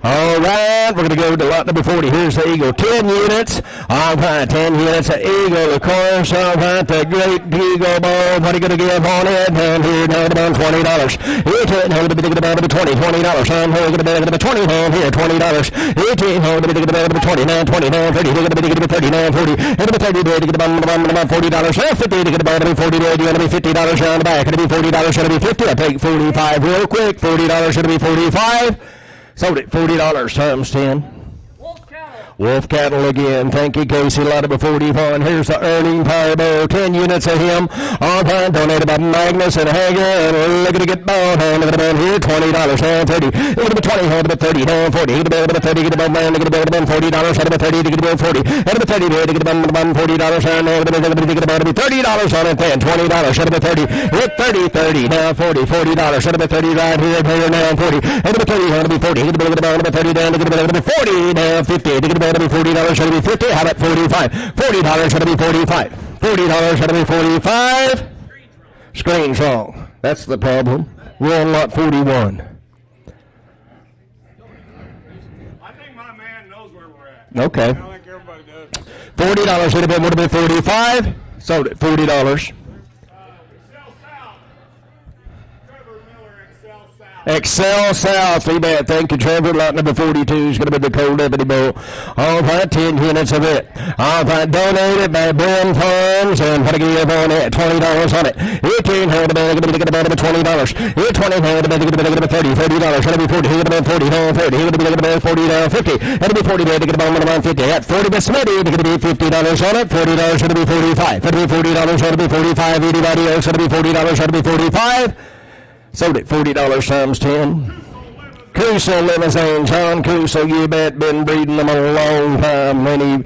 All right, we're going to go to lot number 40. Here's the Eagle. 10 units. All right, 10 units of Eagle, of course. All right, the great Eagle Ball. What are you going to give on it? Down here, down about $20. Here to it, now going to be about $20. $20. Down here, going to be about $20. Down here, $20. Here to it, now going to be about $20. Now 20, now 30. Here going to be 30, now 40. Here to be 30, to get about $40. Now 50, to get about $40. You're going to be $50 around the back. It'll be $40. It'll be $50. I'll take $45 real quick. $40. It'll be $45. Sold it. $40 times 10. Wolf Cattle again. Thank you, Casey. A lot of 41. Here's the earning Powerball. 10 units of him. All time donated by Magnus and Hager. And look at it get ball. Look at it here. $20. Down 30. Look at the 20. Look at the 30. Down 40. Look at the 30. Get about man. Look at the $40. Look at the 30. Get about 40. Look at the 30. Get about $40. And look at the $30 on it then. $20. Look at the 30. Hit 30. 30. Now 40. $40. Look at the 30 right here. Here now 40. Look at the 30. Look at the 40. Look at the 30 down. Look at the 40. Now 50. Should be $40, should be 50. How about 45? $40 should be 45. $40 should be 45. Screen's wrong. That's the problem. We're on lot 41. I think my man knows where we're at. Okay. I think everybody does. $40 should have been 45. Sold it. $40. Excel South, you bet. Thank you, Trevor. Lot number 42 is going to be the Cold Deputy Bowl. All right, 10 units of it. All right, donated by Ben Farms, and what do you give on it? $20 on it. You're $10, how about $20? You're $20, how about $30? $30, should be 40, here about 40, down 30, here about 40, down 50. It'll be 40, to get about 50. At 40 to Smitty, to be $50 on it. $40 should be 45. It'll be $40, should be 45. Anybody else, should be $40, should be 45. Sold it. $40 times 10. Crusoe Limousine, John Crusoe, you bet, been breeding them a long time, many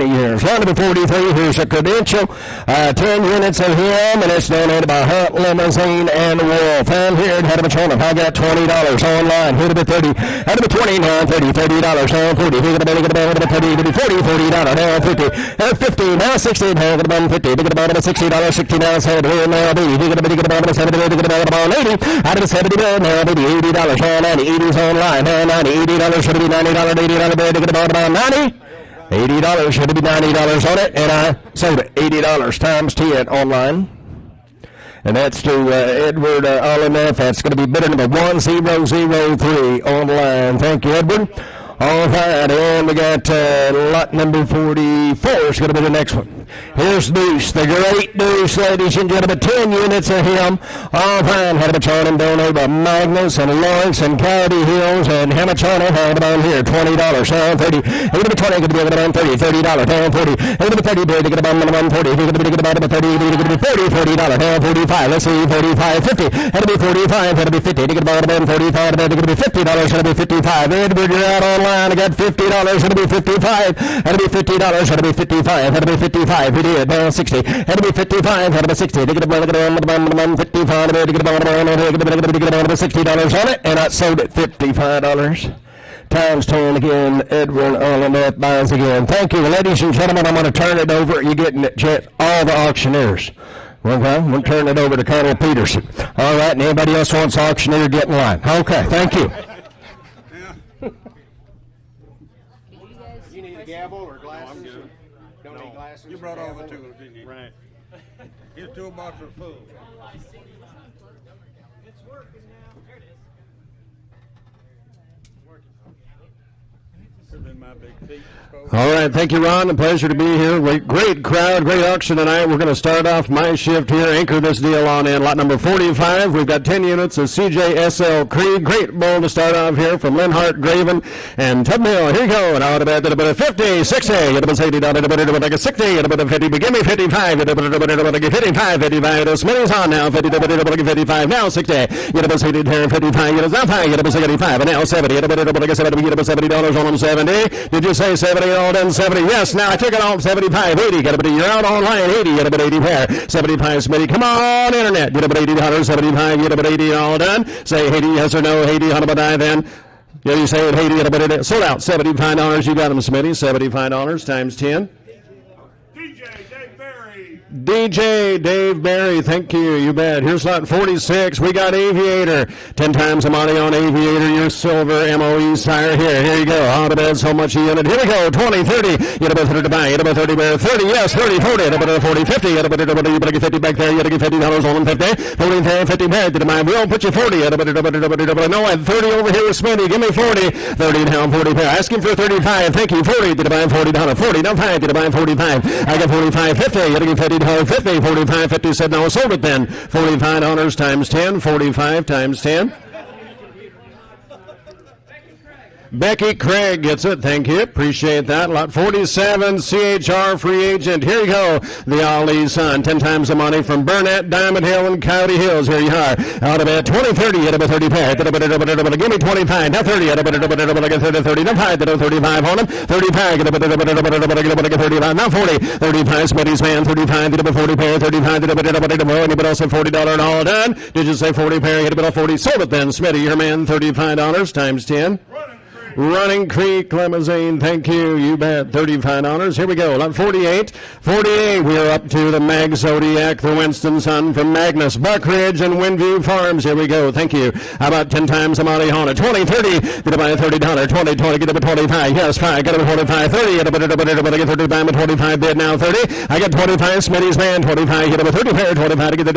years. Lot number 43, here's a credential, 10 units of him, and it's donated by Hunt Limousine and Wolf. And here at Hadabit Channel, I got $20 online, here to be 30, out of the 20, now 30, $30, now 40, here to be 30, to be 40, $40, now 50, now 50, now 60, now to be 50, to get about $60, 60, now 70, here now 80, here to be about 70, to get about 80, out of the 70, now $80, now 90, online, $90, $80 should be $90, $80 bid to get about $90. $80 should be $90 on it, and I sold it. $80 times 10 online. And that's to Edward Olineff. That's going to be bidder number 1003 online. Thank you, Edward. All right, and we got lot number 44 is going to be the next one. Here's Deuce, the great Deuce, ladies and gentlemen, 10 units of him. All right, had a bunch on him donated by Magnus and Lawrence and Coyote Hills, and how much on it? Had about here, $20, down 30. He's going to be 20, going to be about $30, $30, down 40. He's going to be 30, to get about 140. He's going to be about 30, he's going to be 40, $40, down 45. Let's see, 45, 50. Had to be 45, had to be 50. To get about 45, had to be $50, had to be 55. Edward, you're out online. I got $50, had to be 55. Had to be $50, had to be 55. Had to be 55. We did, down 60. Had to be 55, had to be 60. To get about 55, to get about $60 on it, and I sold it $55. Times 10 again, Edwin Arlenette buys again. Thank you, ladies and gentlemen. I'm going to turn it over. You're getting it, Jet, all the auctioneers. Okay, we'll turn it over to Colonel Peterson. All right, and anybody else wants auctioneer, get in line. Okay, thank you. You need a gavel or glasses? I'm good. Don't need glasses. You brought all the tools, didn't you? Right. His toolbox are full. It's working now. There it is. All right, thank you, Ron. A pleasure to be here. Great crowd, great auction tonight. We're going to start off my shift here, anchor this deal on in. Lot number 45. We've got 10 units of CJSL Creed. Great bull to start off here from Linhart, Graven, and Tubmill. Here you go. And out of it, a 50, 60, $80, $60, 50, give me 55, 55, 55. The Smitty's on now, 50, 55, now 60, 55, now 65, and now 70, $70 on them, 70. Did you say 70 all done? 70? Yes. Now I took it off 75, 80. Got to be you're out online 80. Got to be 80 pair. 75 Smitty. Come on, internet. Get up at 80, 175. Get up at 80 all done. Say 80 yes or no. 80 100 die then. Yeah, you say it 80. Get up at 80. Sold out. $75. You got them, Smitty. $75 times 10. DJ Dave Barry, thank you. You bet. Here's lot 46. We got Aviator. 10 times the money on Aviator. Your silver MOE sire. Here you go. Out of bed, so much a unit. Here we go. 20, 30. You got about 30 to buy. You got about 30 bear. 30, yes. 30, 40. You got about 40, 50. You got about you better get 50 back there. You got to get $50 on them. 50. 40, 50 back. Did I will put you 40. No, I had 30 over here with Smitty. Give me 40. 30 down, 40 pair. Asking for 35. Thank you. 40. Did I buy $40? 40 down 5. Did I buy 45? I got 45, 50. You got to get 50. 50, 45, 50 said no, sold it then. $45 times 10, 45 times 10. Becky Craig gets it. Thank you. Appreciate that. Lot 47, CHR free agent. Here you go. The Ali's son. 10 times the money from Burnett, Diamond Hill, and Coyote Hills. Here you are. Out of it. 20, 30. Hit about 30 pair. Give me 25. Now 30. Get 30. Now 5. 35 on him. 35. Get 35. Now 40. 35. Smitty's man. 35. Get about 40 pair. 35. Anybody else at $40 and all done? Did you say 40 pair? Hit about 40. Sold it then. Smitty, your man. $35 times 10. Running Creek Limousine, thank you. You bet. $35. Here we go. Lot 48. 48. We are up to the Mag Zodiac, the Winston son from Magnus, Buckridge, and Windview Farms. Here we go. Thank you. How about 10 times the money on it? 20, 30. Get to buy a $30. 20, 20. Get up at 25. Yes, 5. Get up at 25. 30. Get up at 30. Buy a 25 bid now. 30. I get 25. Smitty's man. 25. Get up at 30 pair. 25 to get the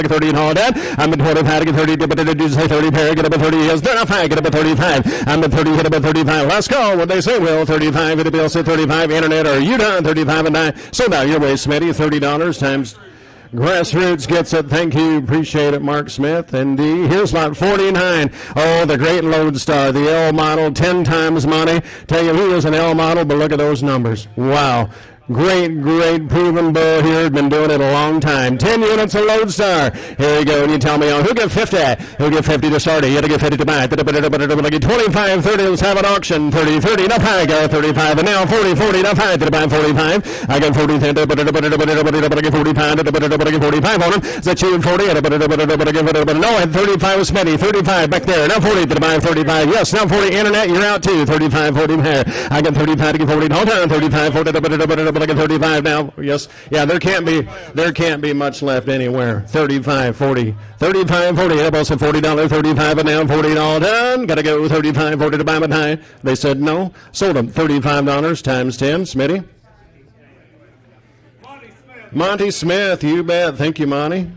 30 and all that. I'm at 25 to get 30. Did you say 30 pair? Get up at 30. Yes, they're not 5. Get up at 35. I'm at 30. Hit about 35. Let's go. What they say, Will? 35. It'll be also 35. Internet, are you done? 35 and 9. So now your way, Smitty. $30 times. Grassroots gets it. Thank you. Appreciate it, Mark Smith. Indeed. Here's lot 49. Oh, the great Lodestar, the L model, 10 times money. Tell you, he was an L model, but look at those numbers. Wow. Great proven bull here. Been doing it a long time. 10 units of Lodestar. Here you go. And you tell me, who get 50? Who get 50 to start it? You got to get 50 to buy it. 25, 30. Let's have an auction. 30, 30. Now 5. Got 35. And now 40, 40. Now 5. Did I buy 45? I got 40. Get 45 on him. Is that you and 40? No, I had 35 with Smitty. 35 back there. Now 40. Did I buy 35? Yes. Now 40. Internet, you're out too. 35, 40 here. I got 35 to get 40. Hold on. 35, 40. Like a 35 now. Yes. Yeah, there can't be much left anywhere. 35, 40. 35, 40. I also $40, 35 and now 40 all done. Gotta go 35, 40 to buy them at high. They said no. Sold them. $35 times 10. Smitty. Monty Smith, you bet. Thank you, Monty.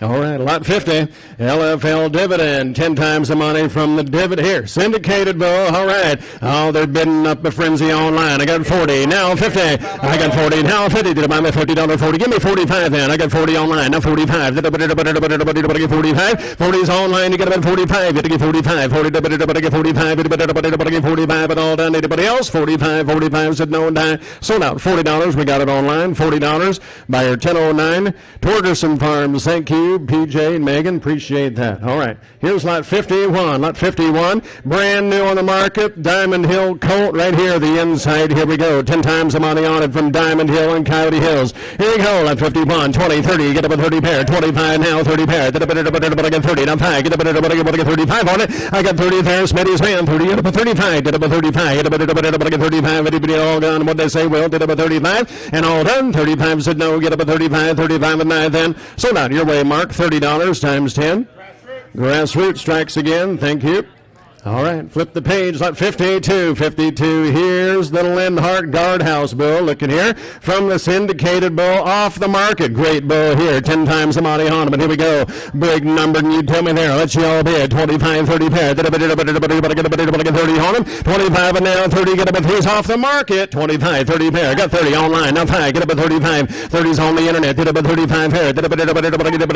All right, lot 50, LFL dividend, 10 times the money from the dividend. Here, syndicated bull, all right. Oh, they're bidding up a frenzy online. I got 40, now 50. I got 40, now 50. Did I buy my $50 40? Give me 45 then. I got 40 online, now 45. 45. 40 is online, you got about 45. You get 45. 40, 45. 45, and all done. Anybody else? 45, 45 said no, die. Sold out, $40. We got it online, $40. Buyer 1009. Torgerson Farms, thank you. PJ and Megan, appreciate that. All right, here's lot 51. Lot 51, brand new on the market, Diamond Hill Colt right here, the inside. Here we go, 10 times the money on it from Diamond Hill and Coyote Hills. Here we go, lot 51, 20, 30, get up a 30 pair, 25 now, 30 pair, get up a 30, now 5, get up a 35 on it. I got 30 there, Smitty's man, 30, get up a 35, get up a 35, get up a 35, everybody all gone, what they say, well, get up a 35, and all done, 35 said no, get up a 35, 35 and 9 then, sold out your way, Mark. $30 times 10. Grassroots strikes again. Thank you. All right, flip the page, lot 52. 52, here's the Lindhart Guardhouse bull. Looking here from the syndicated bull off the market. Great bull here, 10 times the money on him. And here we go, big number, and you tell me there. Let's you all bid, 25, 30 pair. Get a 30 on him. 25 and now 30, get up a 3's off the market. 25, 30 pair, got 30 online, now 5, get up a 35. 30's on the internet, get up a 35 pair. Get up a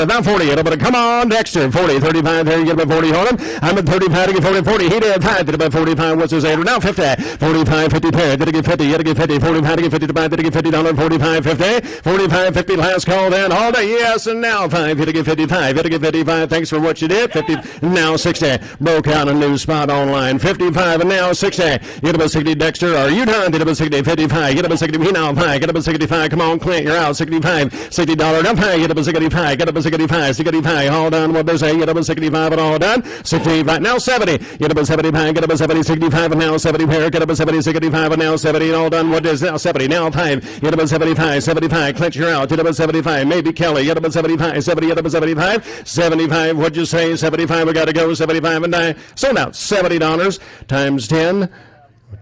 now 40, get up a, come on, Dexter, 40, 35 there, you get up a 40 on him. I'm at 35 to get 40. He did 5, did about 45, what's his age? Now 50, 45, 50 pair, did it get 50, did it get 50, 45 to get 50 to buy, did it get $50, 45, 50, 45, 50, last call then, all day, yes, and now 5, did it get 55, did it get 55, thanks for what you did, 50, now 60, broke out a new spot online, 55, and now 60, get about 60, Dexter, are you done? Did about 60, 55, get about 60, we now 5, get about 65, come on, Clint, you're out, 65, $60, now 5, get about 65, get about 65, 65, all done, what they say, get about 65 and all done, 65, now 70, get about 75, get up a 70, 65, and now 70 pair, get up a 70, 65, and now 70, and all done. What is now 70, now 5, get up a 75, 75, clinch you're out, get up a 75, maybe Kelly, get up a 75, 70, get up a 75, 75, what'd you say, 75, we got to go, 75 and 9, sold out, $70 times 10,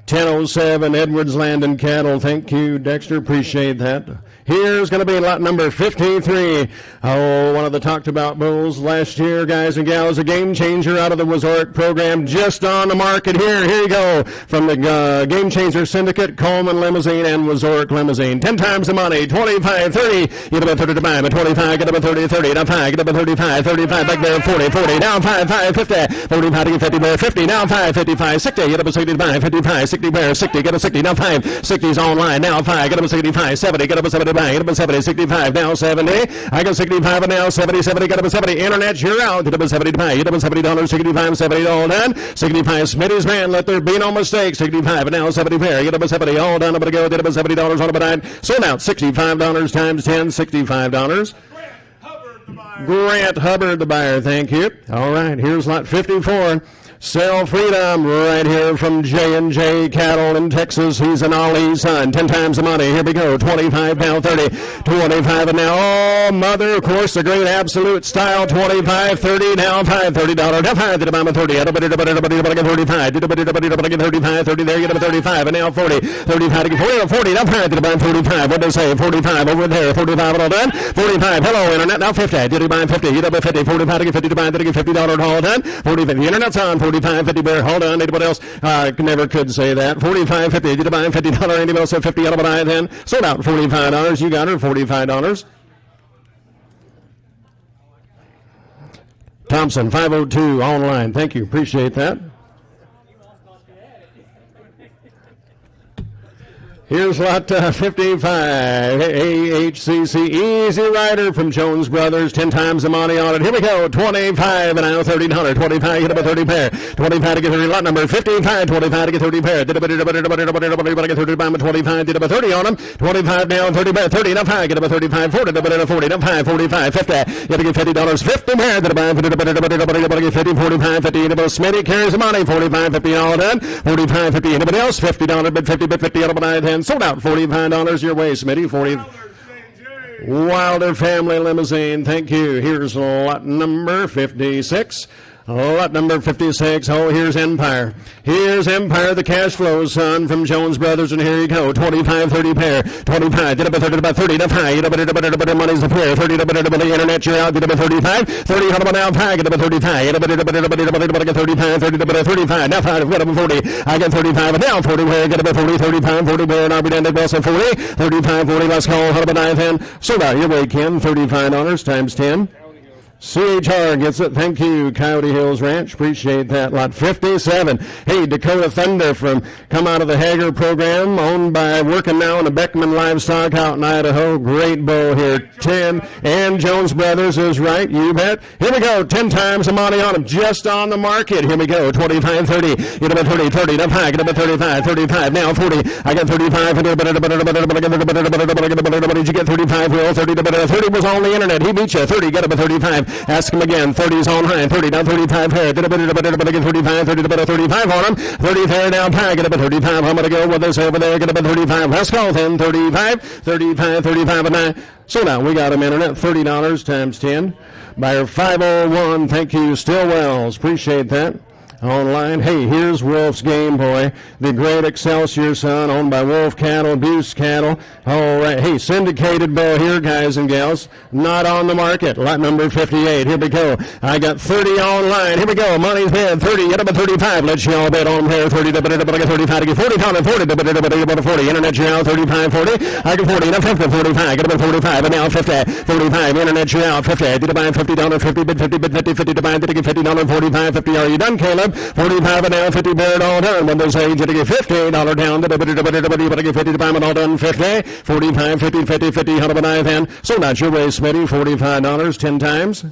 1007, Edwards Land and Cattle, thank you, Dexter, appreciate that. Here's going to be lot number 53. Oh, one of the talked about bulls last year, guys and gals, a game changer out of the Wazork program, just on the market here. Here you go, from the Game Changer Syndicate, Coleman Limousine and Wazork Limousine. 10 times the money, 25, 30, get about 30 to buy, but 25, get about 30, 30, now 5, get about 35, 35, back there, 40, 40, now 5, 5, 50, 45 to get 50, there, 50, now 5, 55, 60, get about 60 to buy, 55, 60, there, 60, get a 60, now 5, 60's online, now 5, get up a 65, 70, get up a 70, get up a 70, 65, now 70, I got 65 and now 70, 70, get up a 70, internet, you're out, get up a 70 to buy, get up a $70, 65, 70, all done, 65, Smitty's man, let there be no mistake, 65 and now 70 pair, get up a 70, all done, I'm going to go, get up a $70 on a nine, sold out, $65 times 10, $65. Grant Hubbard, the buyer, thank you. All right, here's lot 54. Sell Freedom right here from J&J Cattle in Texas. He's an Ollie's son. 10 times the money. Here we go. 25 now 30. 25 and now. Oh, mother, of course, the great absolute style. 25, 30 now. $5, $30. Now 5. Did I buy 30? Everybody get 35. Did I get 35? 30 there. Get a 35 and now 40. 35 to get 40. 40. Now 5. Did I buy 45? What did they say? 45 over there. 45 all done. 45. Hello, internet. Now 50. Did he buy 50? Get up at 50. 45 to get 50 to buy. Did he get $50 all done? 40. The internet's on. 45, 50 bear, hold on, anybody else? Never could say that. 45, 50, did you buy $50? Anybody else have 50 out of an eye then? Sold out, $45, you got her, $45. Thompson, 502, online, thank you, appreciate that. Here's lot 55, AHCC Easy Rider from Jones Brothers, 10 times the money on it. Here we go, 25 and now 30, 25, get up a 30 pair. 25 to get 30, lot number 55, 25 to get 30 pair. Did get 30 by 25, did up a 30 on them. 25 now, 30 pair, 30, now 5, get up a 35, 40, did a 40, now 5, 45, 50. You have to get $50, 50 pair, did a buy, get 50, 45, 50, anybody else? Smitty carries the money, 45, 50, all done. 45, 50, anybody else? $50, bid 50, bid 50, out of an eye, sold out, $45 your way, Smitty. 40. Wilder Family Limousine, thank you. Here's lot number 56. Lot number 56. Oh, here's Empire. Here's Empire, the cash flow, son, from Jones Brothers, and here you go. 25-30 pair. 25. Did about 30 to about 30 to 5. Did about money's the pair. 30 to about the internet. You're out. Did about 35. 30 to about now 5. Get about 35. Did about 35. 30 to about 35. Now 5. Got about 40. I got 35. And now 40. Where? Get about 40. 35. 40. Where? And I'll be down to Wilson 40. 35. 40. Let's call. How about 9 10? So now your way, Ken. $35 times 10. CHR gets it. Thank you, Coyote Hills Ranch. Appreciate that. Lot 57. Hey, Dakota Thunder from come out of the Hager program, owned by working now in the Beckman Livestock out in Idaho. Great bull here. 10. And Jones Brothers is right. You bet. Here we go. 10 times the money on him. Just on the market. Here we go. 25, 30. Get about 30, 30. Now 5. Get about 35, 35. Now 40. I got 35. Did you get 35? Will 30 to 30 was on the internet. He beat you. 30. Get about 35. Ask him again. 30's on high. 30 down 35 here. Did a 35. 30 to 35 on him. 30 there down high. Get up at 35. I'm going to go with this over there. Get up at 35. Let's go then. 35. 35. 35 and 9. So now we got him internet. $30 times 10. Buyer 501. Thank you, Stillwells. Appreciate that. Online. Hey, here's Wolf's Game Boy, the great Excelsior son, owned by Wolf Cattle, Boost Cattle. All right. Hey, syndicated bull here, guys and gals. Not on the market. Lot number 58. Here we go. I got 30 online. Here we go. Money's bid. 30. Get up at 35. Let's you all bet on here. 30 to 35 to get 40. Pound 40 to 40. Internet you out. 35, 40. I get 40. Now 50. 45. Get up at 45. And now 50. 45. Internet you out. 50. Did I buy $50? 50 bid 50 bid 50 50 to buy. Did I get $50? 45. 50. Are you done, Caleb? 45 and now 50 bird all done. When those age, you get $50 down. But I get 50 to buy them all done. 50, 45, 50, 50, 50, 109 then. So not your way, Smitty. $45, 10 times.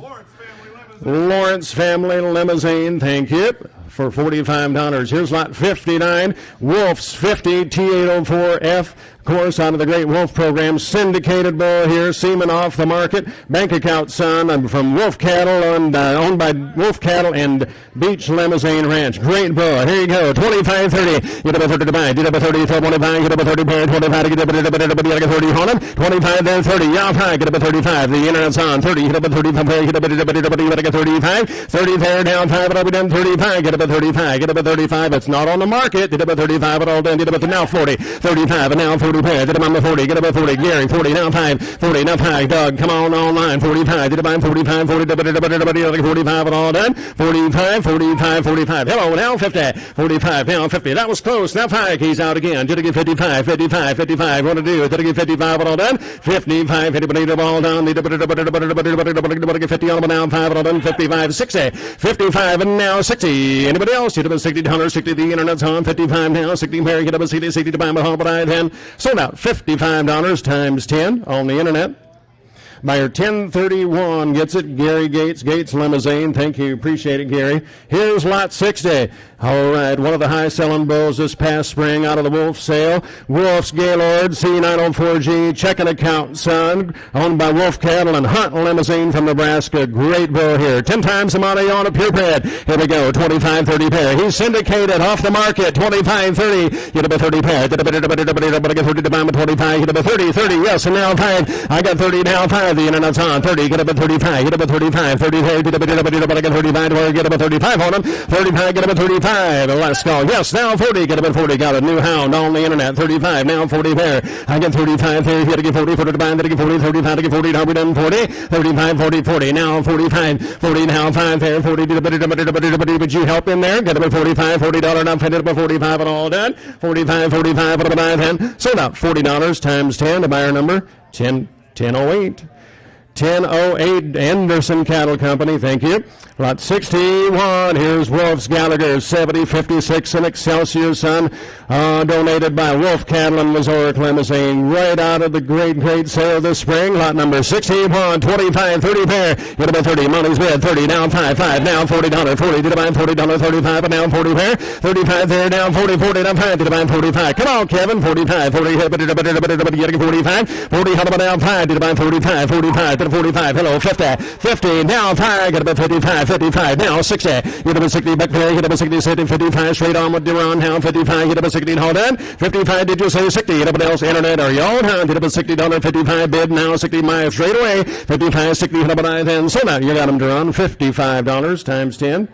Lawrence Family Limousine. Thank you. For $45. Here's lot 59. Wolf's 50 T804F. Of course, out of the Great Wolf program, syndicated bull here, semen off the market, bank account son. I'm from Wolf Cattle and owned by Wolf Cattle and Beach Limousine Ranch. Great bull. Here you go. 25, 30. Get up a 30 to buy. Get up a 30, 25. Get up a 30 pair. 25 to get up a 30 on him. 25 there, 30. Yeah, 5. Get up a 35. The internet's on. 30. Get up a 35 pair. Get up a 35. 30 there, down 5. But I'll be done 35. Get up a 35. Get up a 35. It's not on the market. Get up a 35. But all done. Get up a now 40. 35 and now 40. Pair. Did I buy 40? Get about 40. Gary, 40 now 5. 40 now 5. Doug, come on online. 45. Did I buy 45? 40. 45 and all done. 45. 45. 45. Hello now 50. 45 now 50. That was close. Now 5. He's out again. Did I get 55? 55. 55. What to do? Did I get 55 and all done? 55. 50 all done. Did I get 50 on now 5 and all done? 55. 60. 55 and now 60. Anybody else? Did I get 60 to 160? The internet's on. 55 now. 60 pair. Get up a 60. 60 to buy my home. But I then. So now $55 times 10 on the internet. Buyer 1031 gets it. Gary Gates, Gates Limousine. Thank you. Appreciate it, Gary. Here's lot 60. All right. One of the high-selling bulls this past spring out of the Wolf sale. Wolf's Gaylord C904G checking account, son. Owned by Wolf Cattle and Hunt Limousine from Nebraska. Great bull here. 10 times the money on a purebred. Here we go. 25, 30 pair. He's syndicated off the market. 25, 30. Get up a 30 pair. Get up a 30 to buy him 25. Get up a 30, 30. Yes, and now 5. I got 30 now 5. The internet's on. 30. Get up at 35. Get up at 35. 30 there. Get up at 35. Get up at 35 on him. 35. Get up at 35. Last call. Yes, now 40. Get up at 40. Got a new hound on the internet. 35. Now 40 there. I get 35 there. You got to get 40. 40 to buy. Got to get 40. 35 to get 40. Now we done 40. 35. 40. 40. Now 45. 40. Now 5 there. 40. Would you help in there? Get up at 45. $40. Now fit it up at 45 and all done. 45. 45. What about 10? So now $40 times 10. The buyer number 1008. 1008 Anderson Cattle Company, thank you. Lot 61, here's Wolf's Gallagher, 7056 and Excelsior son, donated by Wolf Cattle and Missouri Limousine, right out of the great sale this spring. Lot number 61, 25, 30 pair, get about 30, money's bid, 30, down 5, now $40, 40, did I buy $40, 35, and now 40 pair, 35 there, down 40, 40, down 5, did I buy 45, come on Kevin, 45, 40, get 45, 40, how about down 5, did I buy 45, 45, 45, hello, 50, 50, now 5, get about 55, 55, now 60, get about 60, back there, get about 60, 55, straight on with Duran, now 55, get about 60, hold on, 55, did you say 60, get about else, internet, are you all down, get about $60, 55, bid, now 60 miles straight away, 55, 60, how about I then, so now you got them Duran, $55 times 10.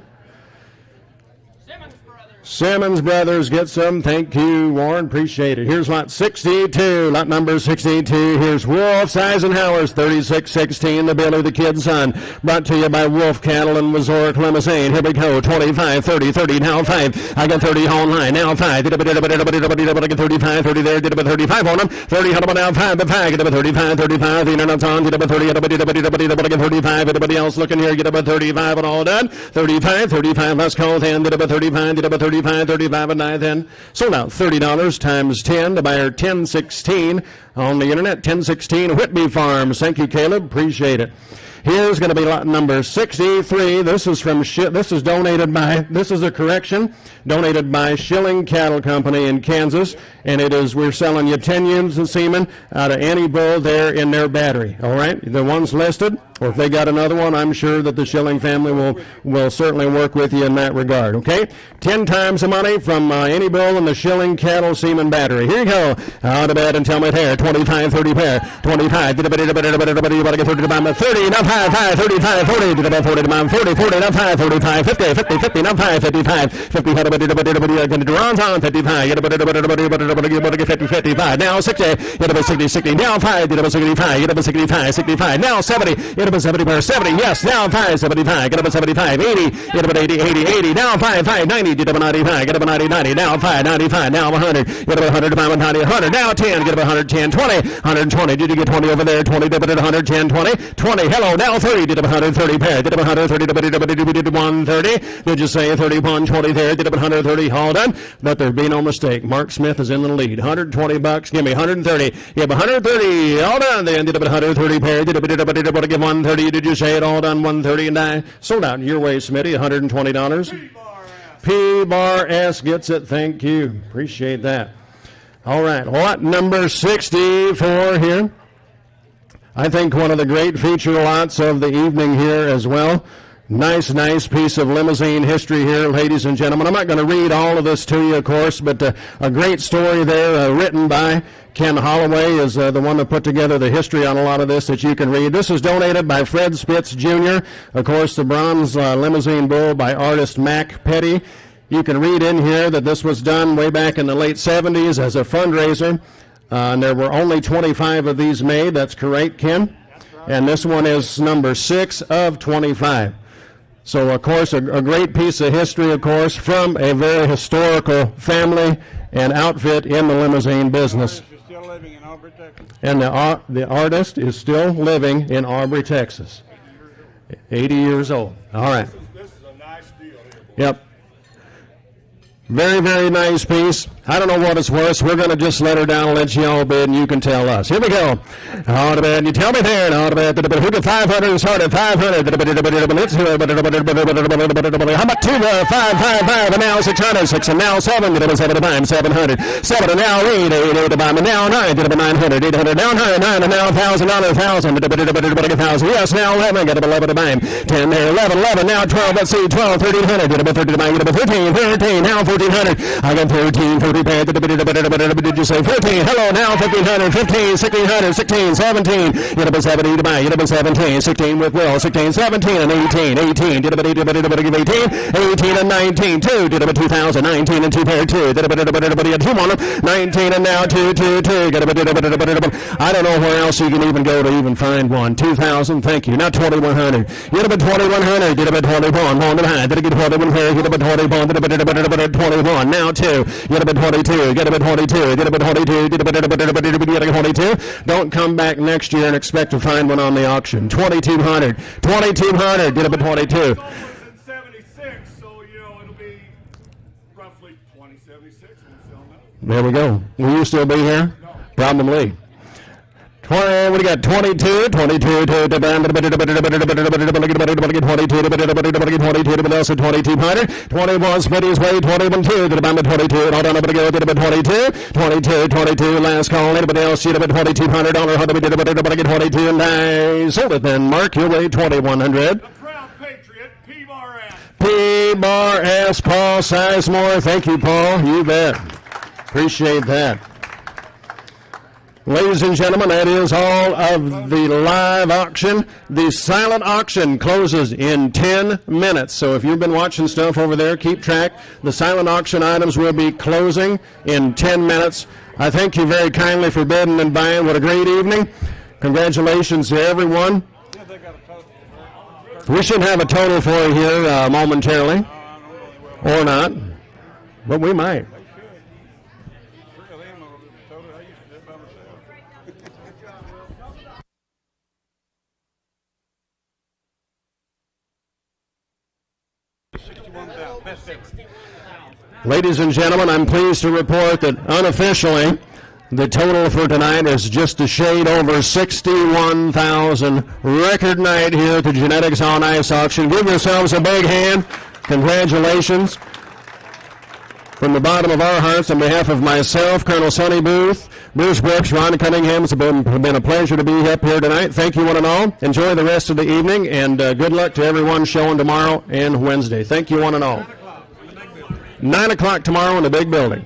Simmons Brothers get some. Thank you, Warren. Appreciate it. Here's lot 62, lot number 62. Here's Wolf's Eisenhower's 3616, the Billy the Kid's Son. Brought to you by Wolf Cattle and Resort Limousine. Here we go. 25, 30, 30, now 5. I got 30 online, now 5. Get 35, 30 there. Get 35 on them. 30, now 5, but 5. Get 35, 35. The internet's on. Get 30, get 35. Everybody else looking here. Get 35 and all done. 35, 35. Last call 10. Get 35, get 35. 35 and 9 then. Sold out $30 times 10 to buyer 1016 on the internet. 1016 Whitby Farms. Thank you, Caleb. Appreciate it. Here's going to be lot number 63. This is donated by, this is a correction, donated by Schilling Cattle Company in Kansas, and we're selling you 10 units of semen out of any bull there in their battery, all right? The ones listed, or if they got another one, I'm sure that the Schilling family will certainly work with you in that regard, okay? 10 times the money from any bull in the Schilling Cattle Semen Battery. Here you go. Out of bed and tell me hair. 25, 30 pair. 25, get 30 to buy 30, now 5, 35, 40, get about 40 to buy 40, 40, now 5, 45, 50, 50, 50, now 5, 55, 50, get Duran's on 55, get 50, 55, now 60, get about 60, 60, now 5, get about 65, get about 65, 65, now 70, get about 70 pair, 70, yes, now 5, 75, get about 75, 80, get about 80, 80, 80, now 5, 5, 90, get about 95, get about 90, 90, now 5, 95, now 100, get about 100 to buy 90, 100, now 10, get about 110, 20, 120, did you get 20 over there, 20, get about 110, 20, 20, hello, now 30, did about 130 pair, did about 130, did 130, did you say 31, 20 there, did about 130, all done, let there be no mistake, Mark Smith is in the lead, $120, give me 130, give 130, all done, then did about 130 pair, did about give 130, did you say it, all done, 130 and I, sold out your way, Smitty, $120, P-Bar-S gets it, thank you, appreciate that. All right, lot number 64 here. I think one of the great feature lots of the evening here as well. Nice piece of limousine history here, ladies and gentlemen. I'm not going to read all of this to you, of course, but a great story there written by Ken Holloway is the one that put together the history on a lot of this that you can read. This is donated by Fred Spitz Jr. Of course, the bronze limousine bull by artist Mac Petty. You can read in here that this was done way back in the late 70s as a fundraiser. And there were only 25 of these made. That's correct, Ken? And this one is number 6 of 25. So, of course, a great piece of history, of course, from a very historical family and outfit in the limousine business. And the artist is still living in Aubrey, Texas. 80 years old. All right. This is a nice deal here, boy. Yep. Very, very nice piece. I don't know what it's worth. We're going to just let her down and let you all bid, and you can tell us. Here we go. All the bed. You tell me there. All the bed. Who got 500 and start at 500? Let's do it. How about 2, 5, 5, 5, and now 600, 6, and now 7. Get about 7 to buy 700. 7 and now 8, 8 to buy me now 9. Get about 900, 800, now 9, 9, and now 1,000, 1,000. 1,000. Yes, now 11. Get about 11 to buy him. 10 there, 11, 11. Now 12. Let's see, 12, 1,300. Get about 30 to buy. Get about 13, 13. Now 1,400. I got 13, 40. Did you say 14? Hello, now 1,500, 15, 1,600, 16, 17. Get about 70 to buy. Get about 17, 16 with Will, 16, 17, and 18, 18. Did about 18 and 19, 2. Did about 2,000, 19 and 2 pair 2. Did about 2 on them, 19 and now 2, 2, 2. Get about I don't know where else you can even go to even find one. 2,000, thank you. Now 2,100. Get about 2,100. Get about 21. On the high. Did I get 21 here? Get about 21. Did about 21. Now 2. Get about 22. Get about 22. Get about 22. Get about 22. Don't come back next year and expect to find one on the auction. 2,200. 2,200. Get about 22. 76, so it'll be roughly 2076 when we sell them. There we go. Will you still be here? No. Probably. 20, what do you got? 22, 22, 22, 22, 21, Smitty's way, 21, 2, to the bottom of 22, hold on, up to go, get about 22, 22, 22, last call, anybody else, get about $2,200, how do we get 22, and I sold it then, Mark, your way, 2,100. The Proud Patriot, P-Bar-S. P-Bar-S, Paul Sizemore, thank you, Paul, you bet. Appreciate that. Ladies and gentlemen, that is all of the live auction. The silent auction closes in 10 minutes. So if you've been watching stuff over there, keep track. The silent auction items will be closing in 10 minutes. I thank you very kindly for bidding and buying. What a great evening. Congratulations to everyone. We should have a total for you here momentarily. Or not. But we might. Ladies and gentlemen, I'm pleased to report that unofficially the total for tonight is just a shade over 61,000. Record night here at the Genetics on Ice auction. Give yourselves a big hand. Congratulations. From the bottom of our hearts, on behalf of myself, Colonel Sonny Booth, Bruce Brooks, Ron Cunningham, it's been a pleasure to be up here tonight. Thank you one and all. Enjoy the rest of the evening, and good luck to everyone showing tomorrow and Wednesday. Thank you one and all. 9 o'clock tomorrow in the big building.